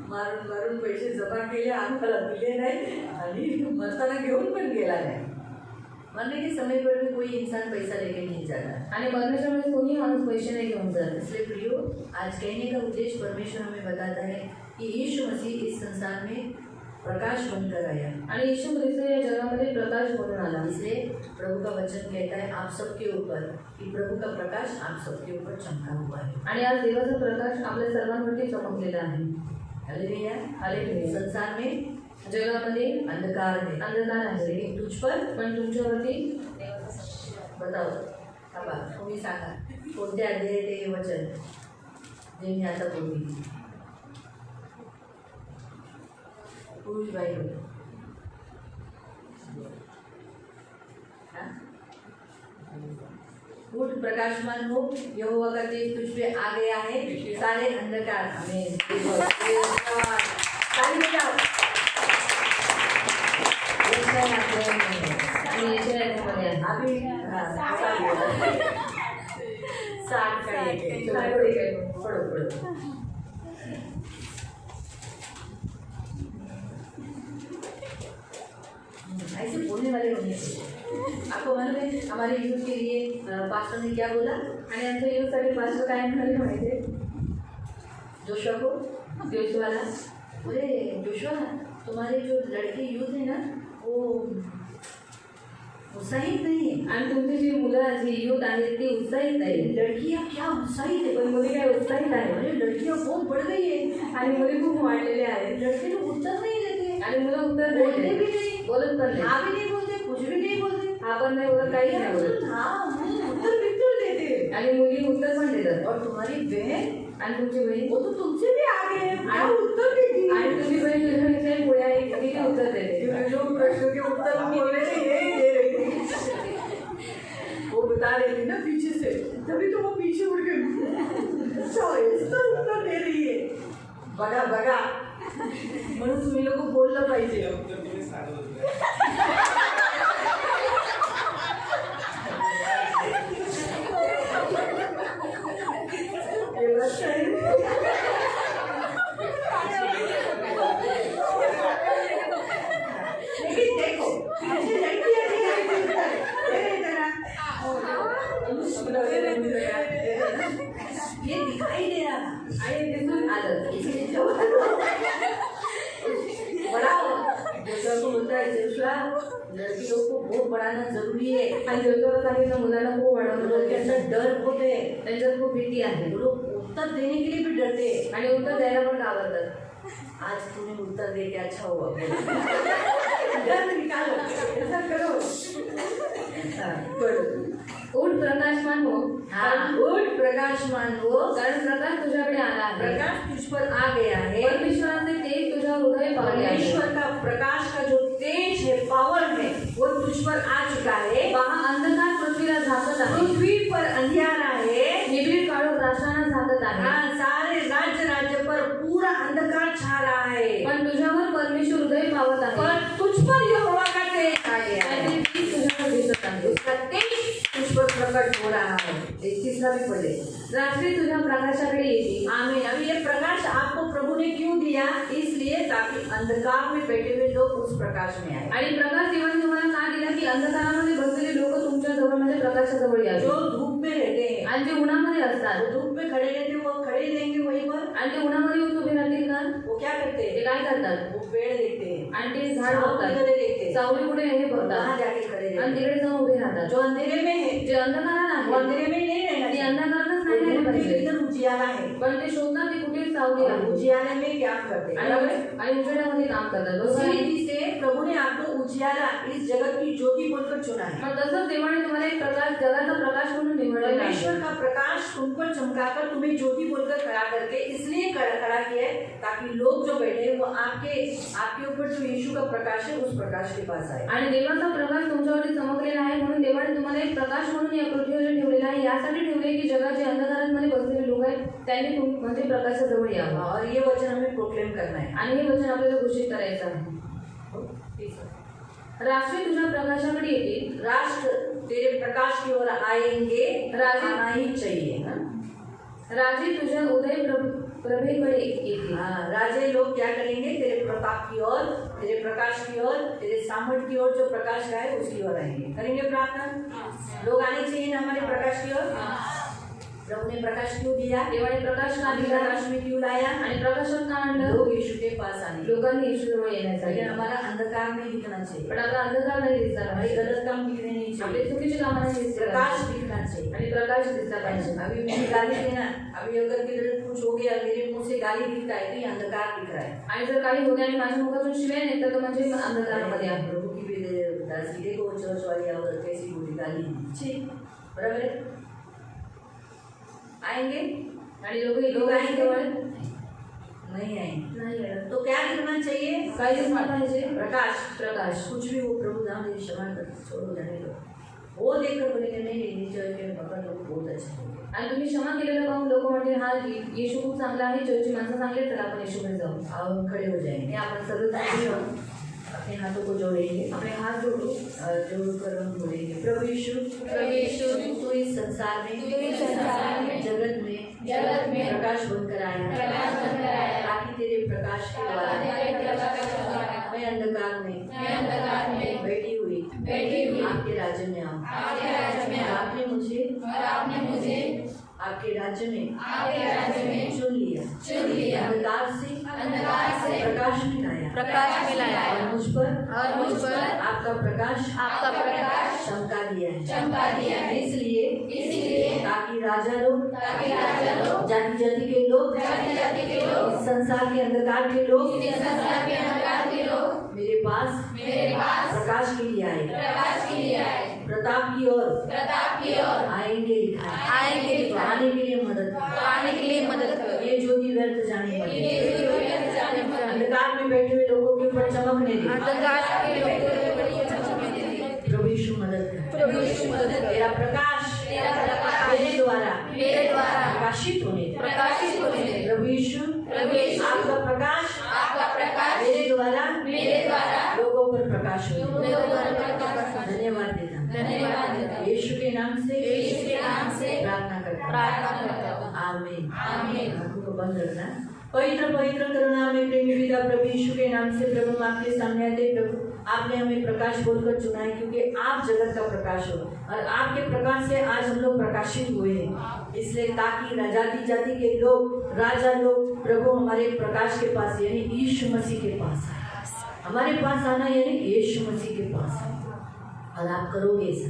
मारून मारून पैसे जमा केले आम्हाला दिले नाही आणि मरताना घेऊन पण गेला नाही. मरने के समय पर भी कोई इंसान पैसा लेके नहीं जाता. आणि मरण्याच्या वेळेस कोणी माणूस पैसे नाही घेऊन जात. इसलिए प्रियो आज कहने का उद्देश्य परमेश्वर हमें बताता है कि यीशु मसीह इस संसार में प्रकाश बनकर आया. आणि यीशु ख्रिस्त या जगामध्ये प्रकाश बनून आला. इसलिए प्रभु का वचन कहता है आप सबके ऊपर कि प्रभु का प्रकाश आप सबके ऊपर चमका हुआ है. आणि आज देवाचा प्रकाश आपल्या सर्वांवरती चमकलेला आहे. हालेलुया. हालेलुया. संसार में जगामध्ये अंधकार है, अंधकार आहे, लेकिन तुझ पर पण तुमच्यावरती बताओ थांबा तुम्ही सांगा कोणत्या अध्याय ते हे वचन जे मी आता बोलली. पुरुष बाई उठ प्रकाशमान हो, यहोवा का तेज तुझ पे आ गया है, सारे अंधकार हमें ताली बजाओ. आणि याच्यामध्ये आहे. अभी 60 का एक है. चलो, पढ़ो. ऐसे बोलने वाले होने चाहिए. आपको मालूम है हमारे यूथ के लिए पास्टर ने क्या बोला. आणि आमच्या युथसाठी पास्टर काय म्हणाले माहिती आहे. जोशुआ को जोशुआला बोले जोशुआ तुम्हारे जो लड़के यूथ है ना वो उत्साहित नहीं है. आणि तुमची जी मुलं जी युथ आहेत ती उत्साहित नाही. लड़कियाँ क्या उत्साहित है. पण मुली काय उत्साहित आहे. अरे लड़कियाँ बहुत बढ़ गई है आणि मुली खूप वाढलेल्या आहेत. लड़के तो उत्तर नहीं देते आणि मुलं उत्तर बोलते भी नहीं. बोलत पण नाही. हाँ भी नहीं बोलते कुछ भी नहीं बोलते. आपण नाही बोलत काहीच नाही बोलत. हाँ उत्तर बिल्कुल देते. आणि मुली उत्तर पण देतात. और तुम्हारी बहन आणि तुमची बहीण वो तो तुमसे भी आगे है क्या उत्तर देती है. आणि तुझी बहीण तुझ्यापेक्षा पुढे आहे ती उत्तर देते. जो प्रश्न के उत्तर बोलने से यही दे रही थी. वो बता रही थी ना पीछे से तभी तो वो पीछे उड़ के उत्तर दे रही है. बघा बघा म्हणून तुम्ही लोक बोललं पाहिजे. लेकिन देखो ऐसे लड़कियां ये दिखाई दे रहा आणि दिसून आलं. बड़ा जोशुआ को बोलता है जोशुआ लड़की लोग को बहुत बढ़ाना जरूरी है. आणि जोशुआला सांगितलं मुलांना खूप वाढवलं. उनके अंदर डर बहुत है. त्यांच्यात खूप भीती आहे. वो लोग उत्तर देने के लिए भी डरते हैं. आणि उत्तर द्यायला पण घाबरतात. आज तूने उत्तर दे के अच्छा हुआ. डर निकालो ऐसा करो. उठ प्रकाशमान हो. हाँ उठ प्रकाशमान हो कारण प्रकाश तुझ्याकडे आला आहे. प्रकाश तुझ पर आ गया है. परमेश्वराचे तेज तुझ्या हृदय पावले आहे. परमेश्वर का प्रकाश का जो तेज है पावर है वो तुझ पर आ चुका है. पहा अंधकार पृथ्वीला झाकत आहे. पृथ्वी पर अंधियारा है. निबिड काळोख राष्ट्रांना झाकत आहे. हाँ सारे राज्य पर पूरा अंधकार छा रहा है. पण तुझ्यावर परमेश्वर हृदय पावत आहे. पर तुझ पर यहोवा का तेज आ गया है. आणि ती तुझ्यावर दिसत आहे. उसका तेज तुझ पर प्रकट हो रहा है. 31 भी पढ़े. रात्री तुझ्या प्रकाशाकडे येते. आमीन. अभी ये प्रकाश आपको प्रभु ने क्यों दिया. इसलिए ताकि अंधकार में बैठे हुए लोग उस प्रकाश में आए. आणि प्रकाश देवाने तुम्हाला का दिला की अंधकारामध्ये बसलेले लोक तुमच्या जवळ म्हणजे प्रकाशाजवळ यावे. जो धूप में रहते हैं आणि जे उन्हामध्ये असतात वो धूप में खड़े रहते हैं वो खड़े रहेंगे वहीं पर. आणि ते उन्हामध्ये येऊन उभे राहतील का. वो क्या करते ते हैं काय करतात. वो पेड़ देखते हैं. आणि ते झाड छाँव बघतात. किधर देखते हैं सावली कुठे आहे हे वहाँ बघतात. जाके खड़े रहते आणि हैं. तिकडे जाऊन उभे राहतात. जो अंधेरे में है जे अंधकारात वो आहे अंधेरे में नहीं रहना ते चाहिए. अंधकारातच नाही राहिले वो पाहिजे. इधर उजियाला है. पण ते शोधतात ते कुठे सावली और आहे. उजियाले में क्या करते हैं. आणि उजेडामध्ये काम करतात. बरोबर उसी आहे? रीति से प्रभु ने आपको उजियाला इस जगत की ज्योति बोलकर चुना है. मग तसंच देवाने तुम्हाला एक प्रकाश जगाचा प्रकाश म्हणून निवडलेला आहे. परमेश्वर का प्रकाश तुम पर चमकाकर तुम्हें ज्योति बोलकर खड़ा करके इसलिए खड़ा किया है ताकि लोग जो बैठे हैं वो आपके ऊपर जो यीशु का प्रकाश है उस प्रकाश के पास आए. आणि देवाचा प्रकाश तुमच्यावरती चमकलेला आहे म्हणून देवाने तुम्हाला एक प्रकाश म्हणून या पृथ्वीवर ठेवलेला आहे. या यासाठी ठेवले की जगात जे अंधकारांमध्ये बसलेले लोक आहेत त्यांनी म्हणजे प्रकाशाच्या जवळ यावं और ये वचन हमें प्रोक्लेम करना है। आणि हे वचन आपल्याला घोषित करायचं आहे। राष्ट्र तुझ्या प्रकाशाकडे येतील, राष्ट्र तेरे प्रकाश की ओर आएंगे, राजे आना ही चाहिए। राजे तुझ्या उदय प्रभेकडे येतील। हाँ, राजे लोग क्या करेंगे? तेरे प्रताप की ओर, तेरे प्रकाश की ओर, तेरे सामर्थ्य की ओर, जो प्रकाश का है उसकी ओर आएंगे। करेंगे प्रार्थना? लोग आने चाहिए ना हमारे प्रकाश की ओर। प्रभु ने प्रकाश क्यों दिया? देवाने प्रकाश का दिला, प्रकाश में क्यों लाया? आणि प्रकाशात का आणलं? लोग यीशु के पास आने, लोकांनी येशूजवळ येण्यासाठी। लेकिन हमारा अंधकार नहीं दिखना चाहिए, पण आता अंधकार नाही दिसला हमारे पाहिजे, गलत काम दिखने नहीं आपले चाहिए, चुकीचे कामं नाही दिसले प्रकाश पाहिजे दिखना चाहिए। आणि प्रकाश दिसला पाहिजे। अभी मुझे गाली देना, अभी अगर किधर कुछ हो गया, मेरे मुंह से गाली दिखता है तो ये अंधकार दिख रहा है। आणि जर काही होते आणि माझ्या मुखातून शिव्या निघतात तर म्हणजे अंधकारामध्ये आहे। प्रभु की दासी देखो चर्च वाली औरत कैसी बोली, गाली दी, बराबर है। आएंगे आणि लोक लोग आएंगे जवळ नहीं आएंगे, नाही येणार। तो क्या दिखना चाहिए? काय दिसला पाहिजे? प्रकाश। प्रकाश। कुछ भी हो प्रभु नाम मेरी क्षमा कर, छोड़ो जाने दो, वो देखकर बोलेंगे नहीं नहीं चर्च के भगत लोग बहुत अच्छे हैं। आणि तुम्ही क्षमा केलेलं पाहून लोक म्हणते हा येशू खूप चांगला आहे, चर्चची माणसं चांगली आहेत, तर आपण येशूकडे जाऊ। आओ हम खड़े हो जाएंगे, आणि आपण सगळं चांगली राहू, अपने हाथों को जोड़ेंगे, आपले हात जोडू, जोड़कर हम बोलेंगे प्रभु यीशु तू इस संसार में जगत में प्रकाश बनकर आया, ताकि तेरे प्रकाश के द्वारा मैं अंधकार में बैठी हुई आपके राज्य में आऊं। आपने मुझे आपके राज्य में चुन लिया, अंधकार से प्रकाश में लाया, और मुझ पर आपका प्रकाश चमका दिया है। इसलिए ताकि राजा लोग, जाति जाति के लोग, इस संसार के अंधकार के लोग मेरे पास प्रकाश के लिए आए, प्रताप की ओर आएंगे लिखा है, आने के लिए मदद करो, ये ज्योति व्यर्थ जाने वाली है। अंधकार में बैठे हुए लोगों के ऊपर चमकने दे, प्रभु यीशु मदद कर, तेरा प्रकाश मेरे द्वारा प्रकाशित होने दे। प्रभु यीशु आपका प्रकाश मेरे द्वारा लोगों पर प्रकाश हो। धन्यवाद देता हूँ, यीशु के नाम से प्रार्थना करता हूँ, आमीन। आंखों को बंद रखना। पवित्र पवित्र करुणा में प्रेमी पिता प्रभु यीशु के नाम से प्रभु हम आपके सामने आते। प्रभु आपने हमें प्रकाश बोलकर चुना है, क्योंकि आप जगत का प्रकाश हो और आपके प्रकाश से आज हम लोग प्रकाशित हुए हैं। इसलिए ताकि जाति जाति के लोग, राजा लोग प्रभु हमारे प्रकाश के पास यानी यीशु मसीह के पास आए। हमारे पास आना यानी यीशु मसीह के पास आए, और आप करोगे ऐसा।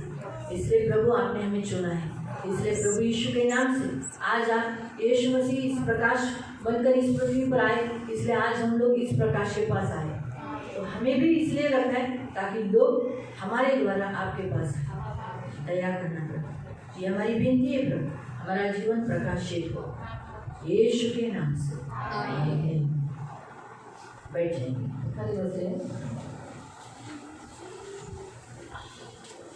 इसलिए प्रभु आपने हमें चुना है। इसलिए प्रभु यीशु के नाम से आज आप यीशु मसीह इस प्रकाश बनकर इस पृथ्वी पर आए, इसलिए आज हम लोग इस प्रकाश के पास आए। तो हमें भी इसलिए रखना है ताकि लोग हमारे द्वारा आपके पास आए। दया करना प्रभु, ये हमारी विनती है प्रभु, हमारा जीवन प्रकाशित हो यीशु के नाम से, आमीन। बैठ जाएंगे। खाली बसले।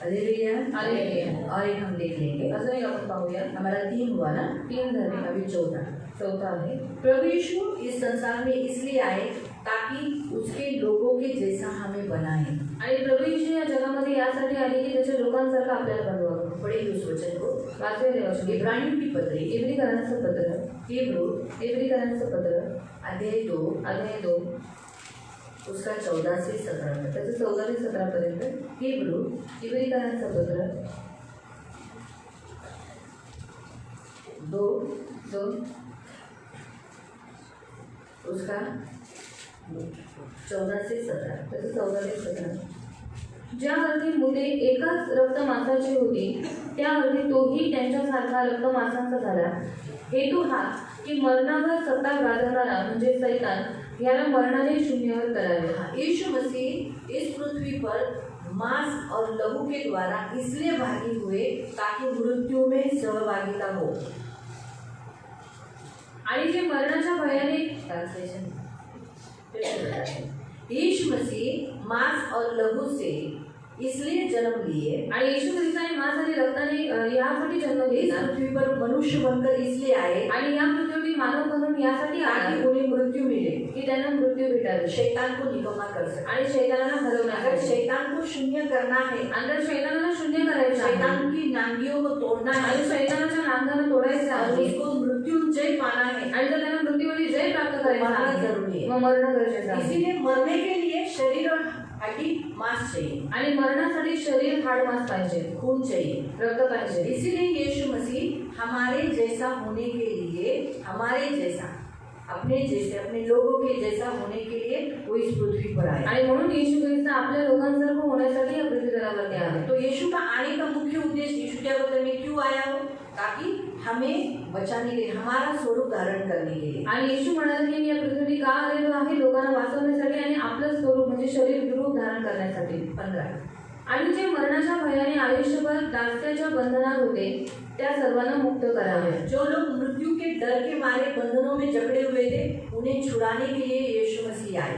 हालेलुया। हालेलुया। और एक हम देख लेंगे, अजून एक आपण पाहूया। हमारा 3 हुआ ना, 3 झाले, अभी 14। चौथा आहे प्रभु यीशु इस संसार में इसलिए आए ताकि उसके लोगों के जैसा हमें बनाए। आणि प्रभू येशू या जगामध्ये यासाठी आले की त्याच्या लोकांसारखं आपल्याला बनवावं। पढ़ेंगे उस वचन को, वाचूया ते वचन। इब्रानियों की पत्री, इब्रीकरांचं पत्र, इब्रीकरांचं पत्र अध्याय 2 अध्याय 2 उसका 14 से 17 त्याचं 14 ते 17 पर्यंत। इब्रीकरांचं पत्र 2 उसका 14 से 17 त्याचं 14 ते 17। ज्या अर्थी मुले एकाच रक्तमांसाची होती, त्या अर्थी तोही त्यांच्यासारखा रक्तमांसांचा झाला। हेतू हा की मरणावर सत्ता गाजवणारा म्हणजे सैतान याला मरणाने शून्यवर करावे। यीशु मसीह इस पृथ्वी पर मांस और लहू के द्वारा इसलिए भागी हुए ताकि मृत्यु में सहभागिता हो। आणि जे मरणाच्या भयाने यीशु मसीह मांस और लहू से इसलिए जन्म लिए, आणि येशू ख्रिस्ताने मांस आणि रक्ताने यासाठी जन्म इस घेतला पृथ्वी पर मनुष्य बनकर इसलिए आए आणि या पृथ्वीवरती मानव बनून यासाठी आला ताकि उन्हें मृत्यु मिले, की त्यांना मृत्यू भेटावे शैतान को निकम्मा कर सके। आणि शैतानाला अगर हरवण्यासाठी शैतान को शून्य करना है, अंदर शैतानाला शून्य करायचं आहे शैतान की नांगियों को तोड़ना आणि है शैतानाच्या नांगाला तोडायचं और आहे उसको मृत्युंजय पाना है, आणि जर त्यांना मृत्यूवरती जय प्राप्त करायचं मरना आहे जरूरी है। मग मरण गरजेचं आहे इसीलिए मरने के लिए शरीर और हड्डी मांस चाहिए, आणि मरणासाठी शरीर हाड मांस पाहिजे खून चाहिए। रक्त पाहिजे इसीलिए यीशु मसीह हमारे जैसा होने के लिए, हमारे जैसा, अपने जैसे, अपने लोगों के जैसा होने के लिए वो इस पृथ्वी पर आए। आणि म्हणून येशू ख्रिस्त आपल्या लोकांसारखं होण्यासाठी या पृथ्वीतलावरती आले तो यीशु का आने का मुख्य उद्देश्य यीशु के अवतार में क्यों आया हो? ताकि हमें बचाने के लिए, हमारा स्वरूप धारण करने के लिए। आणि येशू म्हणाले की मी या पृथ्वीवरती का आलेलो आहे लोकांना वाचवण्यासाठी आणि आपलं स्वरूप म्हणजे शरीर रूप धारण करण्यासाठी 15 आणि जे मरणाच्या भयाने आयुष्यभर दास्याच्या बंधनात होते त्या सर्वांना मुक्त करावे जो लोग मृत्यु के डर के मारे बंधनों में जकड़े हुए थे, उन्हें छुड़ाने के लिए यीशु मसीह आए।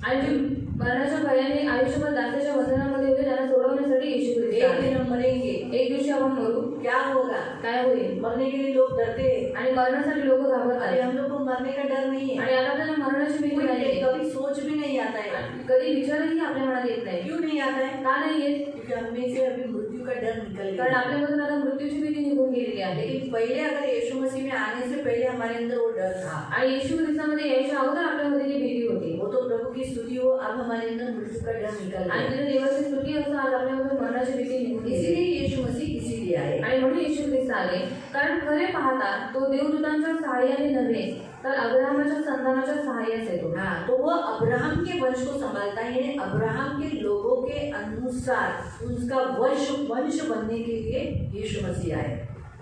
आणि जे मरणाच्या भयाने आयुष्यभर दास्याच्या बंधनामध्ये होते त्यांना सोडवण्यासाठी येशू ख्रिस्त एक आले. दिन हम मरेंगे, एक दिवशी आपण मरू क्या होगा? काय होईल मरने के लिए लोग डरते हैं। आणि मरण्यासाठी लोक घाबरतात अरे हम लोग को मरने का डर नहीं है, आणि आता आपल्याला मरणाची भीती कोई नाही कभी सोच भी नहीं आता है। कधी विचारही आपल्या मनात येत नाही क्यों नहीं आता है? का नाही येत क्योंकि हमें से अभी मृत्यु का डर निकल कारण गया। आपल्यामधून आता मृत्यूची भीती निघून गेलेली आहे लेकिन पहले अगर यीशु मसीह में आने से पहले हमारे अंदर वो डर था, आणि येशू ख्रिस्तामध्ये यायच्या अगोदर आपल्यामध्ये ती भीती होती वो तो प्रभु की स्तुति हो, अब हमारे अंदर मृत्यू का डर निकल आणि गया। तिथे देवाची स्तुती असं आज आपल्यामधून मरणाची भीती निघून गेली इसीलिए यीशु मसीह इसीलिए आए। आणि म्हणून येशू ख्रिस्त आले कारण खरे पाहता तो देवदूतांच्या सहाय्याने नव्हे तर अब्राहमाच्या संतानाच्या सहाय्यास येतो हाँ, तो वो अब्राहम के वंश को संभालता है, यानी अब्राहम के लोगों के अनुसार उसका वंश बनने के लिए यीशु मसीह आए।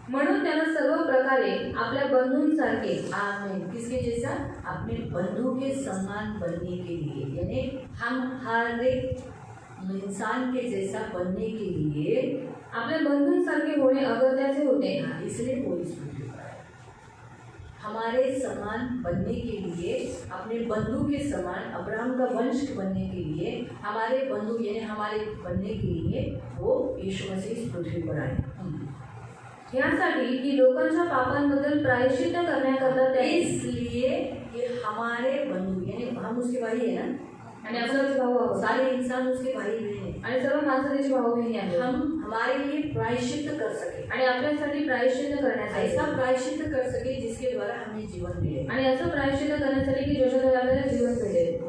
म्हणून त्याला सर्व प्रकारे आपल्या बंधूंसारखे आमीन। किसके जैसा? अपने बंधु के समान बनने के लिए, यानी हम हर एक इंसान के जैसा बनने के लिए, आपल्या बंधूंसारखे होणे अगत्याचे होते हाँ, इसलिए वो इस पृथ्वी पर आए। हमारे समान बनने के लिए, अपने बंधु के समान, अब्राहम का वंश बनने के लिए, हमारे बंधु यानी हमारे बनने के लिए वो यीशु मसीह इस पृथ्वी पर आए। यासाठी की लोकांच्या पापांबद्दल प्रायश्चित्त करण्याकरता त्याने इसलिए कि हमारे बंधु यानी हम उसके भाई है ना, आणि आपण त्याचे भाऊ आहोत सारे इंसान उसके भाई बहन हैं, आणि सर्व माणसं त्याची भाऊ बहिणी आहेत हम हमारे लिए प्रायश्चित्त कर सके, आणि आपल्यासाठी प्रायश्चित्त करण्यासाठी ऐसा प्रायश्चित्त कर सके जिसके द्वारा हमें जीवन मिले। आणि असं प्रायश्चित्त करण्यासाठी की ज्याच्याद्वारे आपल्याला जीवन मिळेल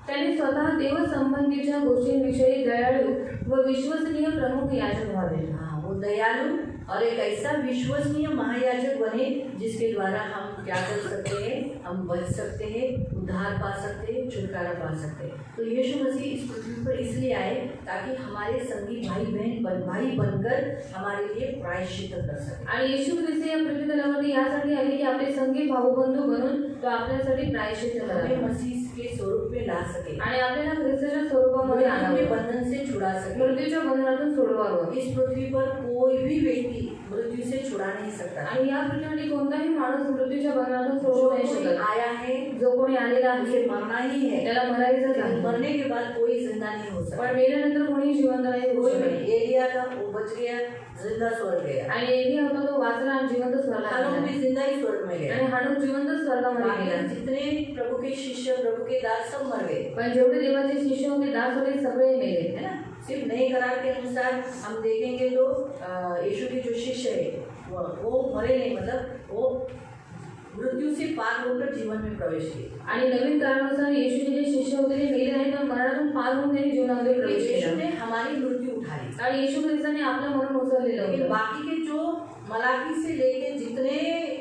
त्यांनी स्वतः देवसंबंधीच्या गोष्टींविषयी दयाळू व विश्वसनीय प्रमुख याजक व्हावे हाँ, वो दयालु और एक ऐसा विश्वसनीय महायाजक बने जिसके द्वारा हम क्या कर सकते हैं, हम बच सकते हैं, उद्धार पा सकते हैं, छुटकारा पा सकते हैं। तो यीशु मसीह इस पृथ्वी पर इसलिए आए ताकि हमारे संगी भाई बनकर हमारे लिए प्रायश्चित्त कर सके। आणि येशू ख्रिस्त या पृथ्वीतलावरती यासाठी आले की आपले संगी भाऊ बंधू बनून तो आपल्यासाठी प्रायश्चित्त हमें करावे मसीह के स्वरूप में ला सके, आणि आपल्याला ख्रिस्ताच्या स्वरूपामध्ये मृत्यु के आणावे बंधन से छुड़ा सके। मृत्यूच्या बंधनातून सोडवावं इस पृथ्वी पर कोई भी व्यक्ति मृत्यु से छुड़ा नहीं सकता। आणि या पृथ्वीवरती कोणताही माणूस मृत्यूच्या बंधनातून जो सोडवू नाही कोई शकत आया है जो कोणी आलेला उसे आहे मरना ही है, त्याला मरायचंच लेकिन आहे मरने के बाद कोई जिंदा नहीं हो सकता। पण मेल्यानंतर कोणी जिवंत नाही होऊ कोई शकत नहीं, एलिया था वो बच गया, जिंदा स्वर्ग गया। आणि एलिया होता तो वाचला आणि जिवंत स्वर्गात हानोक गेला. भी जिंदा ही स्वर्ग में गया। आणि हानोक जिवंत स्वर्गामध्ये बाकी गेला जितने प्रभु के शिष्य, प्रभु के दास सब मर गए, पण जेवढे देवाचे शिष्य होते दास होते सगळे मेले है ना। सिर्फ नए करार के अनुसार हम देखेंगे तो यीशु के जो शिष्य है वो मरे नहीं, मतलब वो मृत्यू से पार होकर जीवन में प्रवेश किए। आणि नवीन काळानुसार येशूचे जे शिष्य होते ते मेले नाही पण मरणातून पार होऊन त्यांनी जीवनामध्ये प्रवेश यीशु केला ने हमारी मृत्यु उठाई, आणि येशू ख्रिस्ताने आपलं मरण उचललेलं लेकिन होतं बाकी के जो मलाकी से लेके जितने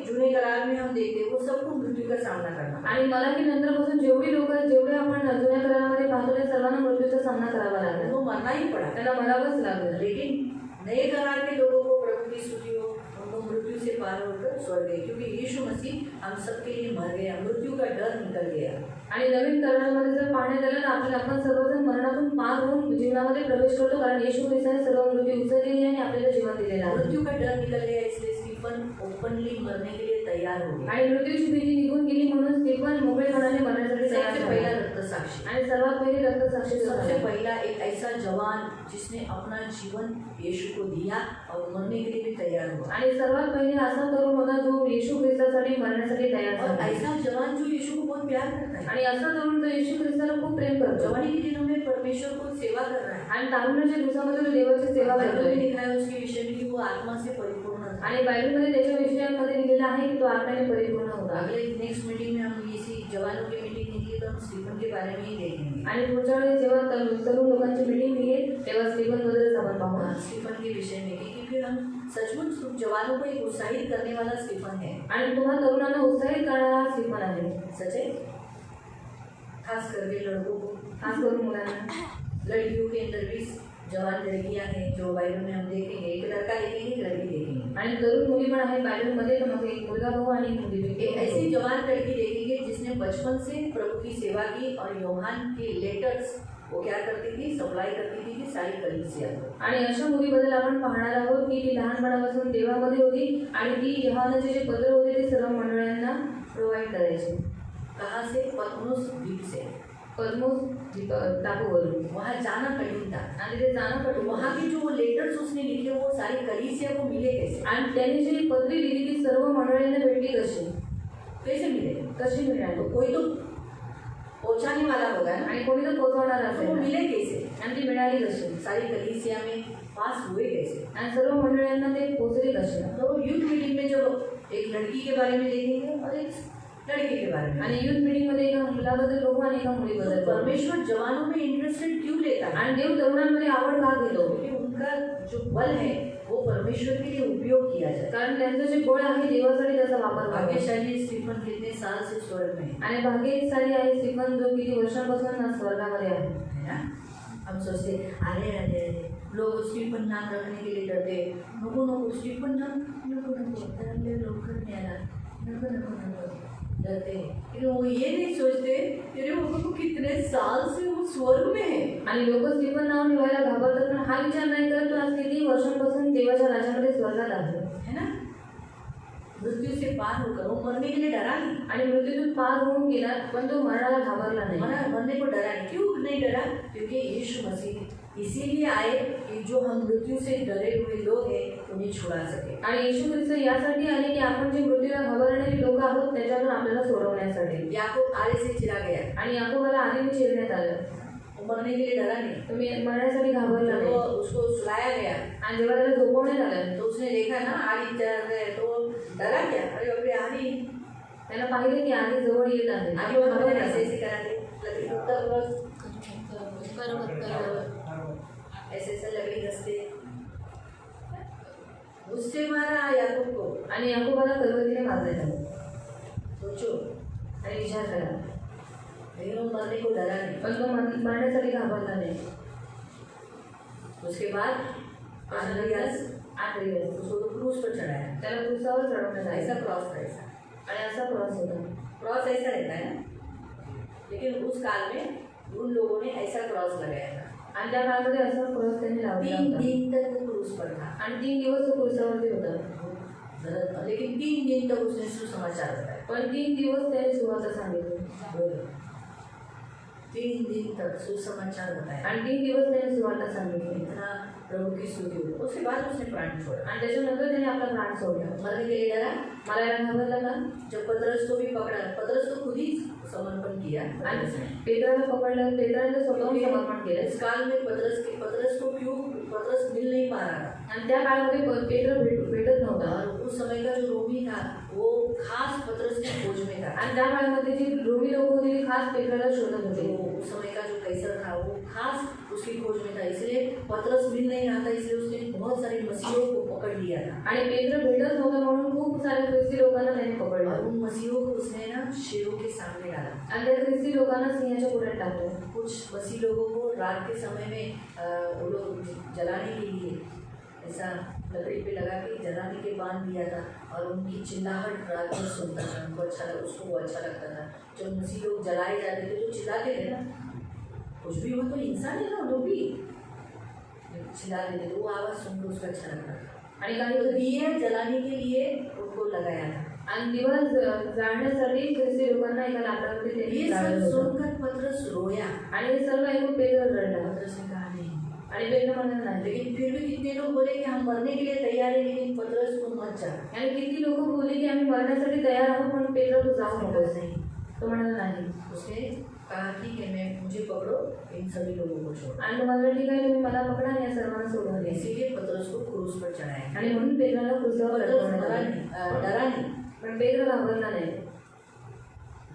जूने करार में हम देखते हैं वो सबको मृत्यू का सामना करना। आणि मला की नंतरपासून जेवढे आपण जुन्या करारामध्ये पाहतो त्या सर्वांना मृत्यूचा सामना करावा लागला उनको मरना ही पड़ा, त्याला मरावंच लागलं लेकिन नए करार के लोगों को प्रभु की स्तुति हो, उनको मृत्यू से पार होकर स्वर्ग गए, क्योंकि यीशु मसीह हम सबके लिए मर गया, मृत्यू का डर निकल गया। आणि नवीन करारामध्ये जर पाहण्यात आलं ना आपल्याला आपण सर्वजण मरणातून पार होऊन जीवनामध्ये प्रवेश करतो कारण येशू ख्रिस्ताने सर्व मृत्यू उचललेली आहे आणि आपल्याला जीवन दिलेलं आहे मृत्यू का डर निकल गया, इसलिए स्टीफन ओपनली मरने के लिए तैयार हो गया। आणि मृत्यूची भीती निघून गेली म्हणून स्टीफन मोकळेपणाने मरण्यासाठी तयार सबसे झाला. पहला रक्त साक्षी, आणि सर्वात पहिले रक्तसाक्षी सबसे झाला. पहला एक ऐसा जवान जिसने अपना जीवन यीशु को दिया और मरने के लिए भी तैयार हुआ। आणि सर्वात पहिले असा तरुण होता जो येशू ख्रिस्तासाठी मरण्यासाठी तयार और झाला. ऐसा जवान जो यीशु को बहुत प्यार करता है, आणि असा तरुण जो येशू ख्रिस्ताला खूप प्रेम करतो. जवानी के दिनों में परमेश्वर को सेवा कर रहा है। आणि तारुण्याच्या दिवसामध्ये तो देवाची सेवा बाइबल करतो. में लिखा है उसके विषय में कि वो आत्मा से परिपूर्ण था। आणि बायबलमध्ये त्याच्या विषयांमध्ये लिहिलेलं आहे की तो आत्म्याने परिपूर्ण होता. अगले नेक्स्ट मीटिंग में हम इसी जवानों की मीटिंग निकली तो हम स्टीफन के बारे में ही देखेंगे। आणि पुढच्या वेळेस जेव्हा तरुण लोकांची मीटिंग निघेल तेव्हा स्टीफन बद्दल आपण पाहू. स्टीफन के विषय में क्योंकि हम सचमुच जवानों को एक उत्साहित करने वाला स्टीफन है। आणि तुम्हाला तरुणांना उत्साहित करणारा स्टीफन आहे. सच है, खास करके लड़कों को, खास करून मुलांना. लड़कियों के अंदर भी जवान लड़कियां हैं जो बाइबल में हम देखेंगे, एक लड़का देखेंगे, एक लड़की देखेंगे। आणि तरुण मुली पण आहेत बायबलमध्ये. तर मग एक मुलगा भाऊ आणि एक मुलगी. एक ऐसी जवान लड़की देखेंगे जिसने बचपन से प्रभु की सेवा की और यूहन्ना के लेटर्स वो क्या करती थी, सप्लाई करती थी कि सारी कलीसिया को। आणि अशा मुलीबद्दल आपण पाहणार आहोत की ती लहानपणापासून देवामध्ये होती आणि ती यूहन्नाचे जे पत्र होते ते सर्व मंडळांना प्रोव्हाइड करायची. कहाँ से? पतमुस द्वीप से, पद्मोस टापूवरून. वहाँ जाना कठिन था। आणि ते जाणं पडलं. वहाँ के जो लेटर्स उसने लिखे वो सारी कलीसिया को मिले कैसे? आणि त्यांनी जी पत्री लिहिली ती सर्व मंडळींना भेटली कशी? कैसे मिले? कशी मिळाली? तो कोई तो पहुँचाने वाला होगा ना, आणि कोणी तर पोहोचवणार तो वो असेल. मिले कैसे? आणि ती मिळाली कशी? सारी कलीसिया में पास हुए कैसे? आणि सर्व मंडळींना ते पोहोचले कशी? तो यूथ मीटिंग में जब एक लड़की के बारे में देखेंगे और एक लड़के के बारे में, आणि युथ मीटिंग मध्ये एका मुलाबद्दल बघू आणि एका मुलीबद्दल बघू. परमेश्वर जवानों में इंटरेस्टेड क्यों लेता है? आणि देव तरुणांमध्ये आवड का घेतो? क्योंकि उनका जो बल है वो परमेश्वर के लिए उपयोग किया जाए। कारण त्यांचं जे बळ आहे देवासाठी त्याचा वापर व्हावा. भाग्यशाली स्टीफन कितने साल से स्वर्ग में है आणि भाग्यशाली आहे स्टीफन जो किती वर्षांपासून स्वर्गामध्ये आहे. ना? हम सोचते अरे अरे अरे लोग स्टीफन नाम रखने के लिए डरते, नको नको स्टीफन नाम नको नको त्यामुळे लवकर नाही आला, नको नको नको डरते हैं। लेकिन वो ये नहीं सोचते तेरे वो कितने साल से वो स्वर्ग में है। आणि लोक स्टीफन नाव ठेवायला घाबरतात पण हा विचार नाही करत तो आज किती वर्षांपासून देवाच्या राज्यामध्ये स्वर्गात आहे. है ना? मृत्यू से पार होकर वो मरने के लिए डरा नहीं, आणि मृत्यूतून पार होऊन गेला पण तो मरणाला घाबरला नाही. मरने को डरा नहीं। क्यों नहीं डरा? क्योंकि यीशु मसीह इसीलिए आए कि जो हम मृत्यू से डरे हुए लोग हैं उन्हें छुड़ा सके। आणि येशू ख्रिस्त यासाठी आले की आपण जे मृत्यूला घाबरणारी लोक आहोत त्याच्यातून आपल्याला सोडवण्यासाठी. याकूब आरे से चिरा गया, आणि याकोबाला आधीने चिरण्यात आलं. वो मरने के लिए डरा नहीं। तुम्ही मरण्यासाठी घाबरला जब नाही. उसको सुलाया गया आणि जेव्हा त्याला झोपवण्यात आलं तो उसने देखा ना आरी चढ़ रहे, तो डरा क्या? अरे बाप रे आरी, त्याला पाहिलं की आधी जवळ येत आहे. आगे बढ़ो ऐसे ऐसे कराते लकड़ी उत्तर ऐसे ऐसे लकड़ी घसते, उससे मारा याकूब को। आणि याकोबाला करवतीने मारण्यात आलं. सोचो, आणि विचार करा लेकिन वो मरने को डरा नहीं। पण तो मरण्यासाठी घाबरला नाही. उसके बाद आनंदियास 8 दिवस उसको तो क्रूस पर चढ़ाया, त्याला क्रूसावर चढवण्यात ऐसा आलं. क्रॉस था ऐसा, आणि असा क्रॉस होता. क्रॉस ऐसा रहता है ना, लेकिन उस काल में उन लोगों ने ऐसा क्रॉस लगाया था। आणि त्या काळामध्ये असा क्रॉस त्यांनी लावला 3 होता. दिन तक वो क्रूस पर था, आणि 3 दिवस तो क्रूसावरती होता. लेकिन 3 दिन तक उसने सुसमाचार बताया। पण 3 दिवस त्याने सुवार्ता सांगितली. 3 दिन तक सुसमाचार बताया, आणि 3 दिवस त्याने सुवार्ता सांगितली. इतना प्रभु की स्तुति हुई। उसके बाद उसने प्राण छोड़ा। आणि त्याच्यानंतर त्याने आपला प्राण सोडला. मरने के लिए डरा, मला घाबरला का? जब पतरस को भी पकड़ा, पतरस तो खुद ही समर्पण किया। आणि पेत्राला पकडलं. पेत्राने स्वतःहून समर्पण केलं. इस काल में पतरस को क्यों पतरस मिल नहीं पा रहा था, आणि त्या काळामध्ये पेत्र भेटत नव्हता. और उस समय का जो रोमी था वो खास पतरस की खोज में था। आणि त्या काळामध्ये जी रोमी लोक होते ते खास पेत्राला शोधत होते. तो उस समय का जो कैसर था वो खास उसकी खोज में था, इसलिए पतरस मिल नहीं रहा था, इसलिए उसने बहुत सारे मसीहों को पकड़ लिया था। आणि पेत्र भेटत नव्हता म्हणून खूप साऱ्या ख्रिस्ती लोकांना त्याने और पकडलं. उन मसीहों को उसने ना शेरों के सामने डाला। आणि त्या ख्रिस्ती लोकांना सिंहाच्या पुढ्यात टाकलं. कुछ मसीह लोगों को रात के समय में वो लोग जलाने के लिए ऐसा लकड़ी पे लगा के जलाने के बांध दिया था, और उनकी चिल्लाहट रात में सुनता था, उनको अच्छा लगा, उसको वो अच्छा लगता था। जब मसीह लोग जलाए जाते थे तो चिल्लाते थे ना, कुछ भी हो तो इंसान है ना, लोग भी चिल्ला देते थे, वो आवाज़ सुनकर उसको अच्छा लगता था। आणि काही तो दिए जलाने के लिए उनको लगाया था। आणि दिवस जाळण्यासाठी ख्रिस्ती लोकांना एका लाकडावरती त्यांनी ये सब जाळलं होतं. सुनकर पतरस रोया। आणि हे सर्व ऐकून पेत्र रडला पतरस ने कहा नहीं, आणि पेत्र म्हणाला नाही. लेकिन फिर भी कितने लोग बोले कि हम मरने के लिए तैयार है, लेकिन पतरस को मत जा। आणि किती लोक बोलले की आम्ही मरण्यासाठी तयार आहोत, पण पेत्र तू जाऊ नकोस. नहीं, तो म्हणाला नाही. उसने कहा ठीक है, मैं मुझे पकड़ो, इन सभी लोगों को छोड़ो। आणि तो म्हणाला ठीक आहे, तुम्ही मला पकडा आणि या सर्वांना सोडून द्या. इसीलिए पतरस को क्रूस पर चढ़ाया। आणि म्हणून पेत्राला क्रूसावर पतरस लटकवण्यात आले. डरा नहीं, पण पेत्र घाबरला नाही.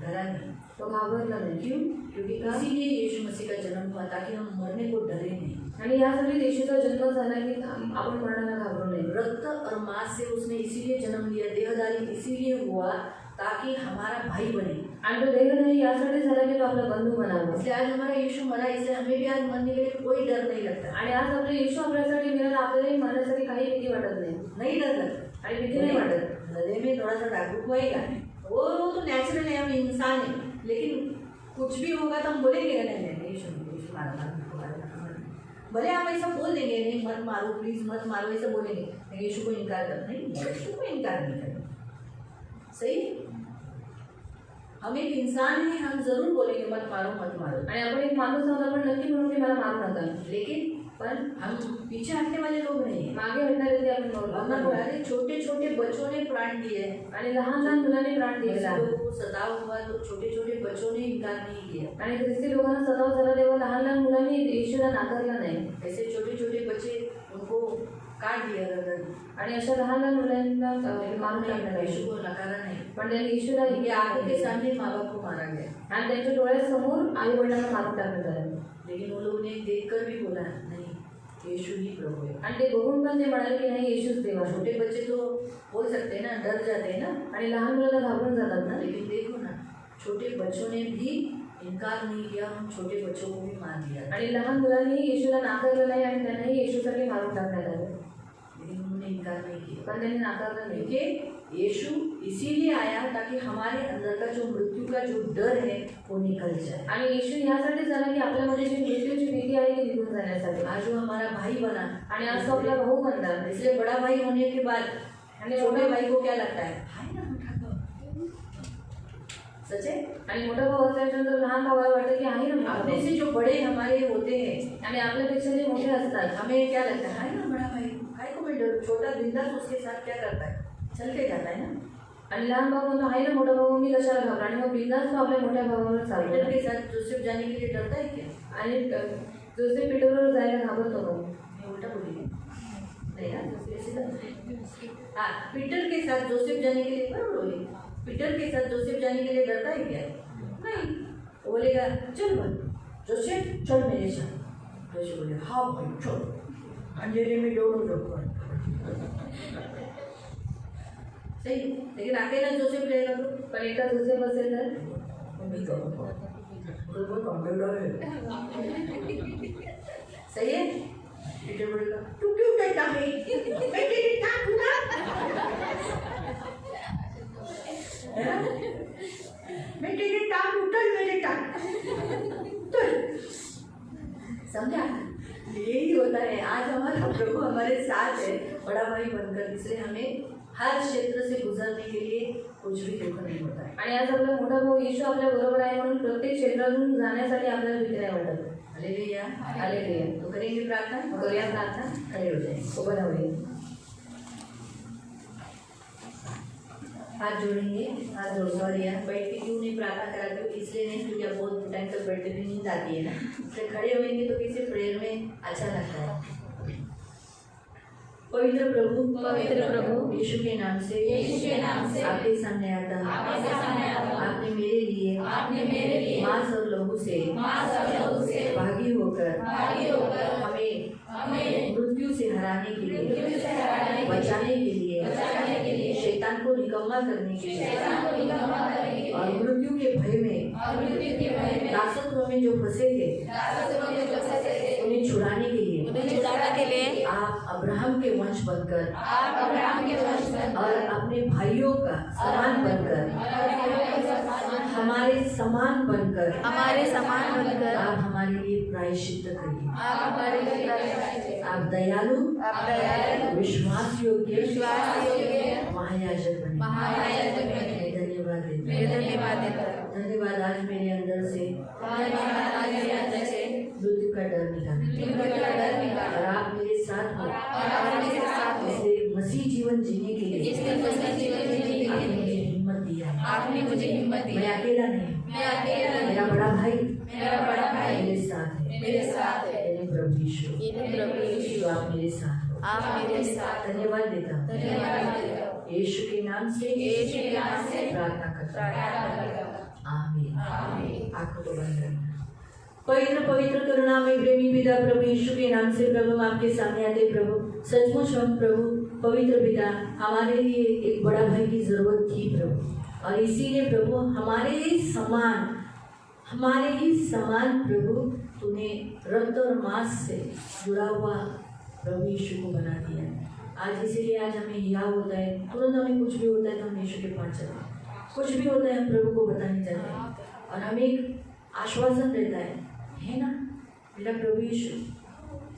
डरा नहीं। तो घाबरला नाही. क्यों? क्योंकि इसीलिए यीशु मसीह का जन्म हुआ, ताकि हम मरने को डरे नहीं। आणि यासाठी येशूचा जन्म झाला की आपण मरणाला घाबरू नये. रक्त और मांस से उसने इसीलिए जन्म लिया, देहधारी इसीलिए हुआ ताकि हमारा भाई बने। आणि तो देह नाही यासाठी झाला की तो आपला बंधू बनावा. इसलिए आज हमारा यीशु मरा, इसलिए हमें भी आज मरने के लिए कोई डर नहीं लगता। आणि आज आपले येशू आपल्यासाठी मिळाला, आपल्यालाही मरण्यासाठी काही भीती वाटत नाही. नहीं डर लगता, आणि भीती नाही वाटत. हृदय में थोड़ा सा डाकू होएगा, वो तो नेचुरल है, हम इंसान है। लेकिन कुछ भी होगा तो हम बोलेंगे नहीं यीशु मारा, भले आप ऐसा बोल देंगे नहीं मत मारो प्लीज मत मारो, ऐसा बोलेंगे, लेकिन यीशु को इनकार कर नहीं, यीशु को इनकार नहीं करेंगे। सही, हम एक इंसान हैं, हम जरूर बोलेंगे मत मारो मत मारो। आणि आपण एक माणूस आहोत, आपण नक्की म्हणून की मला मारू नका. लेकिन पण हम पीछे हटने वाले लोग नहीं हैं। मागे हटणारे ते आपण वरना नव्हतो. अरे छोटे छोटे बच्चों ने प्राण दिए हैं। आणि लहान लहान मुलांनी प्राण दिलेला आहे. लोगों को सताव हुआ तो छोटे छोटे बच्चों ने इनकार नहीं किया। आणि ख्रिस्ती लोकांना सताव झाला तेव्हा लहान लहान मुलांनी येशूला नाकारला नाही. ऐसे छोटे छोटे बच्चे उनको काट दिया गर्दन, आणि अशा लहान लहान मुलांना मारून टाकण्यात यीशु आले. को नकारा नहीं। पण त्यांनी येशूला उनकी आंखों के सामने माँ बाप को मारा गया, आणि त्यांच्या डोळ्यासमोर आई वडिलांना मारून टाकण्यात आलं. लेकिन उन लोगों ने देखकर भी बोला नहीं यीशु ही प्रभु है। आणि ते बघून पण ते म्हणाले की नाही येशूच देव आहे. छोटे बच्चे तो बोल सकते हैं ना, डर जाते हैं ना, आणि लहान मुलांना घाबरून जातात ना. लेकिन देखो ना छोटे बच्चों ने भी इनकार नहीं किया, हम छोटे बच्चों को भी मार दिया, आणि लहान मुलांनी येशूला नाकारलं नाही आणि त्यांनाही येशूसाठी मारून टाकण्यात आलं. लेकिन उन्होंने इनकार नहीं किया। पण त्यांनी नाकारलं नाही. क्योंकि यीशु इसीलिए आया ताकि हमारे अंदर का जो मृत्यू का जो डर है वो निकल जाए। आणि येशू यासाठी झाला की आपल्यामध्ये जी मृत्यूची भीती आहे ती निघून जाण्यासाठी. आज वो हमारा भाई बना, आणि आज तो आपला भाऊ बनला. इसलिए बड़ा भाई होने के बाद आणि छोटे भाई को क्या लगता है, भाई ना उठा दो, सच है। आणि मोठा भाऊ असल्यानंतर लहान भावाला वाटतं की आहे ना अपने से जो बड़े हमारे होते हैं, आणि आपल्यापेक्षा जे मोठे असतात हमें क्या लगता है ना बड़ा भाई, भाई को मैं डर, छोटा बिंदास उसके साथ क्या करता है, चल के जाता है ना। आणि लहान भाऊ म्हणतो आहे ना मोठा भाऊ, मी कशाला घाबरा, आणि मग बिंदास तो आपल्या मोठ्या भावावर पीटर चालतो. के साथ जोसेफ जाने के लिए डरता है क्या? आणि जोसेफ पीटरवर जायला घाबरतो मग. मैं उल्टा बोली नहीं ना, हाँ, पीटर के साथ जोसेफ जाने के लिए बराबर बोली, पीटर के साथ जोसेफ जाने के लिए डरता है क्या? नहीं, वो बोलेगा चल भाई जोसेफ चल मेरे साथ। जोसेफ बोले हाँ भाई चल, अंधेरे में दौड़ो लोग। सही, लेकिन अकेला जोसेफ रहेगा तो पण एकटा जोसेफ असेल तर नहीं करूँगा, बहुत अंधेरा है। सही है, पीटर बोलेगा तू क्यों डरता है, मैं तेरे साथ हूँ ना, है ना? मैं तेरे साथ हूँ, चल मेरे साथ, चल। समझा? यही होता है, आज हमारा प्रभु हमारे साथ है बड़ा भाई बनकर, इसलिए हमें हर क्षेत्र से गुजरने के लिए कुछ भी दुख नहीं होता है। आणि आज आपला मोठा भाऊ येशू आपल्या बरोबर आहे म्हणून प्रत्येक क्षेत्रातून जाण्यासाठी आपल्याला भीती नाही वाटत. Hallelujah, hallelujah. तो करेंगे प्रार्थना, करूया प्रार्थना. खड़े हो जाएंगे, उभं राहूया. हाथ जोड़ेंगे, हाथ जोड़, सॉरी यार बैठ के क्यों नहीं प्रार्थना कराते हो, इसलिए नहीं क्योंकि आप बहुत टाइम तक बैठते भी नींद आती है ना, इसलिए खड़े होंगे तो किसी प्रेयर में अच्छा लगता है। पवित्र प्रभु यीशु के नाम से आपके सामने आता हूँ। आपने मेरे लिए मांस और लहू से भागी होकर हमें मृत्यु से हराने के लिए, बचाने के लिए, शैतान को निकम्मा करने के लिए और मृत्यु के भय में दासत्व में जो फंसे थे उन्हें छुड़ाने के लिए आप अब्राहम के वंश बनकर और अपने भाइयों का समान बनकर, हमारे समान बनकर आप हमारे लिए प्रायश्चित्त करिए। आप दयालु विश्वास योग्य महायाजक बने। धन्यवाद देता हूँ। मैं धन्यवाद देता हूँ। धन्यवाद आज मेरे अंदर से मृत्यु का डर निकाला और आप मेरे साथ हो। इसलिए मसीह जीवन जीने के लिए आपने मुझे हिम्मत दी है। मैं अकेला नहीं, मेरा बड़ा भाई मेरे साथ है। प्रभु यीशु आप मेरे साथ हो। धन्यवाद देता हूँ। यीशु के नाम से प्रार्थना करता हूँ। आमीन। आंखों को बंद करना। पवित्र पवित्र करुणा में प्रेमी पिता प्रभु यीशु के नाम से प्रभु हम आपके सामने आते प्रभु। सचमुच हम प्रभु पवित्र पिता हमारे लिए एक बड़ा भाई की जरूरत थी प्रभु, और इसीलिए प्रभु हमारे ही समान प्रभु तूने रक्त और मांस से जुड़ा हुआ प्रभु यीशु को बना दिया। आज इसीलिए आज हमें हियाव होता है, तुरंत हमें कुछ भी होता है तो हम यीशु के पास चलते हैं, कुछ भी होता है हम प्रभु को बताने जाते हैं और हमें एक आश्वासन रहता है ना, मेरा प्रभु यीशु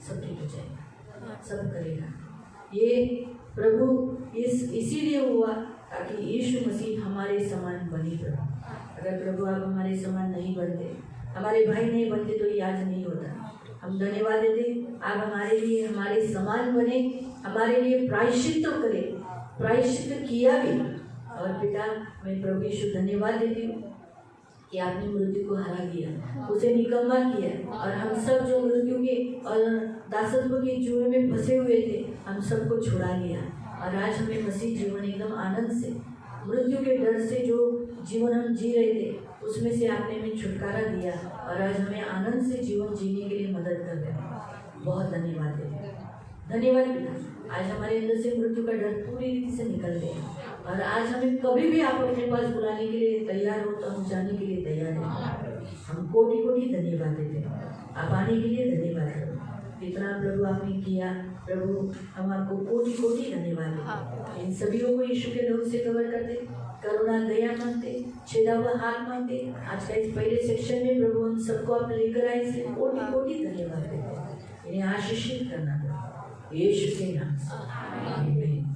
सब ठीक हो जाएगा, सब करेगा। ये प्रभु इसीलिए हुआ ताकि यीशु मसीह हमारे समान बने प्रभु। अगर प्रभु आप हमारे समान नहीं बनते, हमारे भाई नहीं बनते तो ये आज नहीं होता। हम धन्यवाद देते आप हमारे लिए हमारे समान बने, हमारे लिए प्रायश्चित तो करे, प्रायश्चित किया भी। और पिता मैं प्रभु यीशु धन्यवाद देती हूँ कि आपने मृत्यु को हरा दिया, उसे निकम्मा किया, और हम सब जो मृत्यु के और दासत्व के जुए में फंसे हुए थे हम सबको छुड़ा लिया। और आज हमें मसीह जीवन एकदम आनंद से, मृत्यु के डर से जो जीवन हम जी रहे थे उसमें से आपने हमें छुटकारा दिया और आज हमें आनंद से जीवन जीने के लिए मदद कर रहे हैं। बहुत धन्यवाद देते हैं। धन्यवाद पिता, आज हमारे अंदर से मृत्यु का डर पूरी रीति से निकल गया और आज हमें कभी भी आप अपने पास बुलाने के लिए तैयार हो तो हम जाने के लिए तैयार हैं। हम कोटि कोटि धन्यवाद देते हैं, आप आने के लिए धन्यवाद करो। जितना प्रभु आपने किया प्रभु हम आपको कोटि कोटि धन्यवाद देते। इन सभी को यीशु के नाम से कवर करते, करुणा दया मांगते, छेदा हुआ हाथ मांगते। आज का इस पहले सेक्शन में प्रभु हम सबको आप लेकर आए, इसलिए कोटि कोटि धन्यवाद देते। इन्हें आशीषित करना यीशु के नाम से। आमीन।